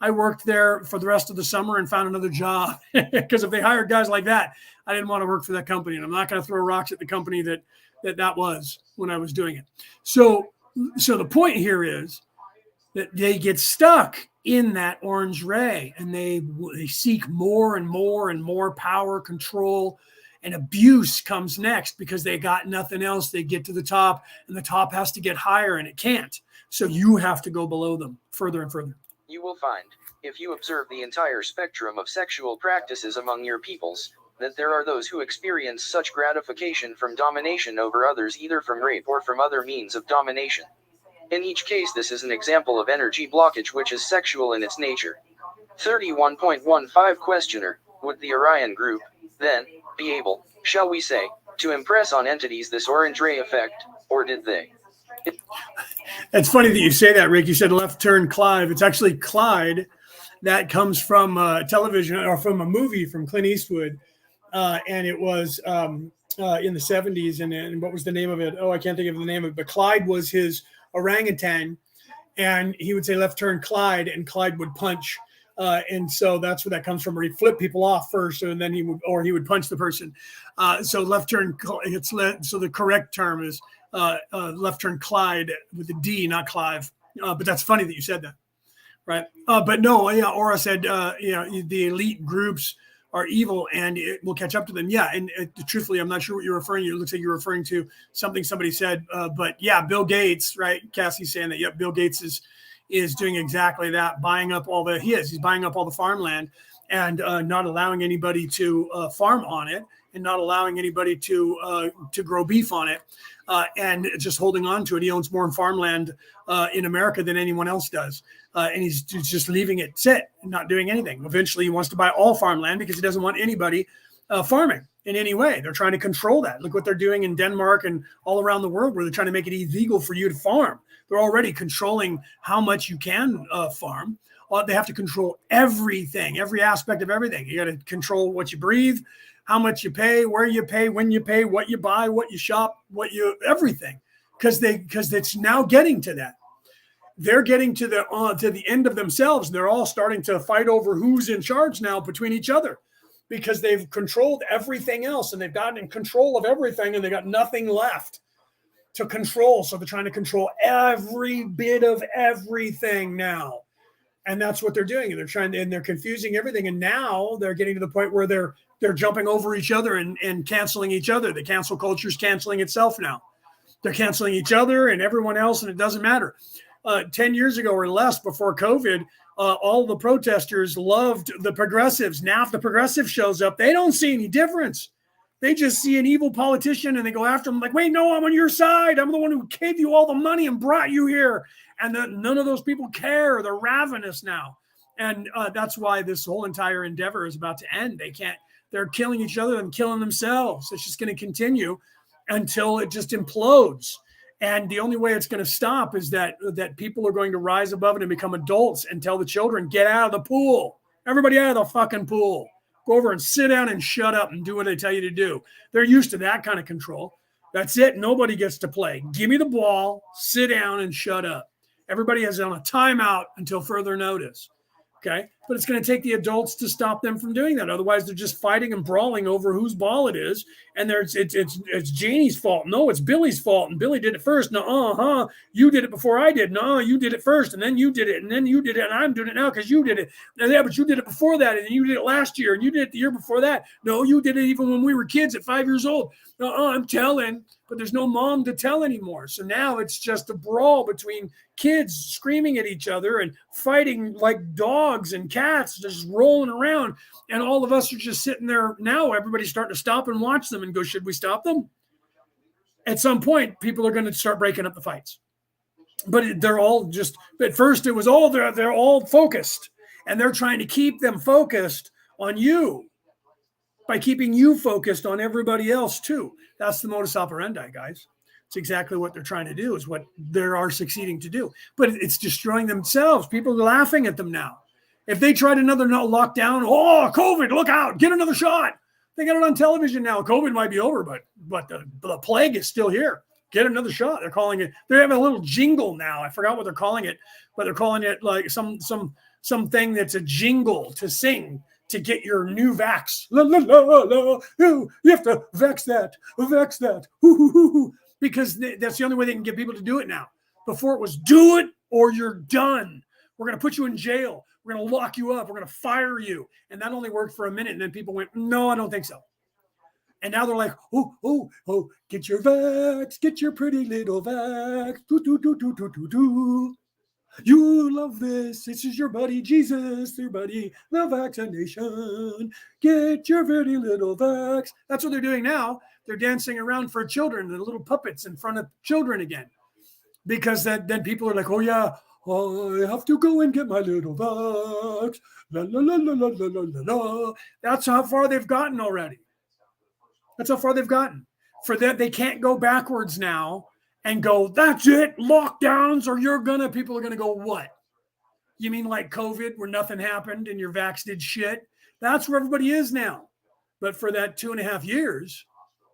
I worked there for the rest of the summer and found another job, because if they hired guys like that, I didn't want to work for that company. And I'm not going to throw rocks at the company that was when I was doing it. So the point here is that they get stuck in that orange ray, and they seek more and more and more power, control, and abuse comes next, because they got nothing else. They get to the top, and the top has to get higher, and it can't. So you have to go below them further and further. You will find, if you observe the entire spectrum of sexual practices among your peoples, that there are those who experience such gratification from domination over others, either from rape or from other means of domination. In each case, this is an example of energy blockage which is sexual in its nature. 31.15 Questioner: would the Orion group, then, be able, shall we say, to impress on entities this orange ray effect, or did they? It's funny that you say that, Rick. You said left turn Clive. It's actually Clyde. That comes from television or from a movie from Clint Eastwood. And it was in the 70s. And what was the name of it? Oh, I can't think of the name of it. But Clyde was his orangutan. And he would say left turn Clyde, and Clyde would punch. And so that's where that comes from, where he'd flip people off first, and then he would punch the person. So left turn, so the correct term is left turn Clyde with a D, not Clive. But that's funny that you said that, right? But no, yeah, Aura said, the elite groups are evil and it will catch up to them. Yeah, and truthfully, I'm not sure what you're referring to. It looks like you're referring to something somebody said. But yeah, Bill Gates, right? Cassie's saying that, yep, Bill Gates is doing exactly that, he's buying up all the farmland and not allowing anybody to farm on it, and not allowing anybody to grow beef on it, and just holding on to it. He owns more farmland in America than anyone else does. And he's just leaving it sit and not doing anything. Eventually, he wants to buy all farmland because he doesn't want anybody farming in any way. They're trying to control that. Look what they're doing in Denmark and all around the world, where they're trying to make it illegal for you to farm. They're already controlling how much you can farm. They have to control everything, every aspect of everything. You got to control what you breathe, how much you pay, where you pay, when you pay, what you buy, what you shop, everything, because it's now getting to that. They're getting to the end of themselves. They're all starting to fight over who's in charge now between each other, because they've controlled everything else, and they've gotten in control of everything, and they got nothing left to control. So they're trying to control every bit of everything now. And that's what they're doing. And they're confusing everything. And now they're getting to the point where they're jumping over each other and canceling each other. The cancel culture is canceling itself now. They're canceling each other and everyone else, and it doesn't matter. 10 years ago or less, before COVID, all the protesters loved the progressives. Now, if the progressive shows up, they don't see any difference. They just see an evil politician and they go after him like, wait, no, I'm on your side. I'm the one who gave you all the money and brought you here. And then none of those people care. They're ravenous now. And that's why this whole entire endeavor is about to end. They're killing each other and killing themselves. It's just going to continue until it just implodes. And the only way it's going to stop is that people are going to rise above it and become adults and tell the children, get out of the pool. Everybody out of the fucking pool. Go over and sit down and shut up and do what they tell you to do. They're used to that kind of control. That's it. Nobody gets to play. Give me the ball, sit down, and shut up. Everybody is on a timeout until further notice. Okay? But it's going to take the adults to stop them from doing that. Otherwise, they're just fighting and brawling over whose ball it is. And it's Janie's fault. No, it's Billy's fault. And Billy did it first. No, you did it before I did. No, you did it first. And then you did it. And then you did it. And I'm doing it now because you did it. And yeah, but you did it before that. And you did it last year. And you did it the year before that. No, you did it even when we were kids at 5 years old. No, I'm telling. But there's no mom to tell anymore. So now it's just a brawl between kids screaming at each other and fighting like dogs and cats, just rolling around. And all of us are just sitting there now. Everybody's starting to stop and watch them and go, should we stop them? At some point, people are going to start breaking up the fights. But they're all just, at first it was all, they're all focused. And they're trying to keep them focused on you by keeping you focused on everybody else too. That's the modus operandi, guys. It's exactly what they're trying to do, is what they are succeeding to do. But it's destroying themselves. People are laughing at them now. If they tried another lockdown, oh, COVID, look out, get another shot. They got it on television now. COVID might be over, but the plague is still here. Get another shot. They're calling it, they have a little jingle now. I forgot what they're calling it, but they're calling it like something that's a jingle to sing to get your new vax. La, la, la, la. You have to vex that. Because that's the only way they can get people to do it now. Before it was do it or you're done. We're going to put you in jail. We're going to lock you up. We're going to fire you. And that only worked for a minute. And then people went, no, I don't think so. And now they're like, oh, get your vax. Get your pretty little vax. Do. You love this. This is your buddy Jesus, your buddy, the vaccination. Get your very little vax. That's what they're doing now. They're dancing around for children, the little puppets in front of children again. Because then people are like, oh yeah, I have to go and get my little vax. La, la, la, la, la, la, la, la. That's how far they've gotten already. That's how far they've gotten. For that, they can't go backwards now and go, that's it, lockdowns, or people are gonna go, what? You mean like COVID where nothing happened and your vax did shit? That's where everybody is now. But for that 2.5 years,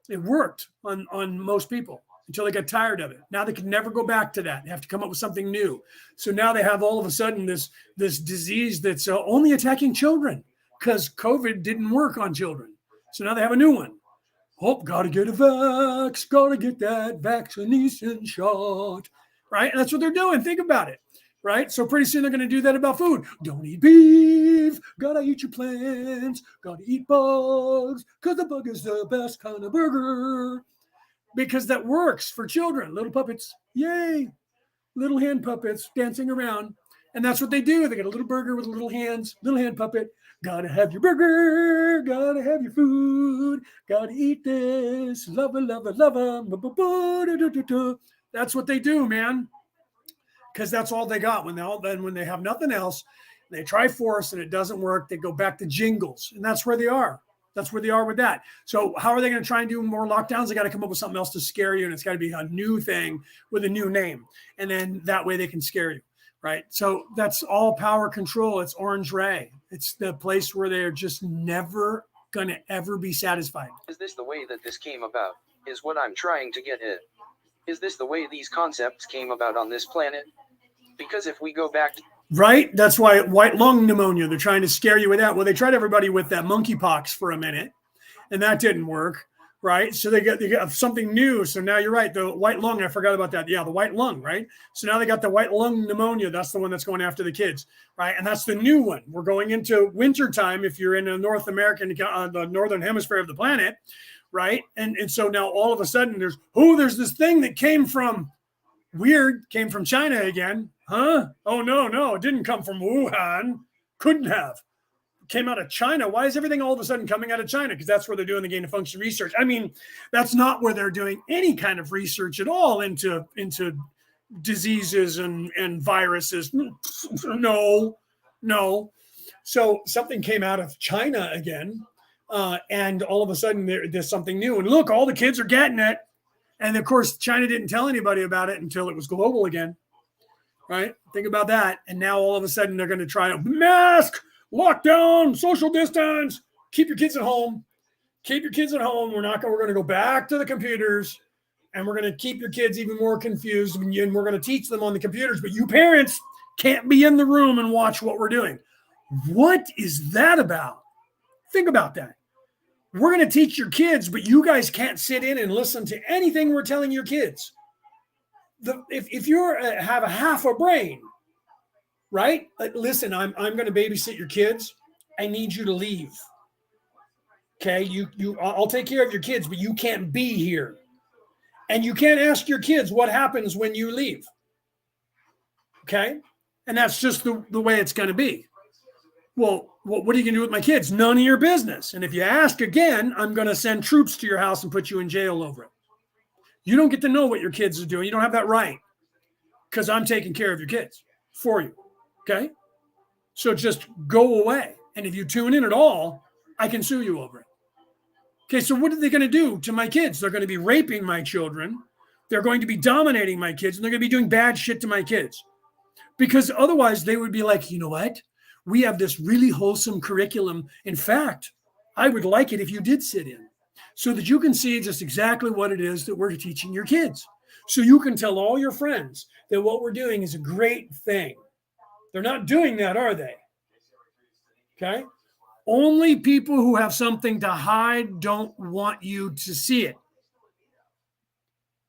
it worked on most people until they got tired of it. Now they can never go back to that. They have to come up with something new. So now they have all of a sudden this disease that's only attacking children because COVID didn't work on children. So now they have a new one. Oh, gotta get a vax, gotta get that vaccination shot, right? And that's what they're doing. Think about it, right? So pretty soon they're going to do that about food. Don't eat beef, gotta eat your plants, gotta eat bugs, because the bug is the best kind of burger. Because that works for children, little puppets, yay, little hand puppets dancing around. And that's what they do. They get a little burger with little hands, little hand puppet. Gotta have your burger, gotta have your food, gotta eat this, love it, love it, love it. That's what they do, man. Because that's all they got. When they have nothing else, they try force and it doesn't work. They go back to jingles, and that's where they are. That's where they are with that. So how are they going to try and do more lockdowns? They got to come up with something else to scare you, and it's got to be a new thing with a new name, and then that way they can scare you. Right. So that's all power control. It's Orange Ray. It's the place where they're just never going to ever be satisfied. Is this the way that this came about? Is what I'm trying to get at. Is this the way these concepts came about on this planet? Because if we go back to... Right. That's why white lung pneumonia, they're trying to scare you with that. Well, they tried everybody with that monkeypox for a minute, and that didn't work. Right. So they got something new. So now you're right. The white lung, I forgot about that. Yeah, the white lung. Right. So now they got the white lung pneumonia. That's the one that's going after the kids. Right. And that's the new one. We're going into wintertime if you're in the North American, the northern hemisphere of the planet. Right. And so now all of a sudden there's this thing that came from China again. Huh? Oh, no. It didn't come from Wuhan. Couldn't have. Came out of China. Why is everything all of a sudden coming out of China? Because that's where they're doing the gain of function research. I mean, that's not where they're doing any kind of research at all into diseases and viruses. No. So something came out of China again, and all of a sudden there's something new. And look, all the kids are getting it. And of course, China didn't tell anybody about it until it was global again. Right? Think about that. And now all of a sudden they're going to try to mask, lockdown, social distance, keep your kids at home. Keep your kids at home. We're going to go back to the computers, and we're going to keep your kids even more confused, and we're going to teach them on the computers, but you parents can't be in the room and watch what we're doing. What is that about? Think about that. We're going to teach your kids, but you guys can't sit in and listen to anything we're telling your kids. If you have a half a brain, right? Listen, I'm going to babysit your kids. I need you to leave. Okay, I'll take care of your kids, but you can't be here. And you can't ask your kids what happens when you leave. Okay? And that's just the way it's going to be. Well, what are you going to do with my kids? None of your business. And if you ask again, I'm going to send troops to your house and put you in jail over it. You don't get to know what your kids are doing. You don't have that right, because I'm taking care of your kids for you. Okay? So just go away. And if you tune in at all, I can sue you over it. Okay, so what are they going to do to my kids? They're going to be raping my children. They're going to be dominating my kids, and they're going to be doing bad shit to my kids. Because otherwise they would be like, you know what? We have this really wholesome curriculum. In fact, I would like it if you did sit in, so that you can see just exactly what it is that we're teaching your kids. So you can tell all your friends that what we're doing is a great thing. They're not doing that, are they? Okay? Only people who have something to hide don't want you to see it.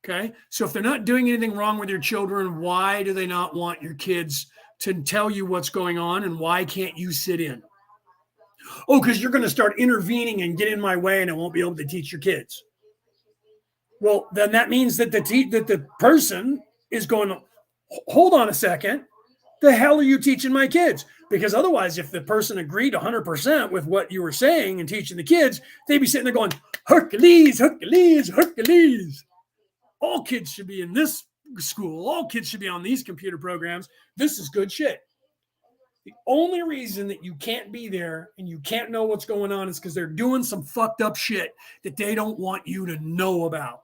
Okay? So if they're not doing anything wrong with your children, why do they not want your kids to tell you what's going on, and why can't you sit in? Oh, because you're going to start intervening and get in my way, and I won't be able to teach your kids. Well, then that means that the person is going, hold on a second. The hell are you teaching my kids? Because otherwise, if the person agreed 100% with what you were saying and teaching the kids, they'd be sitting there going, Hercules, Hercules, Hercules. All kids should be in this school. All kids should be on these computer programs. This is good shit. The only reason that you can't be there and you can't know what's going on is because they're doing some fucked up shit that they don't want you to know about.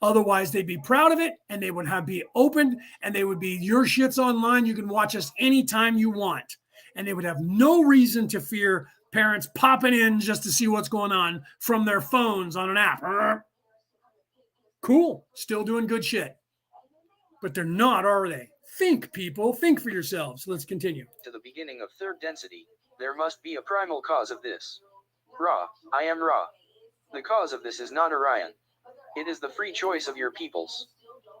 Otherwise, they'd be proud of it and they would be open and they would be, your shit's online. You can watch us anytime you want. And they would have no reason to fear parents popping in just to see what's going on from their phones on an app. Cool. Still doing good shit. But they're not, are they? Think, people. Think for yourselves. Let's continue. To the beginning of third density, there must be a primal cause of this. Ra, I am Ra. The cause of this is not Orion. It is the free choice of your peoples.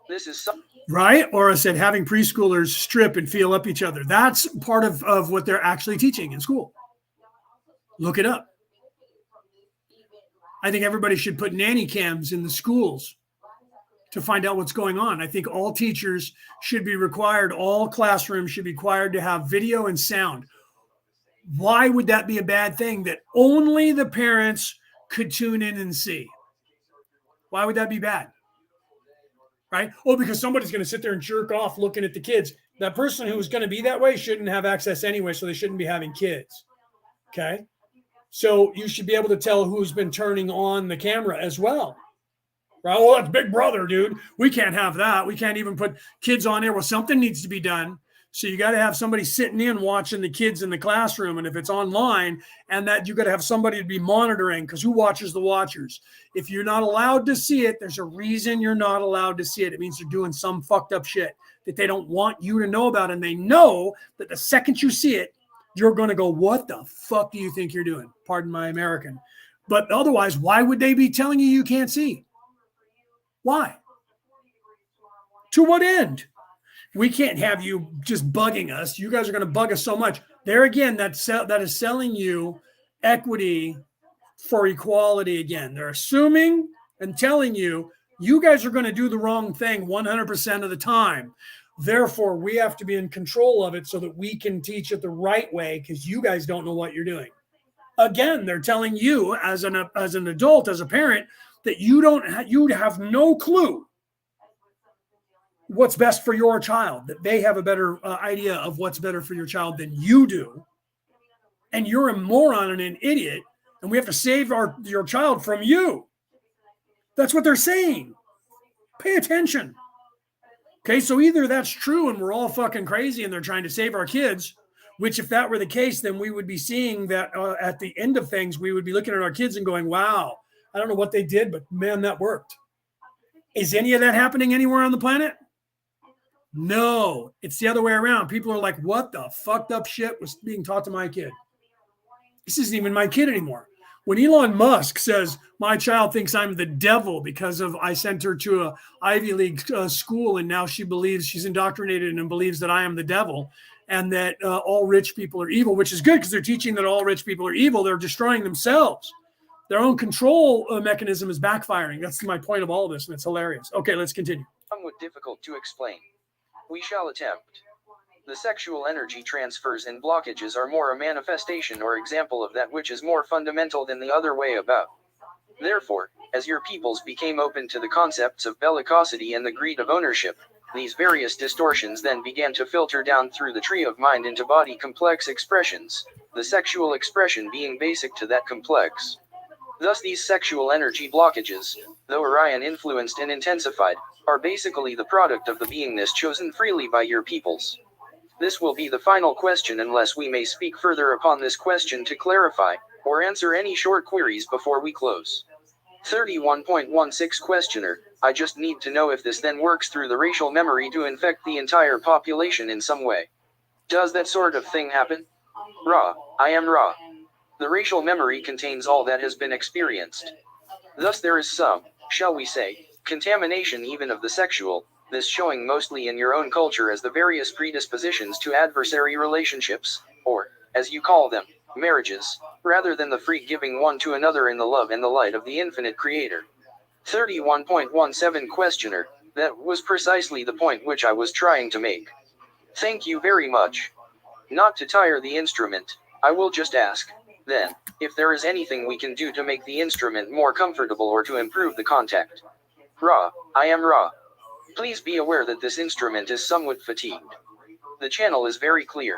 This is right? Or I said having preschoolers strip and feel up each other. That's part of what they're actually teaching in school. Look it up. I think everybody should put nanny cams in the schools to find out what's going on. I think all teachers should be required, all classrooms should be required to have video and sound. Why would that be a bad thing that only the parents could tune in and see? Why would that be bad? Right? Oh, because somebody's going to sit there and jerk off looking at the kids. That person who's going to be that way shouldn't have access anyway, so they shouldn't be having kids. Okay? So you should be able to tell who's been turning on the camera as well. Right? Oh, that's Big Brother, dude. We can't have that. We can't even put kids on there. Well, something needs to be done. So you got to have somebody sitting in watching the kids in the classroom. And if it's online, and that you got to have somebody to be monitoring, because who watches the watchers? If you're not allowed to see it, there's a reason you're not allowed to see it. It means they're doing some fucked up shit that they don't want you to know about. And they know that the second you see it, you're going to go, what the fuck do you think you're doing? Pardon my American. But otherwise, why would they be telling you can't see? Why? To what end? We can't have you just bugging us. You guys are going to bug us so much. There again, that is selling you equity for equality again. They're assuming and telling you, you guys are going to do the wrong thing 100% of the time. Therefore, we have to be in control of it so that we can teach it the right way because you guys don't know what you're doing. Again, they're telling you as an adult, as a parent, that you have no clue what's best for your child, that they have a better idea of what's better for your child than you do. And you're a moron and an idiot, and we have to save your child from you. That's what they're saying. Pay attention. Okay, so either that's true and we're all fucking crazy and they're trying to save our kids, which if that were the case, then we would be seeing that at the end of things, we would be looking at our kids and going, wow, I don't know what they did, but man, that worked. Is any of that happening anywhere on the planet? No, it's the other way around. People are like, what the fucked up shit was being taught to my kid? This isn't even my kid anymore. When Elon Musk says, my child thinks I'm the devil because I sent her to a Ivy League school and now she believes she's indoctrinated and believes that I am the devil and that all rich people are evil, which is good because they're teaching that all rich people are evil. They're destroying themselves. Their own control mechanism is backfiring. That's my point of all of this, and it's hilarious. Okay, let's continue. Somewhat difficult to explain. We shall attempt. The sexual energy transfers and blockages are more a manifestation or example of that which is more fundamental than the other way about. Therefore, as your peoples became open to the concepts of bellicosity and the greed of ownership, these various distortions then began to filter down through the tree of mind into body complex expressions, the sexual expression being basic to that complex. Thus these sexual energy blockages, though Orion influenced and intensified, are basically the product of the beingness chosen freely by your peoples. This will be the final question unless we may speak further upon this question to clarify, or answer any short queries before we close. 31.16 Questioner, I just need to know if this then works through the racial memory to infect the entire population in some way. Does that sort of thing happen? Ra, I am Ra. The racial memory contains all that has been experienced. Thus there is some, shall we say, contamination even of the sexual, this showing mostly in your own culture as the various predispositions to adversary relationships, or, as you call them, marriages, rather than the free giving one to another in the love and the light of the infinite creator. 31.17 Questioner, that was precisely the point which I was trying to make. Thank you very much. Not to tire the instrument, I will just ask, then, if there is anything we can do to make the instrument more comfortable or to improve the contact. Ra, I am Ra. Please be aware that this instrument is somewhat fatigued. The channel is very clear.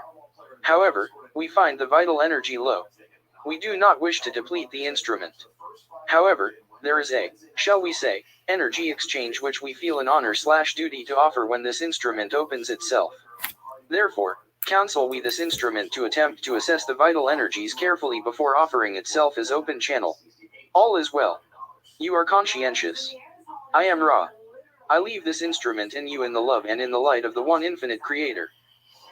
However, we find the vital energy low. We do not wish to deplete the instrument. However, there is a, shall we say, energy exchange which we feel an honor/duty to offer when this instrument opens itself. Therefore, counsel we this instrument to attempt to assess the vital energies carefully before offering itself as open channel. All is well. You are conscientious. I am Ra. I leave this instrument in you in the love and in the light of the one infinite creator.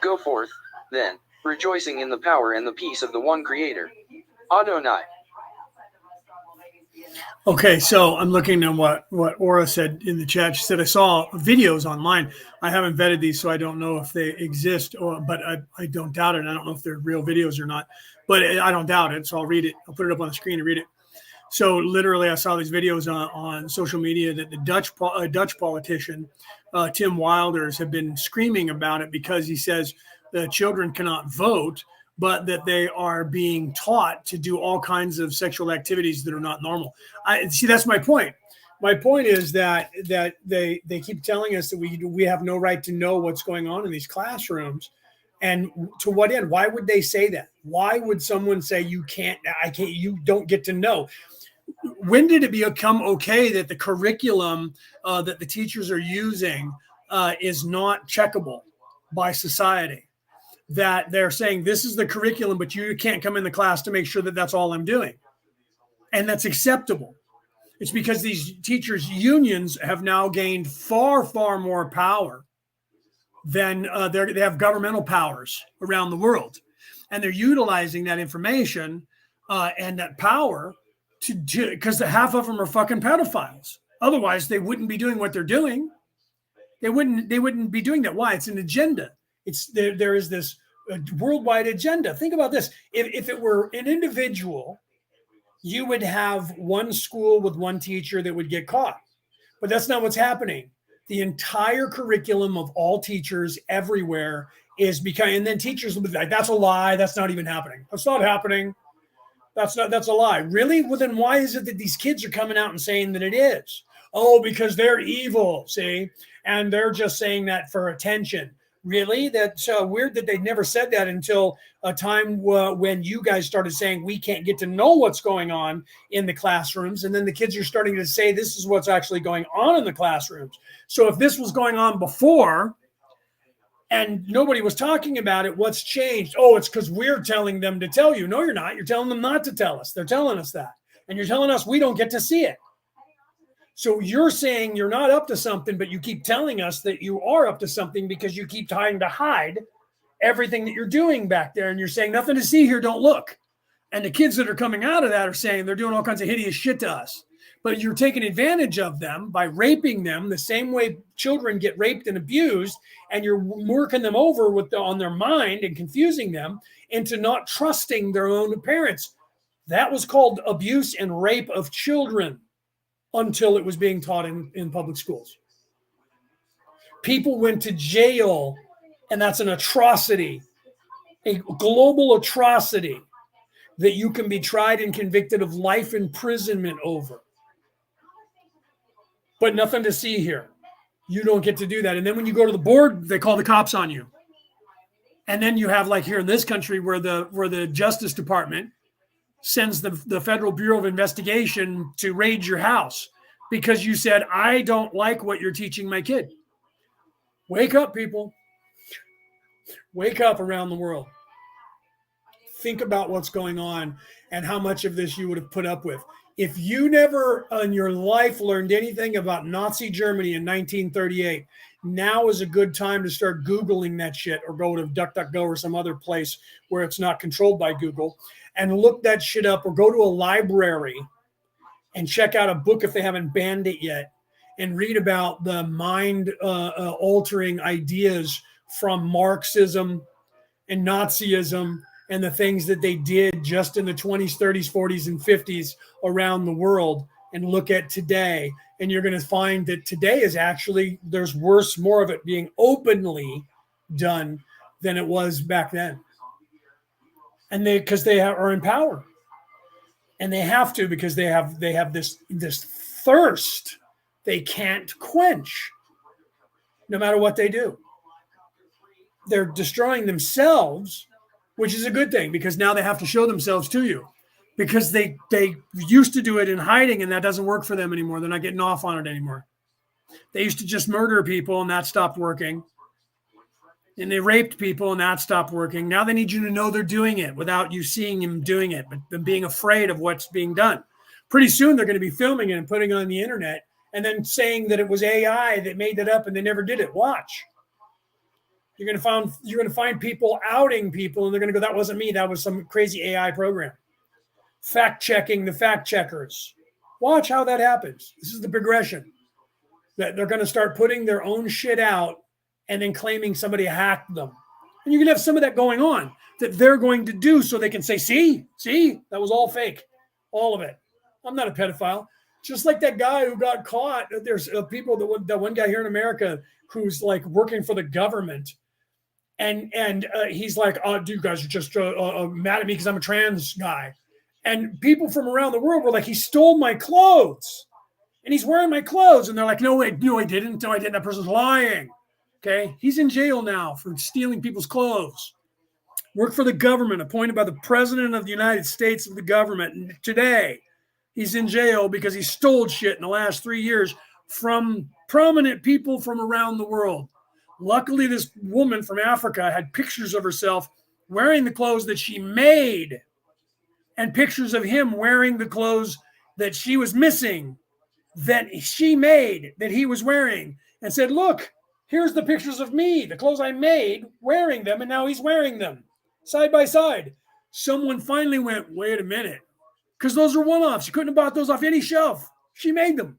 Go forth, then, rejoicing in the power and the peace of the one creator. Adonai. Okay, so I'm looking at what Aura said in the chat. She said, I saw videos online. I haven't vetted these, so I don't know if they exist, but I don't doubt it. I don't know if they're real videos or not, but I don't doubt it. So I'll read it. I'll put it up on the screen and read it. So literally, I saw these videos on social media that the Dutch politician, Tim Wilders, have been screaming about it because he says the children cannot vote, but that they are being taught to do all kinds of sexual activities that are not normal. I see. That's my point. My point is that they keep telling us that we have no right to know what's going on in these classrooms. And to what end? Why would they say that? Why would someone say you can't, you don't get to know? When did it become okay that the curriculum that the teachers are using is not checkable by society? That they're saying this is the curriculum, but you can't come in the class to make sure that that's all I'm doing. And that's acceptable. It's because these teachers' unions have now gained far, far more power than they have governmental powers around the world. And they're utilizing that information and that power because the half of them are fucking pedophiles. Otherwise, they wouldn't be doing what they're doing. They wouldn't be doing that. Why? It's an agenda. There is this worldwide agenda. Think about this. If it were an individual, you would have one school with one teacher that would get caught. But that's not what's happening. The entire curriculum of all teachers everywhere is becoming, and then teachers will be like, that's a lie. That's not even happening. That's not happening. That's a lie. Really? Well, then why is it that these kids are coming out and saying that it is? Oh, because they're evil, see? And they're just saying that for attention. Really? That's weird that they never said that until a time when you guys started saying we can't get to know what's going on in the classrooms. And then the kids are starting to say this is what's actually going on in the classrooms. So if this was going on before and nobody was talking about it, what's changed? Oh, it's because we're telling them to tell you. No, you're not. You're telling them not to tell us. They're telling us that. And you're telling us we don't get to see it. So you're saying you're not up to something, but you keep telling us that you are up to something because you keep trying to hide everything that you're doing back there. And you're saying nothing to see here, don't look. And the kids that are coming out of that are saying they're doing all kinds of hideous shit to us. But you're taking advantage of them by raping them the same way children get raped and abused, and you're working them over on their mind and confusing them into not trusting their own parents. That was called abuse and rape of children until it was being taught in public schools. People went to jail, and that's an atrocity, a global atrocity that you can be tried and convicted of life imprisonment over. But nothing to see here. You don't get to do that. And then when you go to the board, they call the cops on you. And then you have, like here in this country, where the Justice Department sends the Federal Bureau of Investigation to raid your house because you said, I don't like what you're teaching my kid. Wake up, people. Wake up around the world. Think about what's going on and how much of this you would have put up with. If you never in your life learned anything about Nazi Germany in 1938, now is a good time to start Googling that shit or go to DuckDuckGo or some other place where it's not controlled by Google and look that shit up, or go to a library and check out a book if they haven't banned it yet and read about the mind altering ideas from Marxism and Nazism and the things that they did just in the 20s, 30s, 40s, and 50s around the world, and look at today. And you're going to find that today is actually, there's more of it being openly done than it was back then. And because they are in power, and they have to, because they have this thirst they can't quench, no matter what they do. They're destroying themselves, which is a good thing, because now they have to show themselves to you, because they used to do it in hiding, and that doesn't work for them anymore. They're not getting off on it anymore. They used to just murder people, and that stopped working. And they raped people, and that stopped working. Now they need you to know they're doing it without you seeing them doing it, but them being afraid of what's being done. Pretty soon they're going to be filming it and putting it on the internet, and then saying that it was AI that made it up and they never did it. Watch. You're going to find people outing people, and they're going to go, "That wasn't me. That was some crazy AI program." Fact checking the fact checkers. Watch how that happens. This is the progression. That they're going to start putting their own shit out and then claiming somebody hacked them. And you can have some of that going on that they're going to do, so they can say, see, that was all fake. All of it. I'm not a pedophile. Just like that guy who got caught. There's people, that one guy here in America who's like working for the government. And he's like, "Oh, you guys are just mad at me because I'm a trans guy." And people from around the world were like, "He stole my clothes. And he's wearing my clothes." And they're like, no, I didn't. No, I didn't. That person's lying. Okay. He's in jail now for stealing people's clothes. Worked for the government, appointed by the president of the United States of the government. And today he's in jail because he stole shit in the last 3 years from prominent people from around the world. Luckily, this woman from Africa had pictures of herself wearing the clothes that she made, and pictures of him wearing the clothes that she was missing, that she made, that he was wearing, and said, "Look, here's the pictures of me, the clothes I made, wearing them, and now he's wearing them side by side." Someone finally went, "Wait a minute," because those are one-offs. You couldn't have bought those off any shelf. She made them.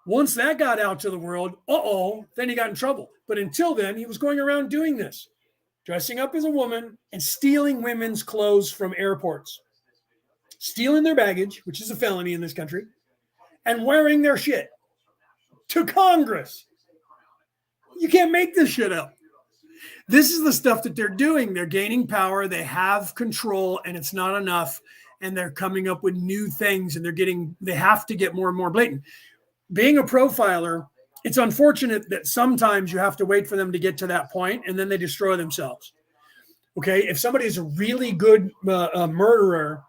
Once that got out to the world, then he got in trouble. But until then, he was going around doing this, dressing up as a woman and stealing women's clothes from airports, stealing their baggage, which is a felony in this country, and wearing their shit to Congress. You can't make this shit up. This is the stuff that they're doing. They're gaining power. They have control, and it's not enough. And they're coming up with new things, and they have to get more and more blatant. Being a profiler, it's unfortunate that sometimes you have to wait for them to get to that point, and then they destroy themselves. Okay, if somebody is a really good murderer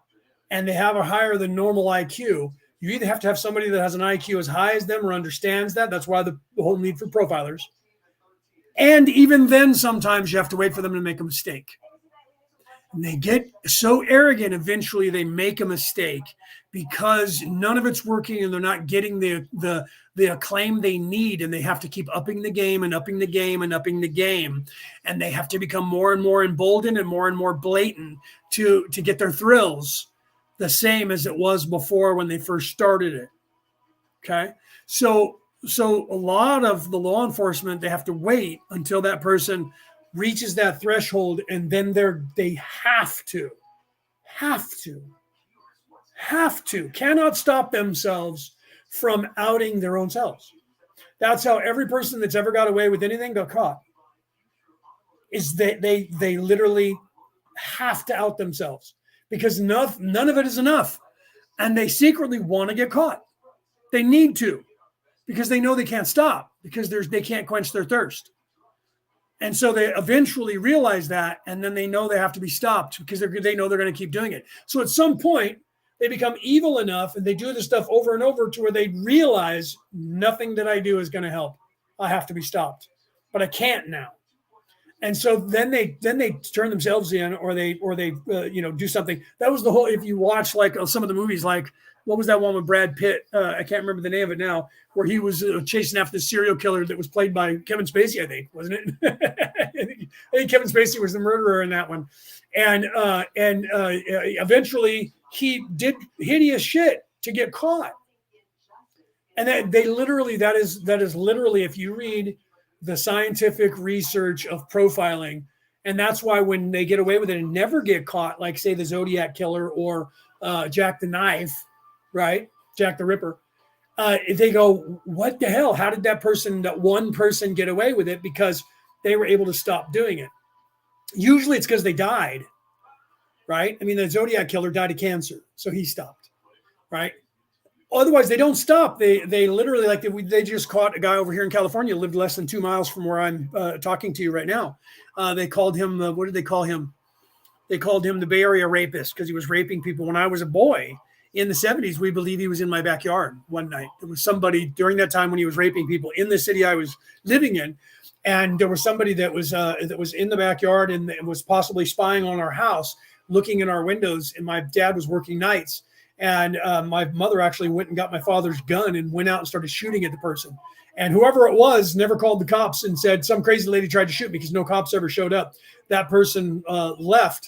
and they have a higher than normal IQ, you either have to have somebody that has an IQ as high as them or understands that. That's why the whole need for profilers. And even then, sometimes you have to wait for them to make a mistake. And they get so arrogant, eventually they make a mistake because none of it's working, and they're not getting the acclaim they need, and they have to keep upping the game and upping the game and upping the game. And they have to become more and more emboldened and more blatant to get their thrills the same as it was before when they first started it. Okay. So a lot of the law enforcement, they have to wait until that person reaches that threshold, and then they have to cannot stop themselves from outing their own selves. That's how every person that's ever got away with anything got caught, is that they literally have to out themselves, because none of it is enough, and they secretly want to get caught. They need to, because they know they can't stop, because they can't quench their thirst. And so they eventually realize that, and then they know they have to be stopped, because they know they're going to keep doing it. So at some point, they become evil enough, and they do this stuff over and over, to where they realize nothing that I do is going to help. I have to be stopped, but I can't now. And so then they turn themselves in, or they do something. That was the whole. If you watch like some of the movies, like what was that one with Brad Pitt? I can't remember the name of it now, where he was chasing after the serial killer that was played by Kevin Spacey, I think, wasn't it? I think Kevin Spacey was the murderer in that one, and eventually he did hideous shit to get caught. And that is literally, if you read the scientific research of profiling, and that's why when they get away with it and never get caught, like say the Zodiac killer or Jack the Knife, right? Jack the Ripper, they go, what the hell? How did that one person get away with it? Because they were able to stop doing it. Usually it's because they died, right? I mean, the Zodiac killer died of cancer, so he stopped, right? Otherwise, they don't stop. They literally, like, they just caught a guy over here in California, lived less than 2 miles from where I'm talking to you right now. They called him, what did they call him? They called him the Bay Area rapist because he was raping people. When I was a boy in the 70s, we believe he was in my backyard one night. There was somebody during that time when he was raping people in the city I was living in. And there was somebody that was in the backyard and was possibly spying on our house, looking in our windows. And my dad was working nights. And my mother actually went and got my father's gun and went out and started shooting at the person. And whoever it was never called the cops and said some crazy lady tried to shoot me, because no cops ever showed up. That person left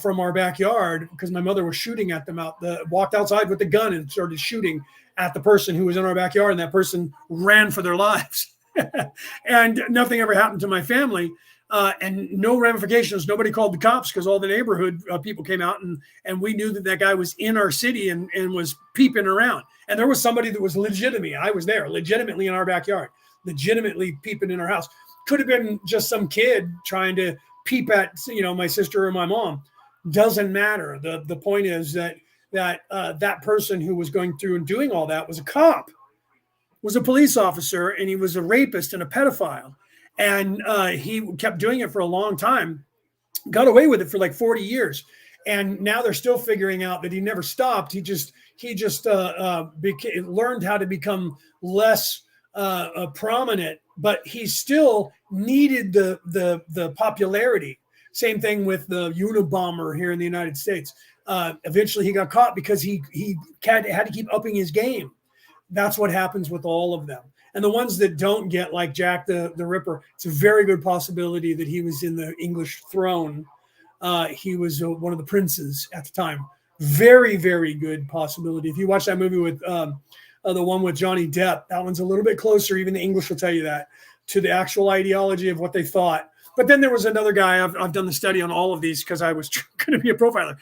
from our backyard because my mother was shooting at them walked outside with the gun and started shooting at the person who was in our backyard. And that person ran for their lives. And nothing ever happened to my family. And no ramifications. Nobody called the cops because all the neighborhood people came out, and we knew that guy was in our city and was peeping around. And there was somebody that was legitimately, I was there, legitimately in our backyard, legitimately peeping in our house. Could have been just some kid trying to peep at, my sister or my mom. Doesn't matter. The point is that person who was going through and doing all that was a cop, was a police officer, and he was a rapist and a pedophile. And he kept doing it for a long time, got away with it for like 40 years. And now they're still figuring out that he never stopped. He just learned how to become less prominent, but he still needed the popularity. Same thing with the Unabomber here in the United States. Eventually he got caught because he had to keep upping his game. That's what happens with all of them. And the ones that don't get, like Jack the Ripper, it's a very good possibility that he was in the English throne. He was one of the princes at the time. Very, very good possibility. If you watch that movie with the one with Johnny Depp, that one's a little bit closer, even the English will tell you that, to the actual ideology of what they thought. But then there was another guy, I've done the study on all of these because I was going to be a profiler.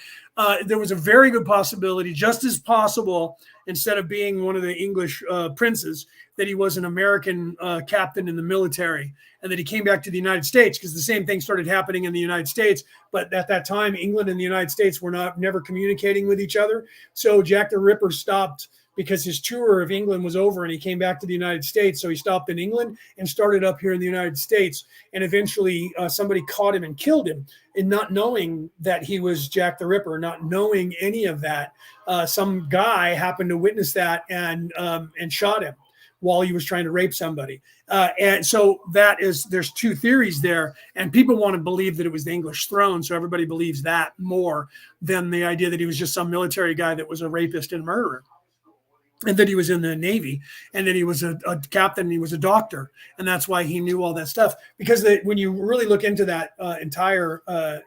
There was a very good possibility, just as possible, instead of being one of the English princes, that he was an American captain in the military, and that he came back to the United States, because the same thing started happening in the United States. But at that time, England and the United States were never communicating with each other. So Jack the Ripper stopped because his tour of England was over and he came back to the United States. So he stopped in England and started up here in the United States. And eventually somebody caught him and killed him, and not knowing that he was Jack the Ripper, not knowing any of that. Some guy happened to witness that and shot him while he was trying to rape somebody. And so there's two theories there, and people want to believe that it was the English throne. So everybody believes that more than the idea that he was just some military guy that was a rapist and murderer, and that he was in the Navy, and that he was a captain, and he was a doctor. And that's why he knew all that stuff. Because when you really look into that entire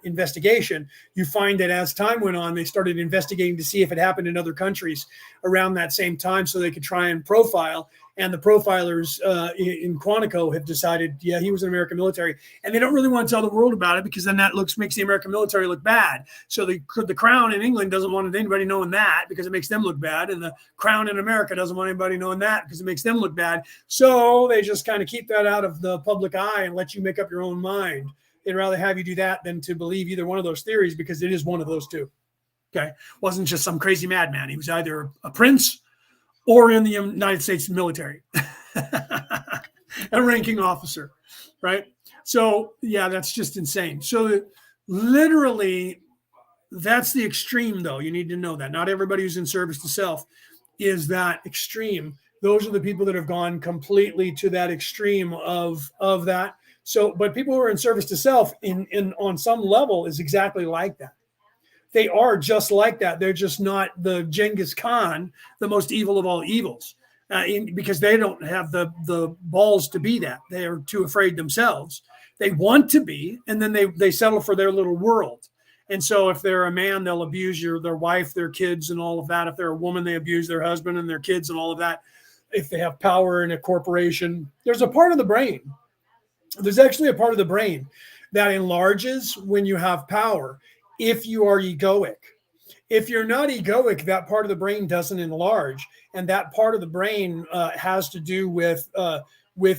investigation, you find that as time went on, they started investigating to see if it happened in other countries around that same time, so they could try and profile. And the profilers in Quantico have decided, yeah, he was in the American military. And they don't really want to tell the world about it, because then that makes the American military look bad. So the Crown in England doesn't want anybody knowing that, because it makes them look bad. And the Crown in America doesn't want anybody knowing that, because it makes them look bad. So they just kind of keep that out of the public eye and let you make up your own mind. They'd rather have you do that than to believe either one of those theories, because it is one of those two. Okay. Wasn't just some crazy madman. He was either a prince or in the United States military, a ranking officer, right? So, yeah, that's just insane. So literally, that's the extreme, though. You need to know that. Not everybody who's in service to self is that extreme. Those are the people that have gone completely to that extreme of that. So, but people who are in service to self on some level is exactly like that. They are just like that. They're just not the Genghis Khan, the most evil of all evils, because they don't have the balls to be that. They are too afraid themselves. They want to be, and then they settle for their little world. And so if they're a man, they'll abuse their wife, their kids, and all of that. If they're a woman, they abuse their husband and their kids and all of that. If they have power in a corporation, there's a part of the brain. There's actually a part of the brain that enlarges when you have power. If you are egoic. If you're not egoic, that part of the brain doesn't enlarge, and that part of the brain has to do with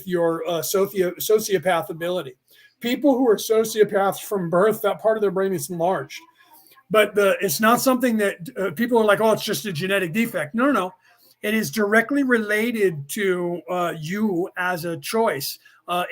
your sociopath ability. People who are sociopaths from birth, that part of their brain is enlarged. But it's not something that people are like, oh, it's just a genetic defect. No, no, no. It is directly related to you as a choice.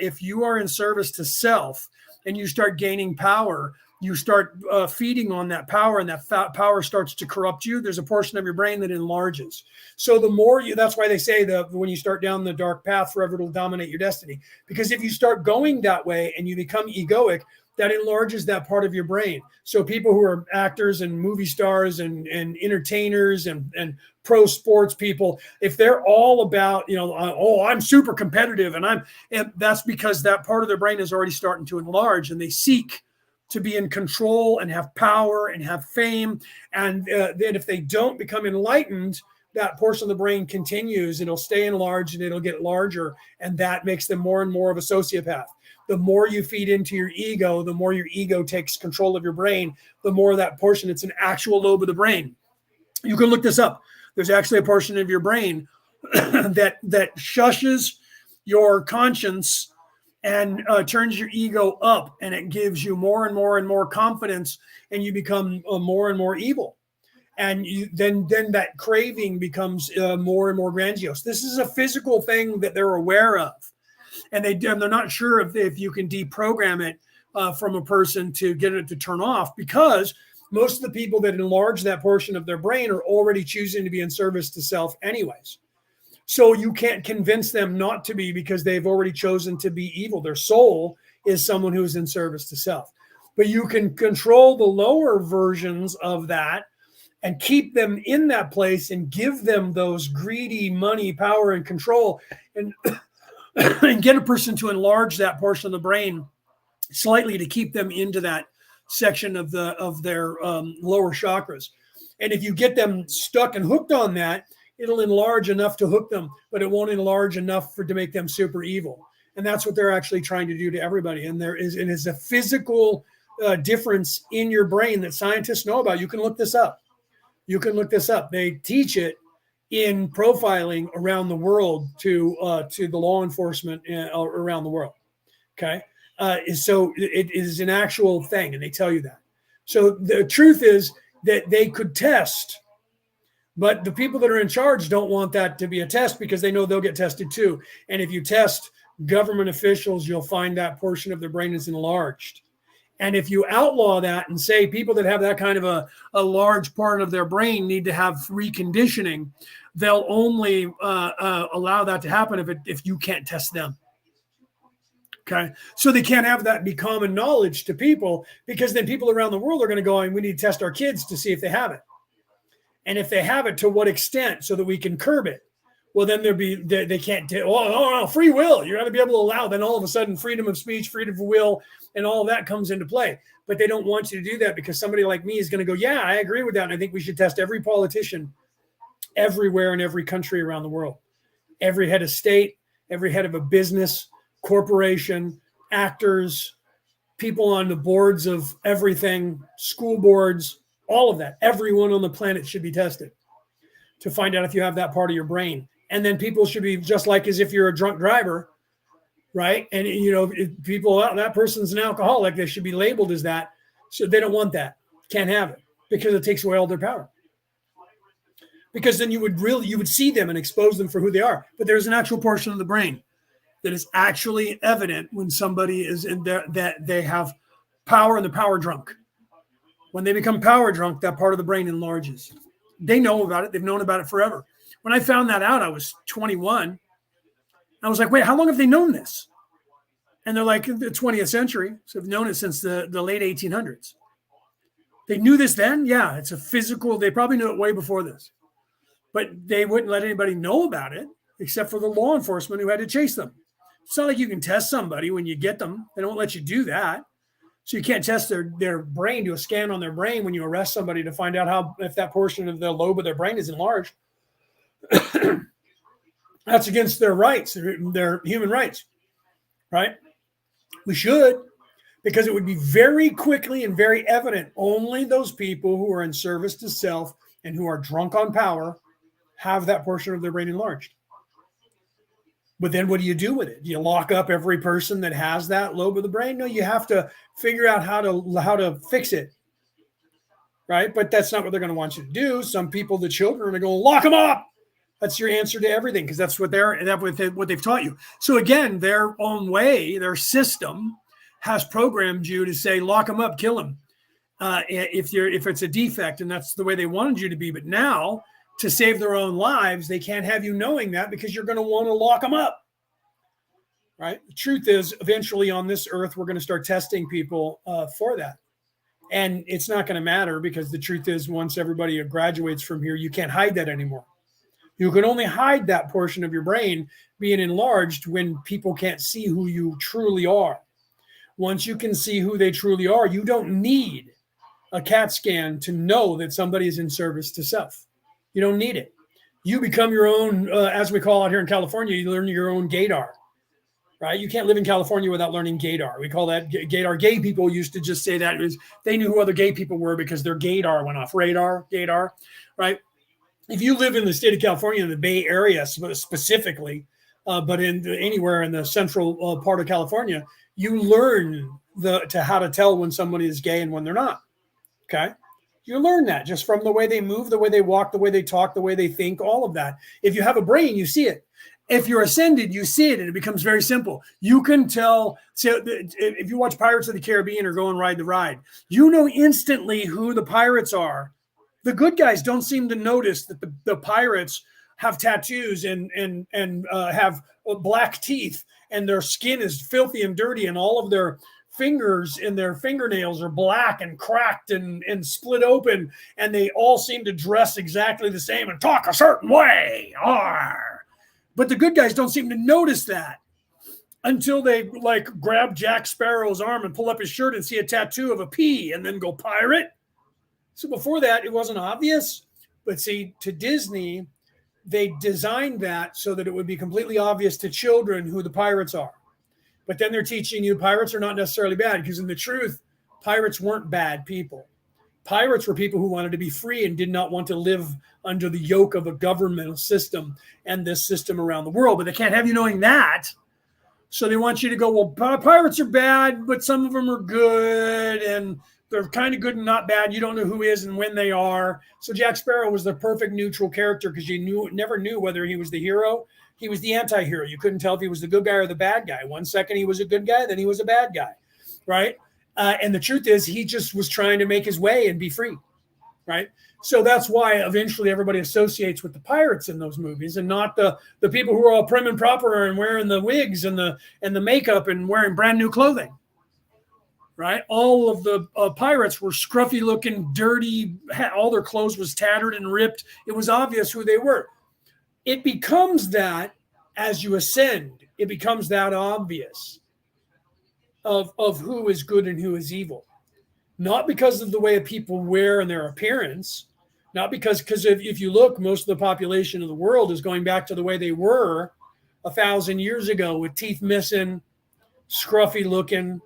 If you are in service to self and you start gaining power, you start feeding on that power, and that power starts to corrupt you. There's a portion of your brain that enlarges. So the more you, that's why they say that when you start down the dark path, forever it'll dominate your destiny. Because if you start going that way and you become egoic, that enlarges that part of your brain. So people who are actors and movie stars and entertainers and pro sports people, if they're all about, oh, I'm super competitive and that's because that part of their brain is already starting to enlarge, and they seek to be in control and have power and have fame. And then if they don't become enlightened, that portion of the brain continues. It'll stay enlarged and it'll get larger. And that makes them more and more of a sociopath. The more you feed into your ego, the more your ego takes control of your brain, the more that portion, it's an actual lobe of the brain. You can look this up. There's actually a portion of your brain that shushes your conscience and turns your ego up, and it gives you more and more and more confidence, and you become more and more evil. And then that craving becomes more and more grandiose. This is a physical thing that they're aware of, and they're not sure if you can deprogram it from a person to get it to turn off, because most of the people that enlarge that portion of their brain are already choosing to be in service to self anyways. So you can't convince them not to be, because they've already chosen to be evil. Their soul is someone who's in service to self. But you can control the lower versions of that and keep them in that place and give them those greedy money, power, and control, and, and get a person to enlarge that portion of the brain slightly to keep them into that section of their lower chakras. And if you get them stuck and hooked on that, it'll enlarge enough to hook them, but it won't enlarge enough to make them super evil. And that's what they're actually trying to do to everybody. And it is a physical difference in your brain that scientists know about. You can look this up. They teach it in profiling around the world to the law enforcement around the world. Okay. So it is an actual thing, and they tell you that. So the truth is that they could test, but the people that are in charge don't want that to be a test, because they know they'll get tested too. And if you test government officials, you'll find that portion of their brain is enlarged. And if you outlaw that and say people that have that kind of a large part of their brain need to have reconditioning, they'll only allow that to happen if you can't test them. Okay. So they can't have that be common knowledge to people, because then people around the world are going to go, and we need to test our kids to see if they have it. And if they have it, to what extent, so that we can curb it. Well, then they can't, no, free will. You're going to be able to allow, then all of a sudden freedom of speech, freedom of will, and all of that comes into play. But they don't want you to do that, because somebody like me is going to go, yeah, I agree with that. And I think we should test every politician everywhere in every country around the world. Every head of state, every head of a business, corporation, actors, people on the boards of everything, school boards, all of that. Everyone on the planet should be tested to find out if you have that part of your brain. And then people should be just like as if you're a drunk driver, right? And, people, that person's an alcoholic, they should be labeled as that. So they don't want that. Can't have it, because it takes away all their power. Because then you would see them and expose them for who they are. But there's an actual portion of the brain that is actually evident when somebody is in there, that they have power and they're power drunk. When they become power drunk, that part of the brain enlarges. They know about it. They've known about it forever. When I found that out, I was 21. I was like, wait, how long have they known this? And they're like, the 20th century. So they've known it since the late 1800s. They knew this then? Yeah, it's a physical. They probably knew it way before this. But they wouldn't let anybody know about it except for the law enforcement who had to chase them. It's not like you can test somebody when you get them. They don't let you do that. So you can't test their brain, do a scan on their brain when you arrest somebody to find out if that portion of the lobe of their brain is enlarged. That's against their rights, their human rights, right? We should, because it would be very quickly and very evident. Only those people who are in service to self and who are drunk on power have that portion of their brain enlarged. But then what do you do with it? Do you lock up every person that has that lobe of the brain? No, you have to figure out how to fix it, right? But that's not what they're going to want you to do. Some people, the children, are going to go lock them up. That's your answer to everything because that's what what they've taught you. So again, their own way, their system has programmed you to say lock them up, kill them if it's a defect, and that's the way they wanted you to be. But now, to save their own lives, they can't have you knowing that because you're going to want to lock them up. Right? The truth is, eventually on this earth, we're going to start testing people for that. And it's not going to matter because the truth is, once everybody graduates from here, you can't hide that anymore. You can only hide that portion of your brain being enlarged when people can't see who you truly are. Once you can see who they truly are, you don't need a CAT scan to know that somebody is in service to self. You don't need it. You become your own, as we call it here in California, you learn your own gaydar, right? You can't live in California without learning gaydar. We call that gaydar. Gay people used to just say that they knew who other gay people were because their gaydar went off. Radar, gaydar, right? If you live in the state of California, in the Bay Area specifically, but anywhere in the central part of California, you learn how to tell when somebody is gay and when they're not. Okay, you learn that just from the way they move, the way they walk, the way they talk, the way they think, all of that. If you have a brain, you see it. If you're ascended, you see it, and it becomes very simple. You can tell. So if you watch Pirates of the Caribbean or Go and Ride the Ride, you know instantly who the pirates are. The good guys don't seem to notice that the pirates have tattoos and have black teeth, and their skin is filthy and dirty, and all of their fingers and their fingernails are black and cracked and split open, and they all seem to dress exactly the same and talk a certain way. Arr. But the good guys don't seem to notice that until they like grab Jack Sparrow's arm and pull up his shirt and see a tattoo of a P and then go pirate. So before that, it wasn't obvious. But see, to Disney, they designed that so that it would be completely obvious to children who the pirates are. But then they're teaching you pirates are not necessarily bad because in the truth, pirates weren't bad people. Pirates were people who wanted to be free and did not want to live under the yoke of a governmental system and this system around the world. But they can't have you knowing that. So they want you to go, well, pirates are bad, but some of them are good. And they're kind of good and not bad. You don't know who is and when they are. So Jack Sparrow was the perfect neutral character because you never knew whether he was the hero. He was the anti-hero. You couldn't tell if he was the good guy or the bad guy. One second he was a good guy, then he was a bad guy, right? And the truth is he just was trying to make his way and be free, right? So that's why eventually everybody associates with the pirates in those movies and not the people who are all prim and proper and wearing the wigs and the makeup and wearing brand new clothing. Right, all of the pirates were scruffy looking, dirty. All their clothes was tattered and ripped. It was obvious who they were. It becomes that as you ascend, it becomes that obvious of who is good and who is evil. Not because of the way people wear and their appearance, not because if you look, most of the population of the world is going back to the way they were 1,000 years ago with teeth missing, scruffy looking,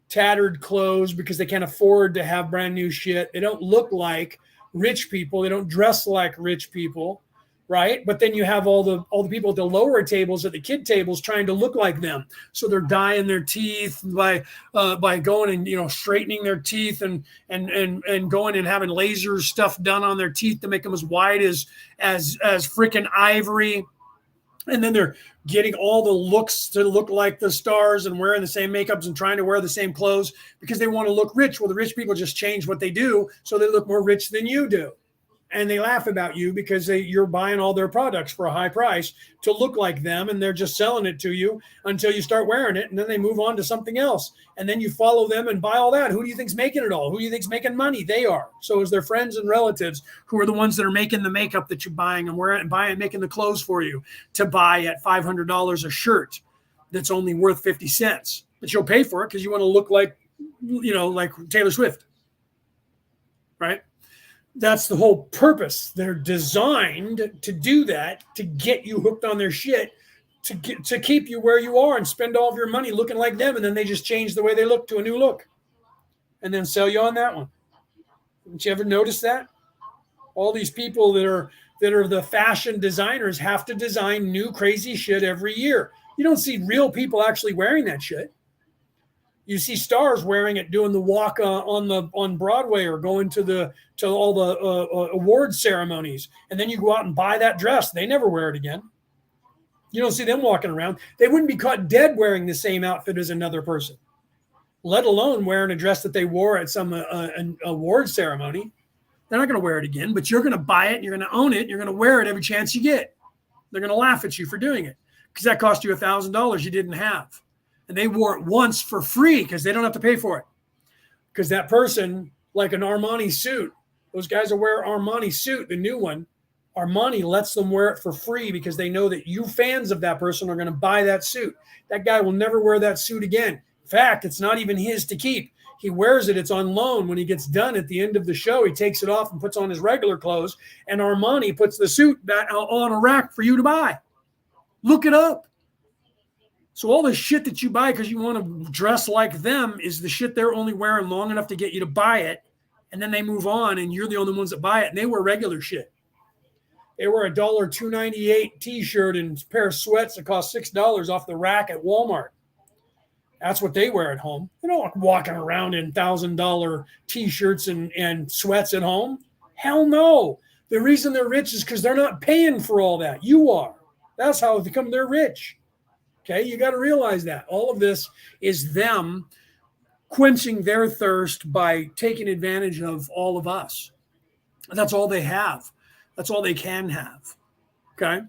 tattered clothes because they can't afford to have brand new shit. They don't look like rich people. They don't dress like rich people, right? But then you have all the people at the lower tables, at the kid tables, trying to look like them. So they're dyeing their teeth by going and straightening their teeth and going and having laser stuff done on their teeth to make them as white as freaking ivory. And then they're getting all the looks to look like the stars and wearing the same makeups and trying to wear the same clothes because they want to look rich. Well, the rich people just change what they do so they look more rich than you do. And they laugh about you because you're buying all their products for a high price to look like them. And they're just selling it to you until you start wearing it. And then they move on to something else. And then you follow them and buy all that. Who do you think's making it all? Who do you think's making money? They are. So is their friends and relatives who are the ones that are making the makeup that you're buying and wearing and buying, making the clothes for you to buy at $500 a shirt that's only worth 50 cents. But you'll pay for it because you want to look like, like Taylor Swift. Right? That's the whole purpose. They're designed to do that, to get you hooked on their shit, to keep you where you are and spend all of your money looking like them. And then they just change the way they look to a new look and then sell you on that one. Didn't you ever notice that? All these people that are the fashion designers have to design new crazy shit every year. You don't see real people actually wearing that shit. You see stars wearing it, doing the walk on Broadway or going to all the award ceremonies, and then you go out and buy that dress. They never wear it again. You don't see them walking around. They wouldn't be caught dead wearing the same outfit as another person, let alone wearing a dress that they wore at some an award ceremony. They're not going to wear it again, but you're going to buy it, and you're going to own it, and you're going to wear it every chance you get. They're going to laugh at you for doing it because that cost you $1,000 you didn't have. And they wore it once for free because they don't have to pay for it. Because that person, like an Armani suit, those guys that wear Armani suit, the new one, Armani lets them wear it for free because they know that you fans of that person are going to buy that suit. That guy will never wear that suit again. In fact, it's not even his to keep. He wears it. It's on loan. When he gets done at the end of the show, he takes it off and puts on his regular clothes. And Armani puts the suit back on a rack for you to buy. Look it up. So all the shit that you buy because you want to dress like them is the shit they're only wearing long enough to get you to buy it. And then they move on and you're the only ones that buy it. And they wear regular shit. They wear a $2.98 t-shirt and a pair of sweats that cost $6 off the rack at Walmart. That's what they wear at home. They're not walking around in $1,000 t-shirts and sweats at home. Hell no. The reason they're rich is because they're not paying for all that. You are. That's how they're rich. Okay, you got to realize that. All of this is them quenching their thirst by taking advantage of all of us. That's all they have. That's all they can have. Okay?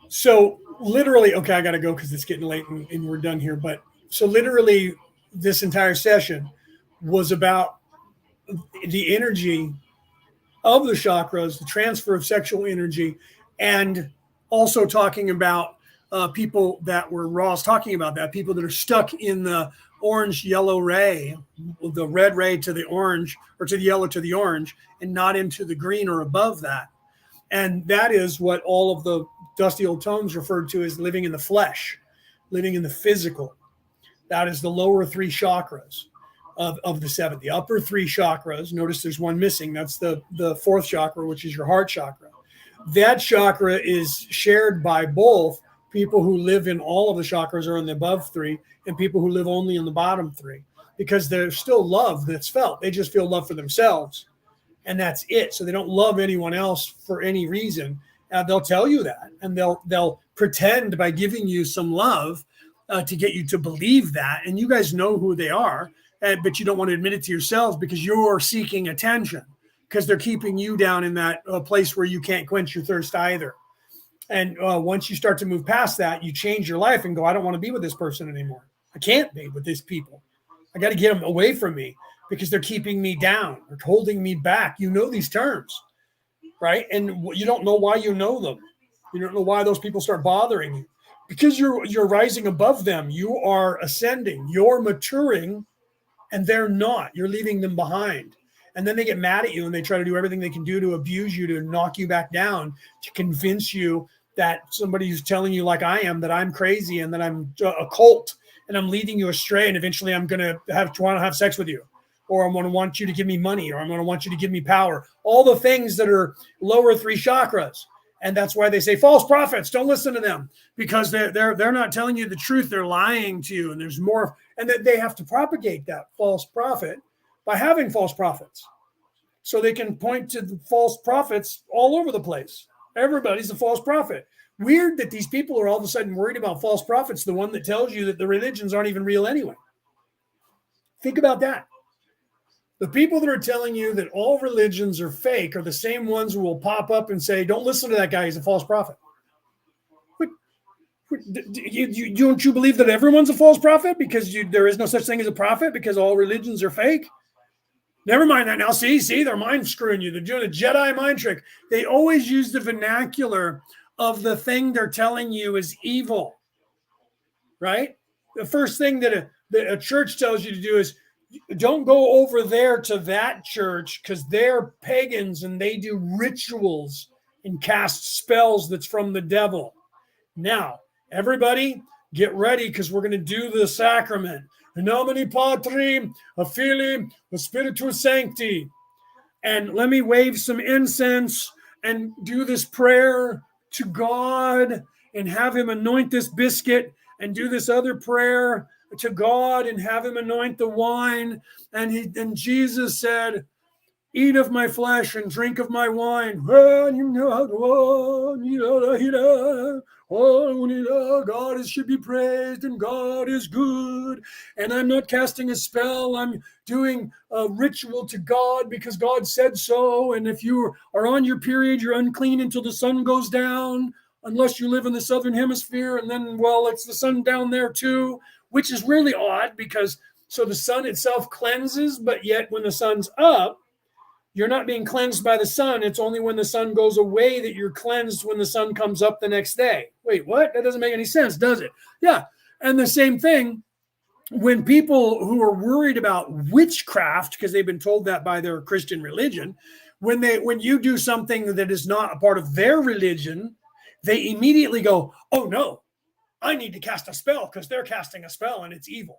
So literally, okay, I got to go because it's getting late and we're done here. But so literally this entire session was about the energy of the chakras, the transfer of sexual energy, and also talking about people that were Ross talking about that, people that are stuck in the orange yellow ray, the red ray to the orange or to the yellow to the orange, and not into the green or above that. And that is what all of the dusty old tomes referred to as living in the flesh, living in the physical. That is the lower three chakras of the seven. The upper three chakras, notice there's one missing. That's the fourth chakra, which is your heart chakra. That chakra is shared by both people who live in all of the chakras or in the above three and people who live only in the bottom three, because there's still love that's felt. They just feel love for themselves, and that's it. So they don't love anyone else for any reason. They'll tell you that, and they'll pretend by giving you some love to get you to believe that. And you guys know who they are, but you don't want to admit it to yourselves because you're seeking attention, because they're keeping you down in that place where you can't quench your thirst either. And once you start to move past that, you change your life and go, I don't want to be with this person anymore. I can't be with these people. I got to get them away from me because they're keeping me down or holding me back. You know these terms, right? And you don't know why you know them. You don't know why those people start bothering you, because you're rising above them. You are ascending. You're maturing, and they're not. You're leaving them behind. And then they get mad at you and they try to do everything they can do to abuse you, to knock you back down, to convince you that somebody who's telling you, like I am, that I'm crazy and that I'm a cult and I'm leading you astray. And eventually I'm going to want to have sex with you, or I'm going to want you to give me money, or I'm going to want you to give me power. All the things that are lower three chakras. And that's why they say false prophets, don't listen to them, because they're not telling you the truth. They're lying to you. And there's more, and that they have to propagate that false prophet by having false prophets. So they can point to the false prophets all over the place. Everybody's a false prophet. Weird that these people are all of a sudden worried about false prophets, the one that tells you that the religions aren't even real anyway. Think about that. The people that are telling you that all religions are fake are the same ones who will pop up and say, don't listen to that guy, he's a false prophet. Don't you believe that everyone's a false prophet because there is no such thing as a prophet, because all religions are fake? Never mind that now. See, they're mind screwing you. They're doing a Jedi mind trick. They always use the vernacular of the thing they're telling you is evil, right? The first thing that a church tells you to do is don't go over there to that church because they're pagans and they do rituals and cast spells that's from the devil. Now, everybody, get ready because we're going to do the sacrament. In nomine Patri, Filii, Spiritus Sancti. And let me wave some incense and do this prayer to God and have him anoint this biscuit and do this other prayer to God and have him anoint the wine. And Jesus said, eat of my flesh and drink of my wine. God should be praised and God is good. And I'm not casting a spell. I'm doing a ritual to God because God said so. And if you are on your period, you're unclean until the sun goes down, unless you live in the southern hemisphere. And then, well, it's the sun down there too, which is really odd because so the sun itself cleanses, but yet when the sun's up, you're not being cleansed by the sun. It's only when the sun goes away that you're cleansed when the sun comes up the next day. Wait, what? That doesn't make any sense, does it? Yeah. And the same thing when people who are worried about witchcraft, because they've been told that by their Christian religion, when you do something that is not a part of their religion, they immediately go, oh no, I need to cast a spell because they're casting a spell and it's evil.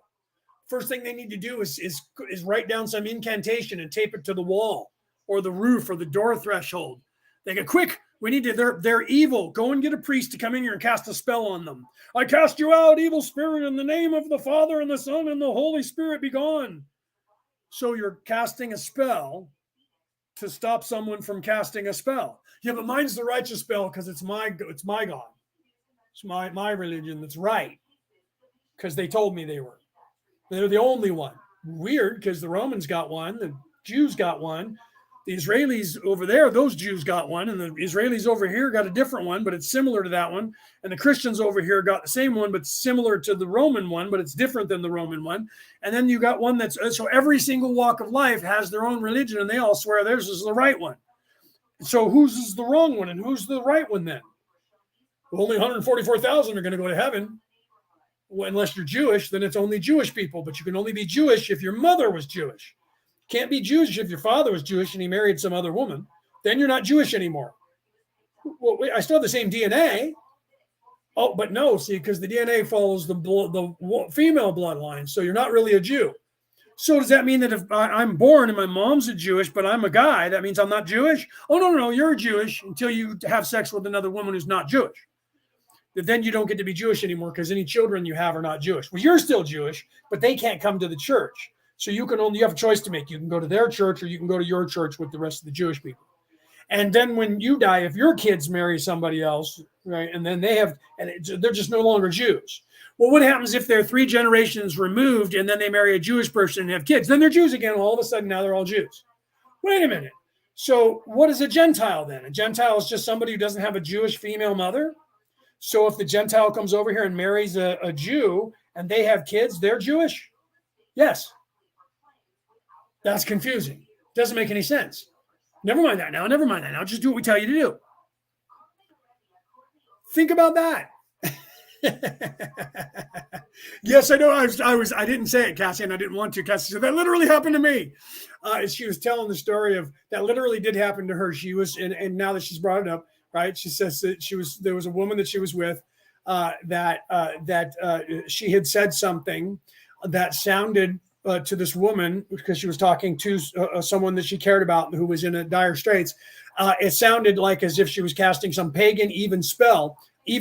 First thing they need to do is write down some incantation and tape it to the wall or the roof or the door threshold. They go, quick, we need to, they're evil. Go and get a priest to come in here and cast a spell on them. I cast you out, evil spirit, in the name of the Father and the Son and the Holy Spirit, be gone. So you're casting a spell to stop someone from casting a spell. Yeah, but mine's the righteous spell because it's my God. It's my religion that's right because they told me they were. They're the only one. Weird, because the Romans got one, the Jews got one, the Israelis over there, those Jews got one, and the Israelis over here got a different one, but it's similar to that one. And the Christians over here got the same one, but similar to the Roman one, but it's different than the Roman one. And then you got one that's, so every single walk of life has their own religion, and they all swear theirs is the right one. So whose is the wrong one, and who's the right one then? Well, only 144,000 are going to go to heaven. Well, unless you're Jewish, then it's only Jewish people, but you can only be Jewish if your mother was Jewish. Can't be Jewish if your father was Jewish and he married some other woman. Then you're not Jewish anymore. Well, wait, I still have the same DNA. Oh, but no, see, because the DNA follows the female bloodline, so you're not really a Jew. So does that mean that if I'm born and my mom's a Jewish, but I'm a guy, that means I'm not Jewish? Oh, no, you're Jewish until you have sex with another woman who's not Jewish. Then you don't get to be Jewish anymore because any children you have are not Jewish. Well, you're still Jewish, but they can't come to the church. So you have a choice to make. You can go to their church or you can go to your church with the rest of the Jewish people. And then when you die, if your kids marry somebody else, right, and then they're just no longer Jews. Well, what happens if they're 3 generations removed and then they marry a Jewish person and have kids? Then they're Jews again. All of a sudden, now they're all Jews. Wait a minute. So what is a Gentile then? A Gentile is just somebody who doesn't have a Jewish female mother. So if the Gentile comes over here and marries a Jew and they have kids, they're Jewish? Yes. That's confusing. Doesn't make any sense. Never mind that now. Just do what we tell you to do. Think about that. Yes, I know. I didn't say it, Cassie, and I didn't want to. Cassie said, that literally happened to me. She was telling the story of that literally did happen to her. She was, and now that she's brought it up, right? She says that there was a woman that she was with that she had said something that sounded to this woman, because she was talking to someone that she cared about who was in a dire straits. It sounded like as if she was casting some pagan evil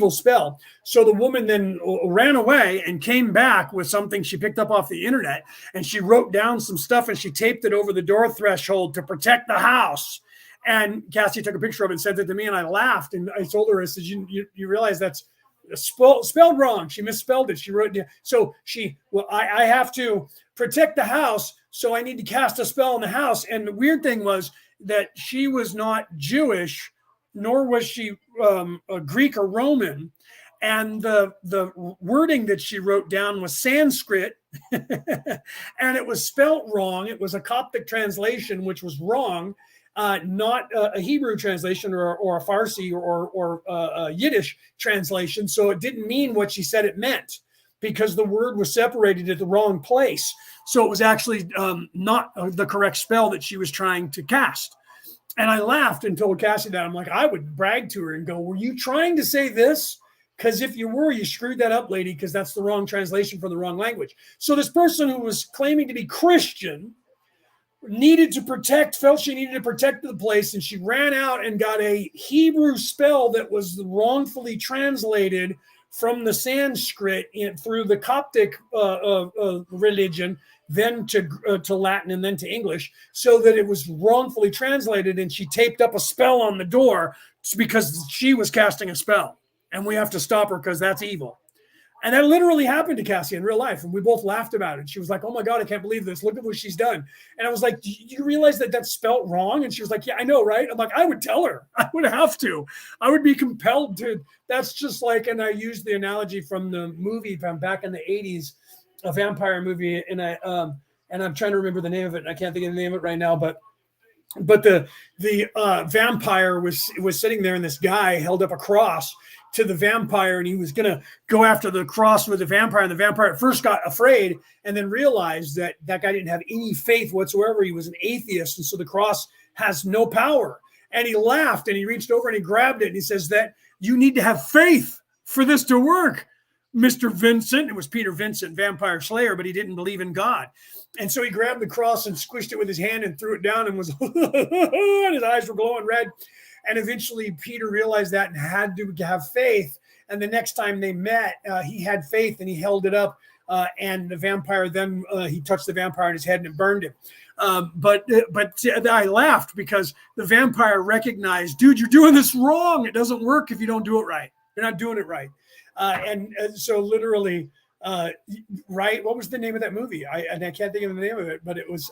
spell. So the woman then ran away and came back with something she picked up off the internet, and she wrote down some stuff and she taped it over the door threshold to protect the house. And Cassie took a picture of it and sent it to me, and I laughed. And I told her, I said, you realize that's spelled wrong. She misspelled it. She wrote it. So I have to protect the house, so I need to cast a spell on the house. And the weird thing was that she was not Jewish, nor was she a Greek or Roman. And the wording that she wrote down was Sanskrit, and it was spelt wrong. It was a Coptic translation, which was wrong. Not a Hebrew translation or a Farsi or a Yiddish translation. So it didn't mean what she said it meant, because the word was separated at the wrong place. So it was actually not the correct spell that she was trying to cast. And I laughed and told Cassie that. I'm like, I would brag to her and go, were you trying to say this? Because if you were, you screwed that up, lady, because that's the wrong translation for the wrong language. So this person who was claiming to be Christian felt she needed to protect the place, and she ran out and got a Hebrew spell that was wrongfully translated from the Sanskrit through the Coptic religion, then to Latin, and then to English, so that it was wrongfully translated, and she taped up a spell on the door because she was casting a spell, and we have to stop her because that's evil. And that literally happened to Cassie in real life. And we both laughed about it. She was like, oh my God, I can't believe this. Look at what she's done. And I was like, do you realize that that's spelt wrong? And she was like, yeah, I know, right? I'm like, I would tell her. I would have to. I would be compelled to. That's just like, and I used the analogy from the movie from back in the 80s, a vampire movie. And I'm trying to remember the name of it. And I can't think of the name of it right now. But the vampire was sitting there, and this guy held up a cross to the vampire, and he was going to go after the cross with the vampire. And the vampire at first got afraid and then realized that that guy didn't have any faith whatsoever. He was an atheist. And so the cross has no power. And he laughed, and he reached over and he grabbed it. And he says that you need to have faith for this to work, Mr. Vincent. It was Peter Vincent, vampire slayer, but he didn't believe in God. And so he grabbed the cross and squished it with his hand and threw it down and was, and his eyes were glowing red. And eventually Peter realized that and had to have faith. And the next time they met, he had faith and he held it up. And the vampire, then he touched the vampire in his head and it burned him. But I laughed because the vampire recognized, dude, you're doing this wrong. It doesn't work if you don't do it right. You're not doing it right. And so literally, right. What was the name of that movie? I can't think of the name of it, but it was,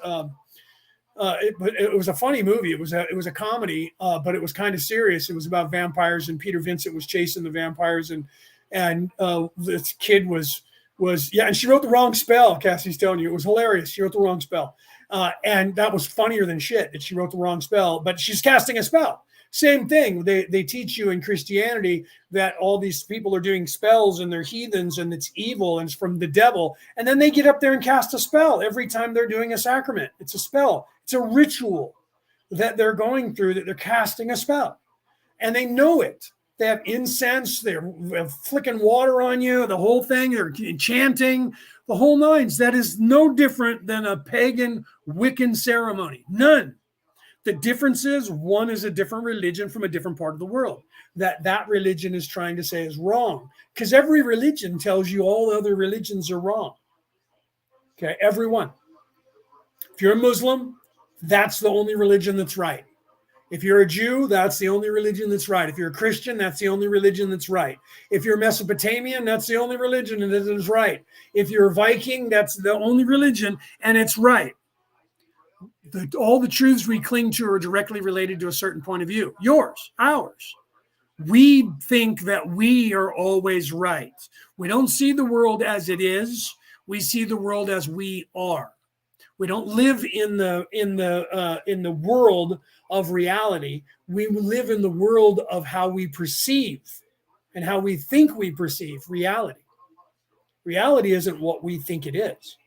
it was a funny movie. It was a comedy, but it was kind of serious. It was about vampires, and Peter Vincent was chasing the vampires, and this kid was and she wrote the wrong spell. Cassie's telling you, it was hilarious. She wrote the wrong spell, and that was funnier than shit that she wrote the wrong spell. But she's casting a spell. Same thing. They teach you in Christianity that all these people are doing spells and they're heathens and it's evil and it's from the devil. And then they get up there and cast a spell every time they're doing a sacrament. It's a spell. It's a ritual that they're going through, that they're casting a spell. And they know it. They have incense. They're flicking water on you, the whole thing. They're chanting, the whole nines. That is no different than a pagan Wiccan ceremony. None. The difference is one is a different religion from a different part of the world that religion is trying to say is wrong, because every religion tells you all other religions are wrong. Okay, everyone. If you're a Muslim, that's the only religion that's right. If you're a Jew, that's the only religion that's right. If you're a Christian, that's the only religion that's right. If you're Mesopotamian, that's the only religion that is right. If you're a Viking, that's the only religion and it's right. All the truths we cling to are directly related to a certain point of view. Yours, ours. We think that we are always right. We don't see the world as it is. We see the world as we are. We don't live in the world of reality. We live in the world of how we perceive and how we think we perceive reality. Reality isn't what we think it is.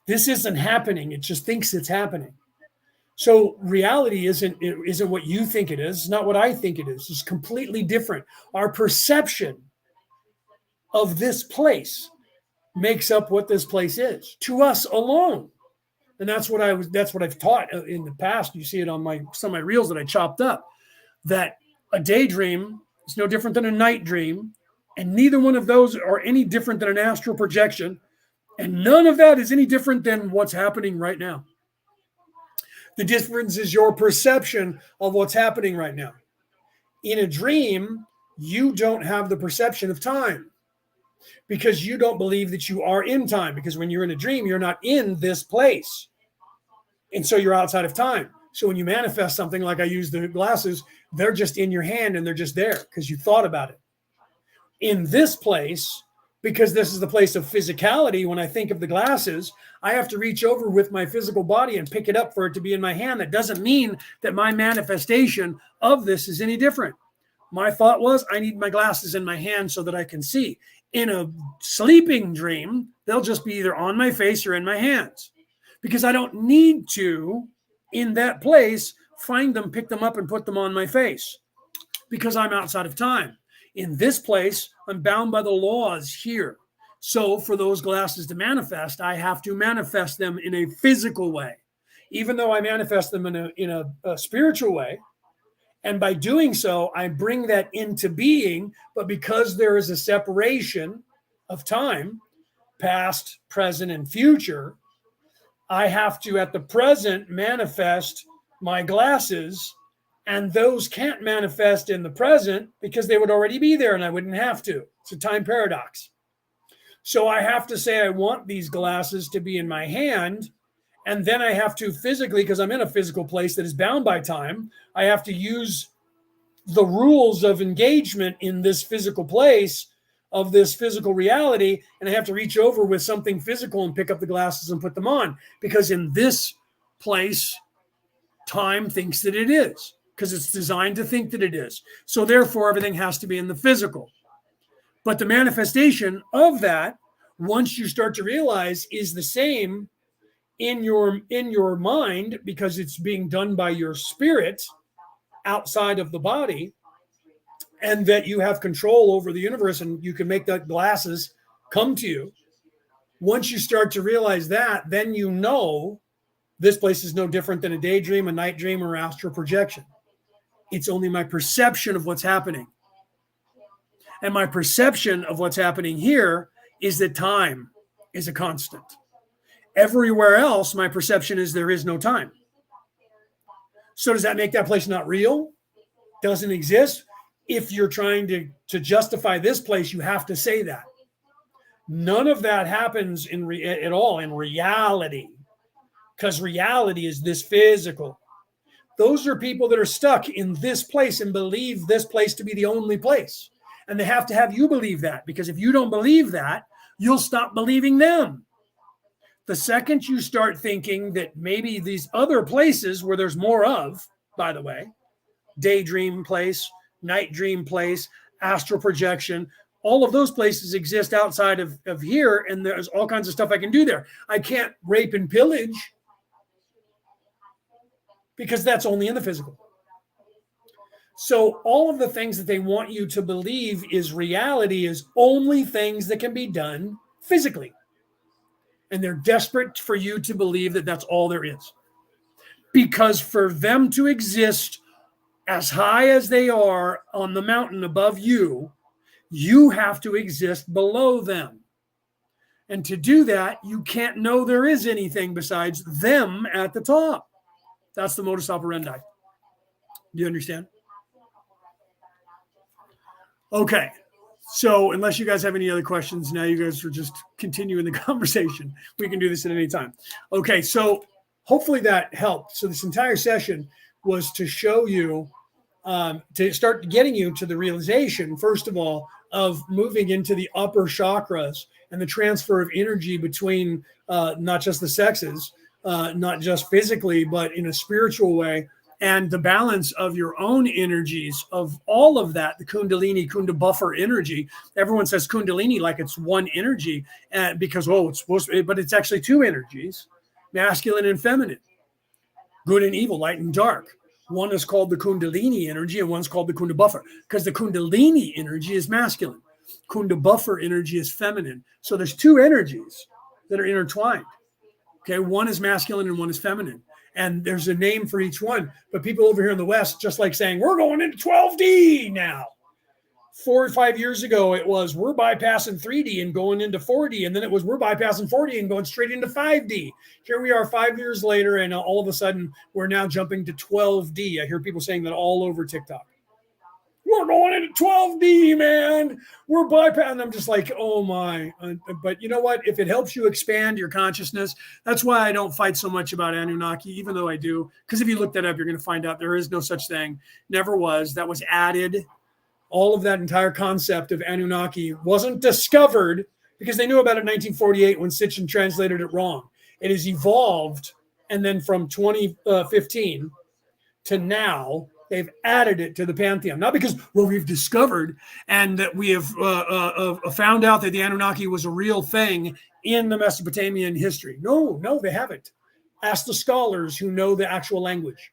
This isn't happening. It just thinks it's happening. So reality isn't what you think it is. It's not what I think it is. It's completely different. Our perception of this place makes up what this place is to us alone. And that's what I've taught in the past. You see it on some of my reels that I chopped up, that a daydream is no different than a night dream. And neither one of those are any different than an astral projection. And none of that is any different than what's happening right now. The difference is your perception of what's happening right now. In a dream, you don't have the perception of time because you don't believe that you are in time, because when you're in a dream, you're not in this place. And so you're outside of time. So when you manifest something, like I use the glasses, they're just in your hand and they're just there because you thought about it. In this place, because this is the place of physicality, when I think of the glasses, I have to reach over with my physical body and pick it up for it to be in my hand. That doesn't mean that my manifestation of this is any different. My thought was, I need my glasses in my hand so that I can see. In a sleeping dream, they'll just be either on my face or in my hands, because I don't need to, in that place, find them, pick them up, and put them on my face, because I'm outside of time. In this place, I'm bound by the laws here. So for those glasses to manifest, I have to manifest them in a physical way. even though I manifest them in a spiritual way. And by doing so, I bring that into being. But because there is a separation of time, past, present, and future, I have to, at the present, manifest my glasses. And those can't manifest in the present because they would already be there and I wouldn't have to. It's a time paradox. So I have to say, I want these glasses to be in my hand. And then I have to physically, because I'm in a physical place that is bound by time, I have to use the rules of engagement in this physical place of this physical reality. And I have to reach over with something physical and pick up the glasses and put them on. Because in this place, time thinks that it is, because it's designed to think that it is. So therefore, everything has to be in the physical. But the manifestation of that, once you start to realize, is the same in your mind, because it's being done by your spirit outside of the body, and that you have control over the universe and you can make the glasses come to you. Once you start to realize that, then you know this place is no different than a daydream, a night dream, or astral projection. It's only my perception of what's happening. And my perception of what's happening here is that time is a constant. Everywhere else, my perception is there is no time. So does that make that place not real? Doesn't exist? If you're trying to justify this place, you have to say that. None of that happens at all in reality, because reality is this physical. Those are people that are stuck in this place and believe this place to be the only place. And they have to have you believe that, because if you don't believe that, you'll stop believing them. The second you start thinking that maybe these other places where there's more of, by the way, daydream place, night dream place, astral projection, all of those places exist outside of here, and there's all kinds of stuff I can do there. I can't rape and pillage because that's only in the physical. So all of the things that they want you to believe is reality is only things that can be done physically. And they're desperate for you to believe that that's all there is. Because for them to exist as high as they are on the mountain above you, you have to exist below them. And to do that, you can't know there is anything besides them at the top. That's the modus operandi. Do you understand? Okay. So unless you guys have any other questions, now you guys are just continuing the conversation. We can do this at any time. Okay. So hopefully that helped. So this entire session was to show you, to start getting you to the realization, first of all, of moving into the upper chakras and the transfer of energy between not just the sexes, not just physically, but in a spiritual way, and the balance of your own energies, of all of that, the Kundalini, Kunda buffer energy. Everyone says Kundalini like it's one energy, because, it's supposed to, but it's actually two energies, masculine and feminine, good and evil, light and dark. One is called the Kundalini energy and one's called the Kunda buffer, because the Kundalini energy is masculine. Kunda buffer energy is feminine. So there's two energies that are intertwined. Okay, one is masculine and one is feminine. And there's a name for each one. But people over here in the West just like saying, we're going into 12D now. 4 or 5 years ago, it was we're bypassing 3D and going into 4D. And then it was we're bypassing 4D and going straight into 5D. Here we are 5 years later, and all of a sudden, we're now jumping to 12D. I hear people saying that all over TikTok. We're going into 12D, man. We're bypassing. I'm just like, oh my. But you know what? If it helps you expand your consciousness, that's why I don't fight so much about Anunnaki, even though I do. Because if you look that up, you're going to find out there is no such thing. Never was. That was added. All of that entire concept of Anunnaki wasn't discovered because they knew about it in 1948 when Sitchin translated it wrong. It has evolved. And then from 2015 to now, they've added it to the pantheon, not because, we've discovered and that we have found out that the Anunnaki was a real thing in the Mesopotamian history. No, they haven't. Ask the scholars who know the actual language.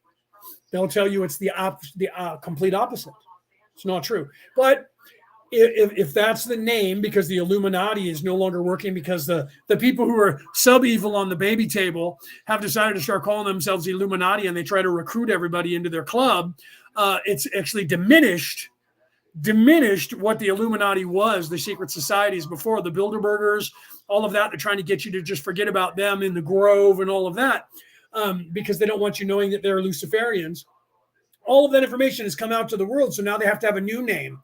They'll tell you it's the complete opposite. It's not true. But if that's the name, because the Illuminati is no longer working, because the people who are sub-evil on the baby table have decided to start calling themselves the Illuminati, and they try to recruit everybody into their club, it's actually diminished what the Illuminati was, the secret societies before, the Bilderbergers, all of that. They're trying to get you to just forget about them in the Grove and all of that, because they don't want you knowing that they're Luciferians. All of that information has come out to the world, so now they have to have a new name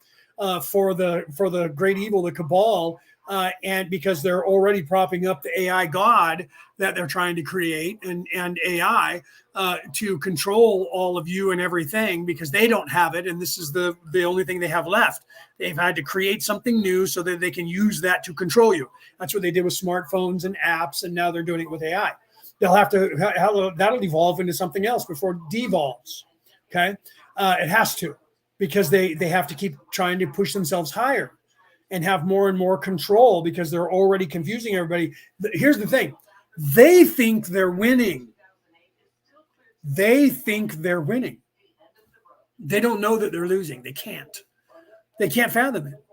for the great evil, the cabal, and because they're already propping up the AI god that they're trying to create, and AI to control all of you and everything, because they don't have it, and this is the only thing they have left. They've had to create something new so that they can use that to control you. That's what they did with smartphones and apps, and now they're doing it with AI. They'll have to, that'll evolve into something else before it devolves. Okay, it has to, because they have to keep trying to push themselves higher and have more and more control, because they're already confusing everybody. Here's the thing. They think they're winning. They think they're winning. They don't know that they're losing. They can't fathom it.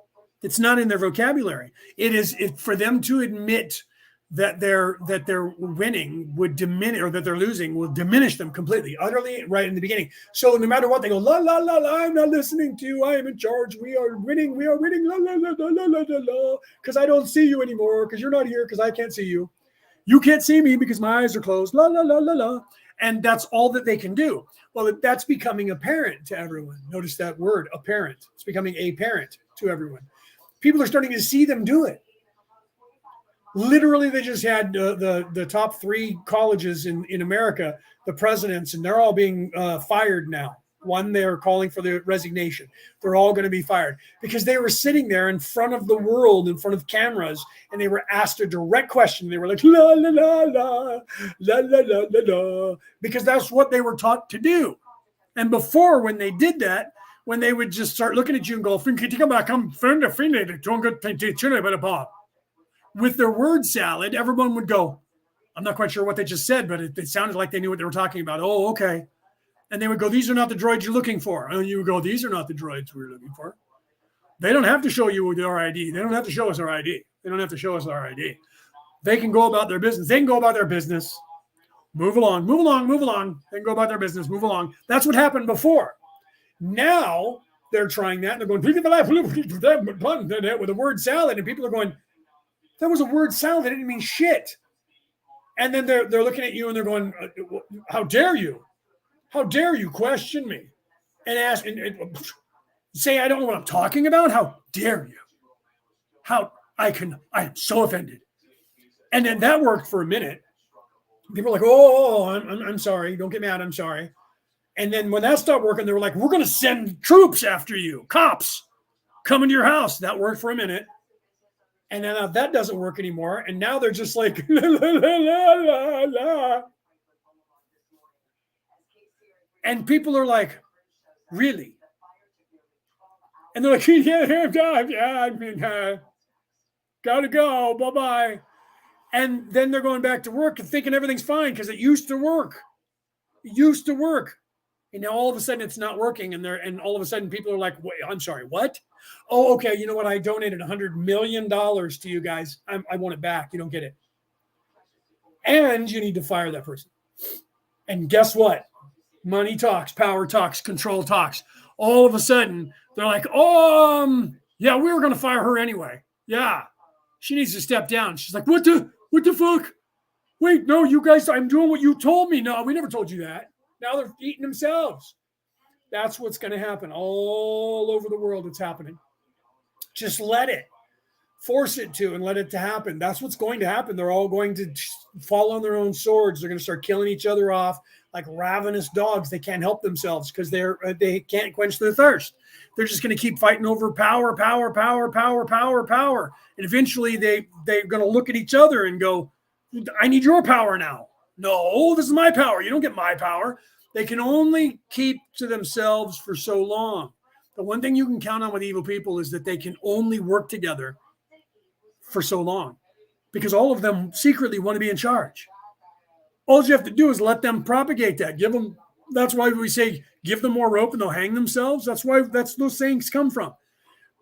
It's not in their vocabulary. It is for them to admit that they're winning would diminish, or that they're losing will diminish them completely, utterly, right in the beginning. So no matter what, they go, la, la, la, la, I'm not listening to you. I am in charge. We are winning, la, la, la, la, la, la, la, because I don't see you anymore, because you're not here, because I can't see you. You can't see me because my eyes are closed, la, la, la, la, la. And that's all that they can do. Well, that's becoming apparent to everyone. Notice that word, apparent. It's becoming apparent to everyone. People are starting to see them do it. Literally, they just had the top 3 colleges in America, the presidents, and they're all being fired now. One, they're calling for the resignation. They're all going to be fired because they were sitting there in front of the world, in front of cameras, and they were asked a direct question. They were like, la, la, la, la, la, la, la, la, la, because that's what they were taught to do. And before, when they did that, when they would just start looking at you and go, with their word salad, everyone would go, I'm not quite sure what they just said, but it sounded like they knew what they were talking about. Oh, okay. And they would go, these are not the droids you're looking for. And you would go, these are not the droids we're looking for. They don't have to show you their ID. They don't have to show us our ID. They don't have to show us our ID. They can go about their business. They can go about their business. Move along, move along, move along. They can go about their business, move along. That's what happened before. Now they're trying that, and they're going, with a word salad, and people are going, that was a word salad. It didn't mean shit. And then they're looking at you and they're going, how dare you? How dare you question me and ask and say I don't know what I'm talking about? How dare you? I am so offended. And then that worked for a minute. People are like, oh, I'm sorry. Don't get mad. I'm sorry. And then when that stopped working, they were like, we're going to send troops after you. Cops coming to your house. That worked for a minute. And then that doesn't work anymore. And now they're just like, la, la, la, la, la. And people are like, really? And they're like, yeah, gotta go, bye-bye. And then they're going back to work and thinking everything's fine because it used to work. It used to work. And now all of a sudden it's not working. And all of a sudden people are like, wait, I'm sorry, what? Oh, okay. You know what? I donated $100 million to you guys. I want it back. You don't get it. And you need to fire that person. And guess what? Money talks, power talks, control talks. All of a sudden they're like, yeah, we were going to fire her anyway. Yeah. She needs to step down. She's like, what the fuck? Wait, no, you guys, I'm doing what you told me. No, we never told you that. Now they're eating themselves. That's what's going to happen all over the world. It's happening. Just let it. Force it to and let it to happen. That's what's going to happen. They're all going to fall on their own swords. They're going to start killing each other off like ravenous dogs. They can't help themselves because they can't quench their thirst. They're just going to keep fighting over power. And eventually they're going to look at each other and go, I need your power now. No, this is my power. You don't get my power. They can only keep to themselves for so long. The one thing you can count on with evil people is that they can only work together for so long because all of them secretly want to be in charge. All you have to do is let them propagate that. That's why we say, give them more rope and they'll hang themselves. That's those sayings come from.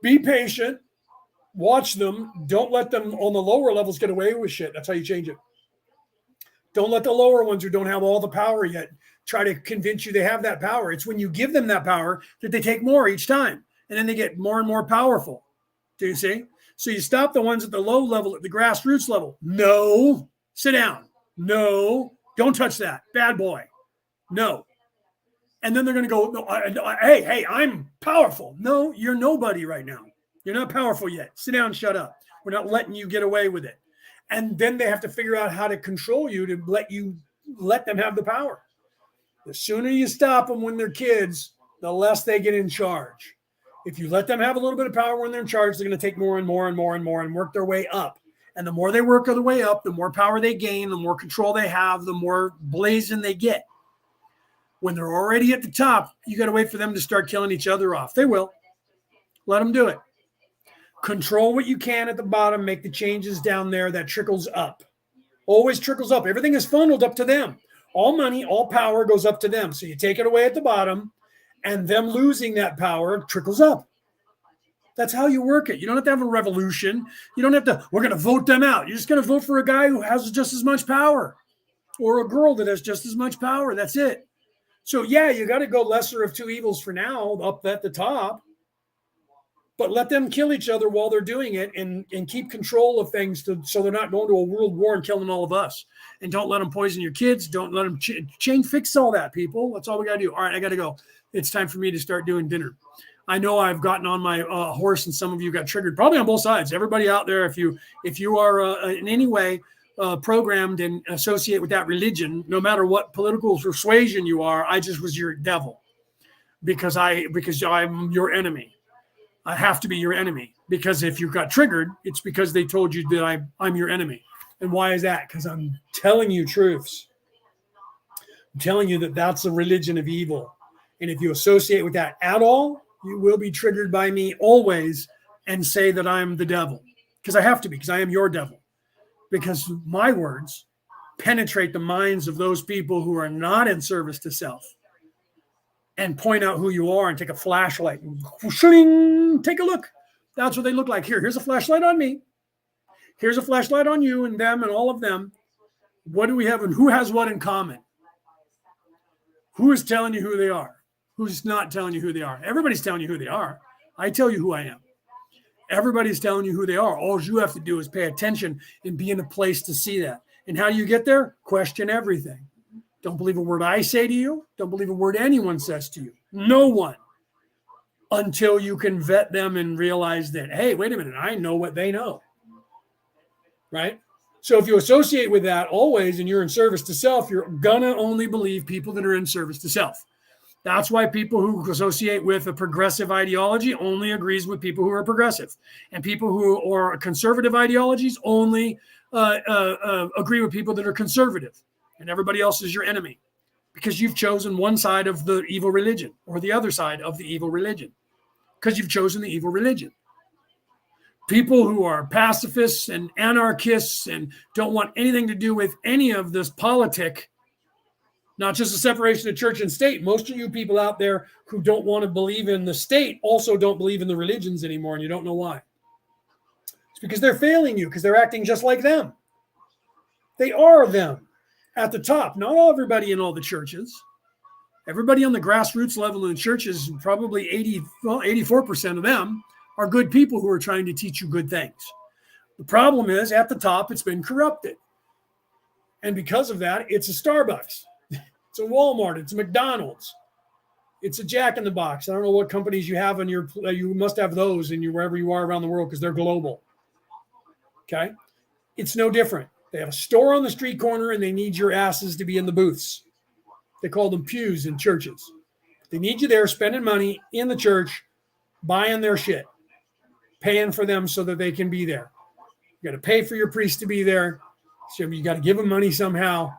Be patient. Watch them. Don't let them on the lower levels get away with shit. That's how you change it. Don't let the lower ones who don't have all the power yet try to convince you they have that power. It's when you give them that power that they take more each time. And then they get more and more powerful. Do you see? So you stop the ones at the low level, at the grassroots level. No. Sit down. No. Don't touch that. Bad boy. No. And then they're going to go, no, hey, I'm powerful. No, you're nobody right now. You're not powerful yet. Sit down and shut up. We're not letting you get away with it. And then they have to figure out how to control you to let them have the power. The sooner you stop them when they're kids, the less they get in charge. If you let them have a little bit of power when they're in charge, they're going to take more and more and more and more and work their way up. And the more they work their way up, the more power they gain, the more control they have, the more blazing they get. When they're already at the top, you got to wait for them to start killing each other off. They will. Let them do it. Control what you can at the bottom. Make the changes down there. That trickles up. Always trickles up. Everything is funneled up to them. All money, all power goes up to them. So you take it away at the bottom, and them losing that power trickles up. That's how you work it. You don't have to have a revolution. You don't have to, we're going to vote them out. You're just going to vote for a guy who has just as much power or a girl that has just as much power. That's it. So, yeah, you got to go lesser of two evils for now up at the top. But let them kill each other while they're doing it and keep control of things so they're not going to a world war and killing all of us. And don't let them poison your kids. Don't let them fix all that, people. That's all we got to do. All right, I got to go. It's time for me to start doing dinner. I know I've gotten on my horse and some of you got triggered, probably on both sides. Everybody out there, if you are in any way programmed and associate with that religion, no matter what political persuasion you are, I just was your devil because I'm your enemy. I have to be your enemy because if you got triggered, it's because they told you that I'm your enemy. And why is that? Because I'm telling you truths. I'm telling you that that's a religion of evil. And if you associate with that at all, you will be triggered by me always and say that I'm the devil. Because I have to be, because I am your devil. Because my words penetrate the minds of those people who are not in service to self. And point out who you are and take a flashlight and shing, take a look. That's what they look like. Here's a flashlight on me. Here's a flashlight on you and them and all of them. What do we have and who has what in common? Who is telling you who they are? Who's not telling you who they are? Everybody's telling you who they are. I tell you who I am. Everybody's telling you who they are. All you have to do is pay attention and be in a place to see that. And how do you get there? Question everything. Don't believe a word I say to you. Don't believe a word anyone says to you. No one. Until you can vet them and realize that, hey, wait a minute, I know what they know. Right? So if you associate with that always and you're in service to self, you're going to only believe people that are in service to self. That's why people who associate with a progressive ideology only agrees with people who are progressive. And people who are conservative ideologies only agree with people that are conservative. And everybody else is your enemy because you've chosen one side of the evil religion or the other side of the evil religion because you've chosen the evil religion. People who are pacifists and anarchists and don't want anything to do with any of this politic, not just the separation of church and state. Most of you people out there who don't want to believe in the state also don't believe in the religions anymore, and you don't know why. It's because they're failing you because they're acting just like them. They are them. At the top, not everybody in all the churches. Everybody on the grassroots level in the churches, probably 84% of them are good people who are trying to teach you good things. The problem is at the top, it's been corrupted. And because of that, it's a Starbucks. It's a Walmart. It's a McDonald's. It's a Jack in the Box. I don't know what companies you have on you must have those in wherever you are around the world because they're global. Okay. It's no different. They have a store on the street corner and they need your asses to be in the booths. They call them pews in churches. They need you there spending money in the church, buying their shit, paying for them so that they can be there. You got to pay for your priest to be there. So you got to give them money somehow,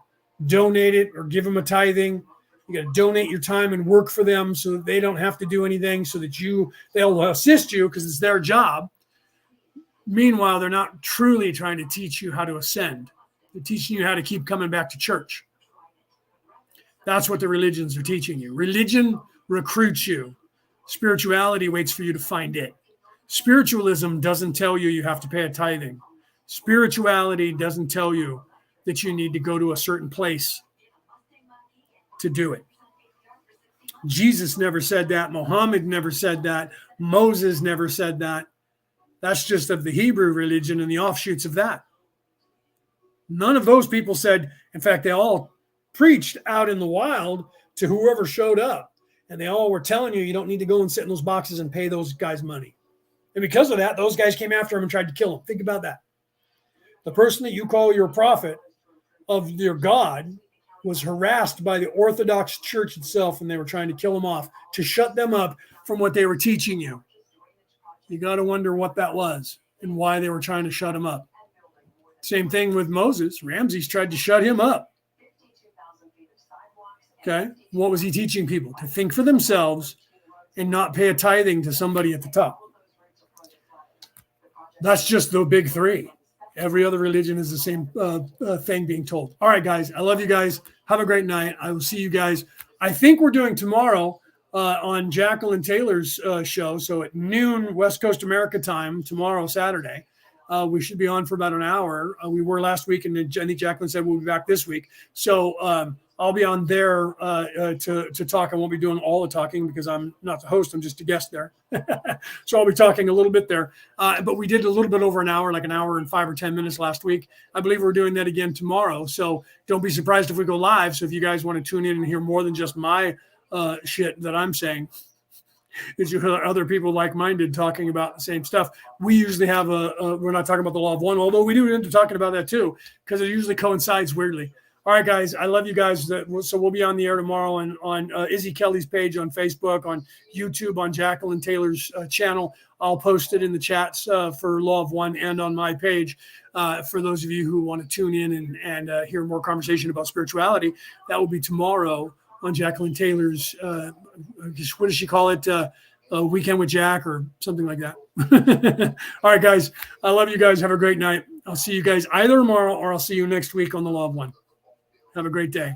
donate it or give them a tithing. You got to donate your time and work for them so that they don't have to do anything so that they'll assist you because it's their job. Meanwhile, they're not truly trying to teach you how to ascend. They're teaching you how to keep coming back to church. That's what the religions are teaching you. Religion recruits you. Spirituality waits for you to find it. Spiritualism doesn't tell you have to pay a tithing. Spirituality doesn't tell you that you need to go to a certain place to do it. Jesus never said that. Muhammad never said that. Moses never said that. That's just of the Hebrew religion and the offshoots of that. None of those people said, in fact, they all preached out in the wild to whoever showed up. And they all were telling you don't need to go and sit in those boxes and pay those guys money. And because of that, those guys came after him and tried to kill him. Think about that. The person that you call your prophet of your God was harassed by the Orthodox Church itself, and they were trying to kill him off to shut them up from what they were teaching you. You got to wonder what that was and why they were trying to shut him up. Same thing with Moses. Ramses tried to shut him up. Okay. What was he teaching people? To think for themselves and not pay a tithing to somebody at the top. That's just the big three. Every other religion is the same thing being told. All right, guys. I love you guys. Have a great night. I will see you guys. I think we're doing tomorrow on Jacqueline Taylor's show. So at noon West Coast America time, tomorrow, Saturday. We should be on for about an hour. We were last week, and I think Jacqueline said we'll be back this week. So I'll be on there to talk. I won't be doing all the talking because I'm not the host. I'm just a guest there. So I'll be talking a little bit there. But we did a little bit over an hour, like an hour and 5 or 10 minutes last week. I believe we're doing that again tomorrow. So don't be surprised if we go live. So if you guys want to tune in and hear more than just my shit that I'm saying, is you hear other people like-minded talking about the same stuff. We usually have we're not talking about the law of one, although we do end up talking about that too, because it usually coincides weirdly. All right, guys, I love you guys. So we'll be on the air tomorrow on Izzy Kelly's page on Facebook, on YouTube, on Jacqueline Taylor's channel. I'll post it in the chats for Law of One and on my page. For those of you who want to tune in and hear more conversation about spirituality, that will be tomorrow on Jacqueline Taylor's, what does she call it? Weekend with Jack or something like that. All right, guys. I love you guys. Have a great night. I'll see you guys either tomorrow or I'll see you next week on the Law of One. Have a great day.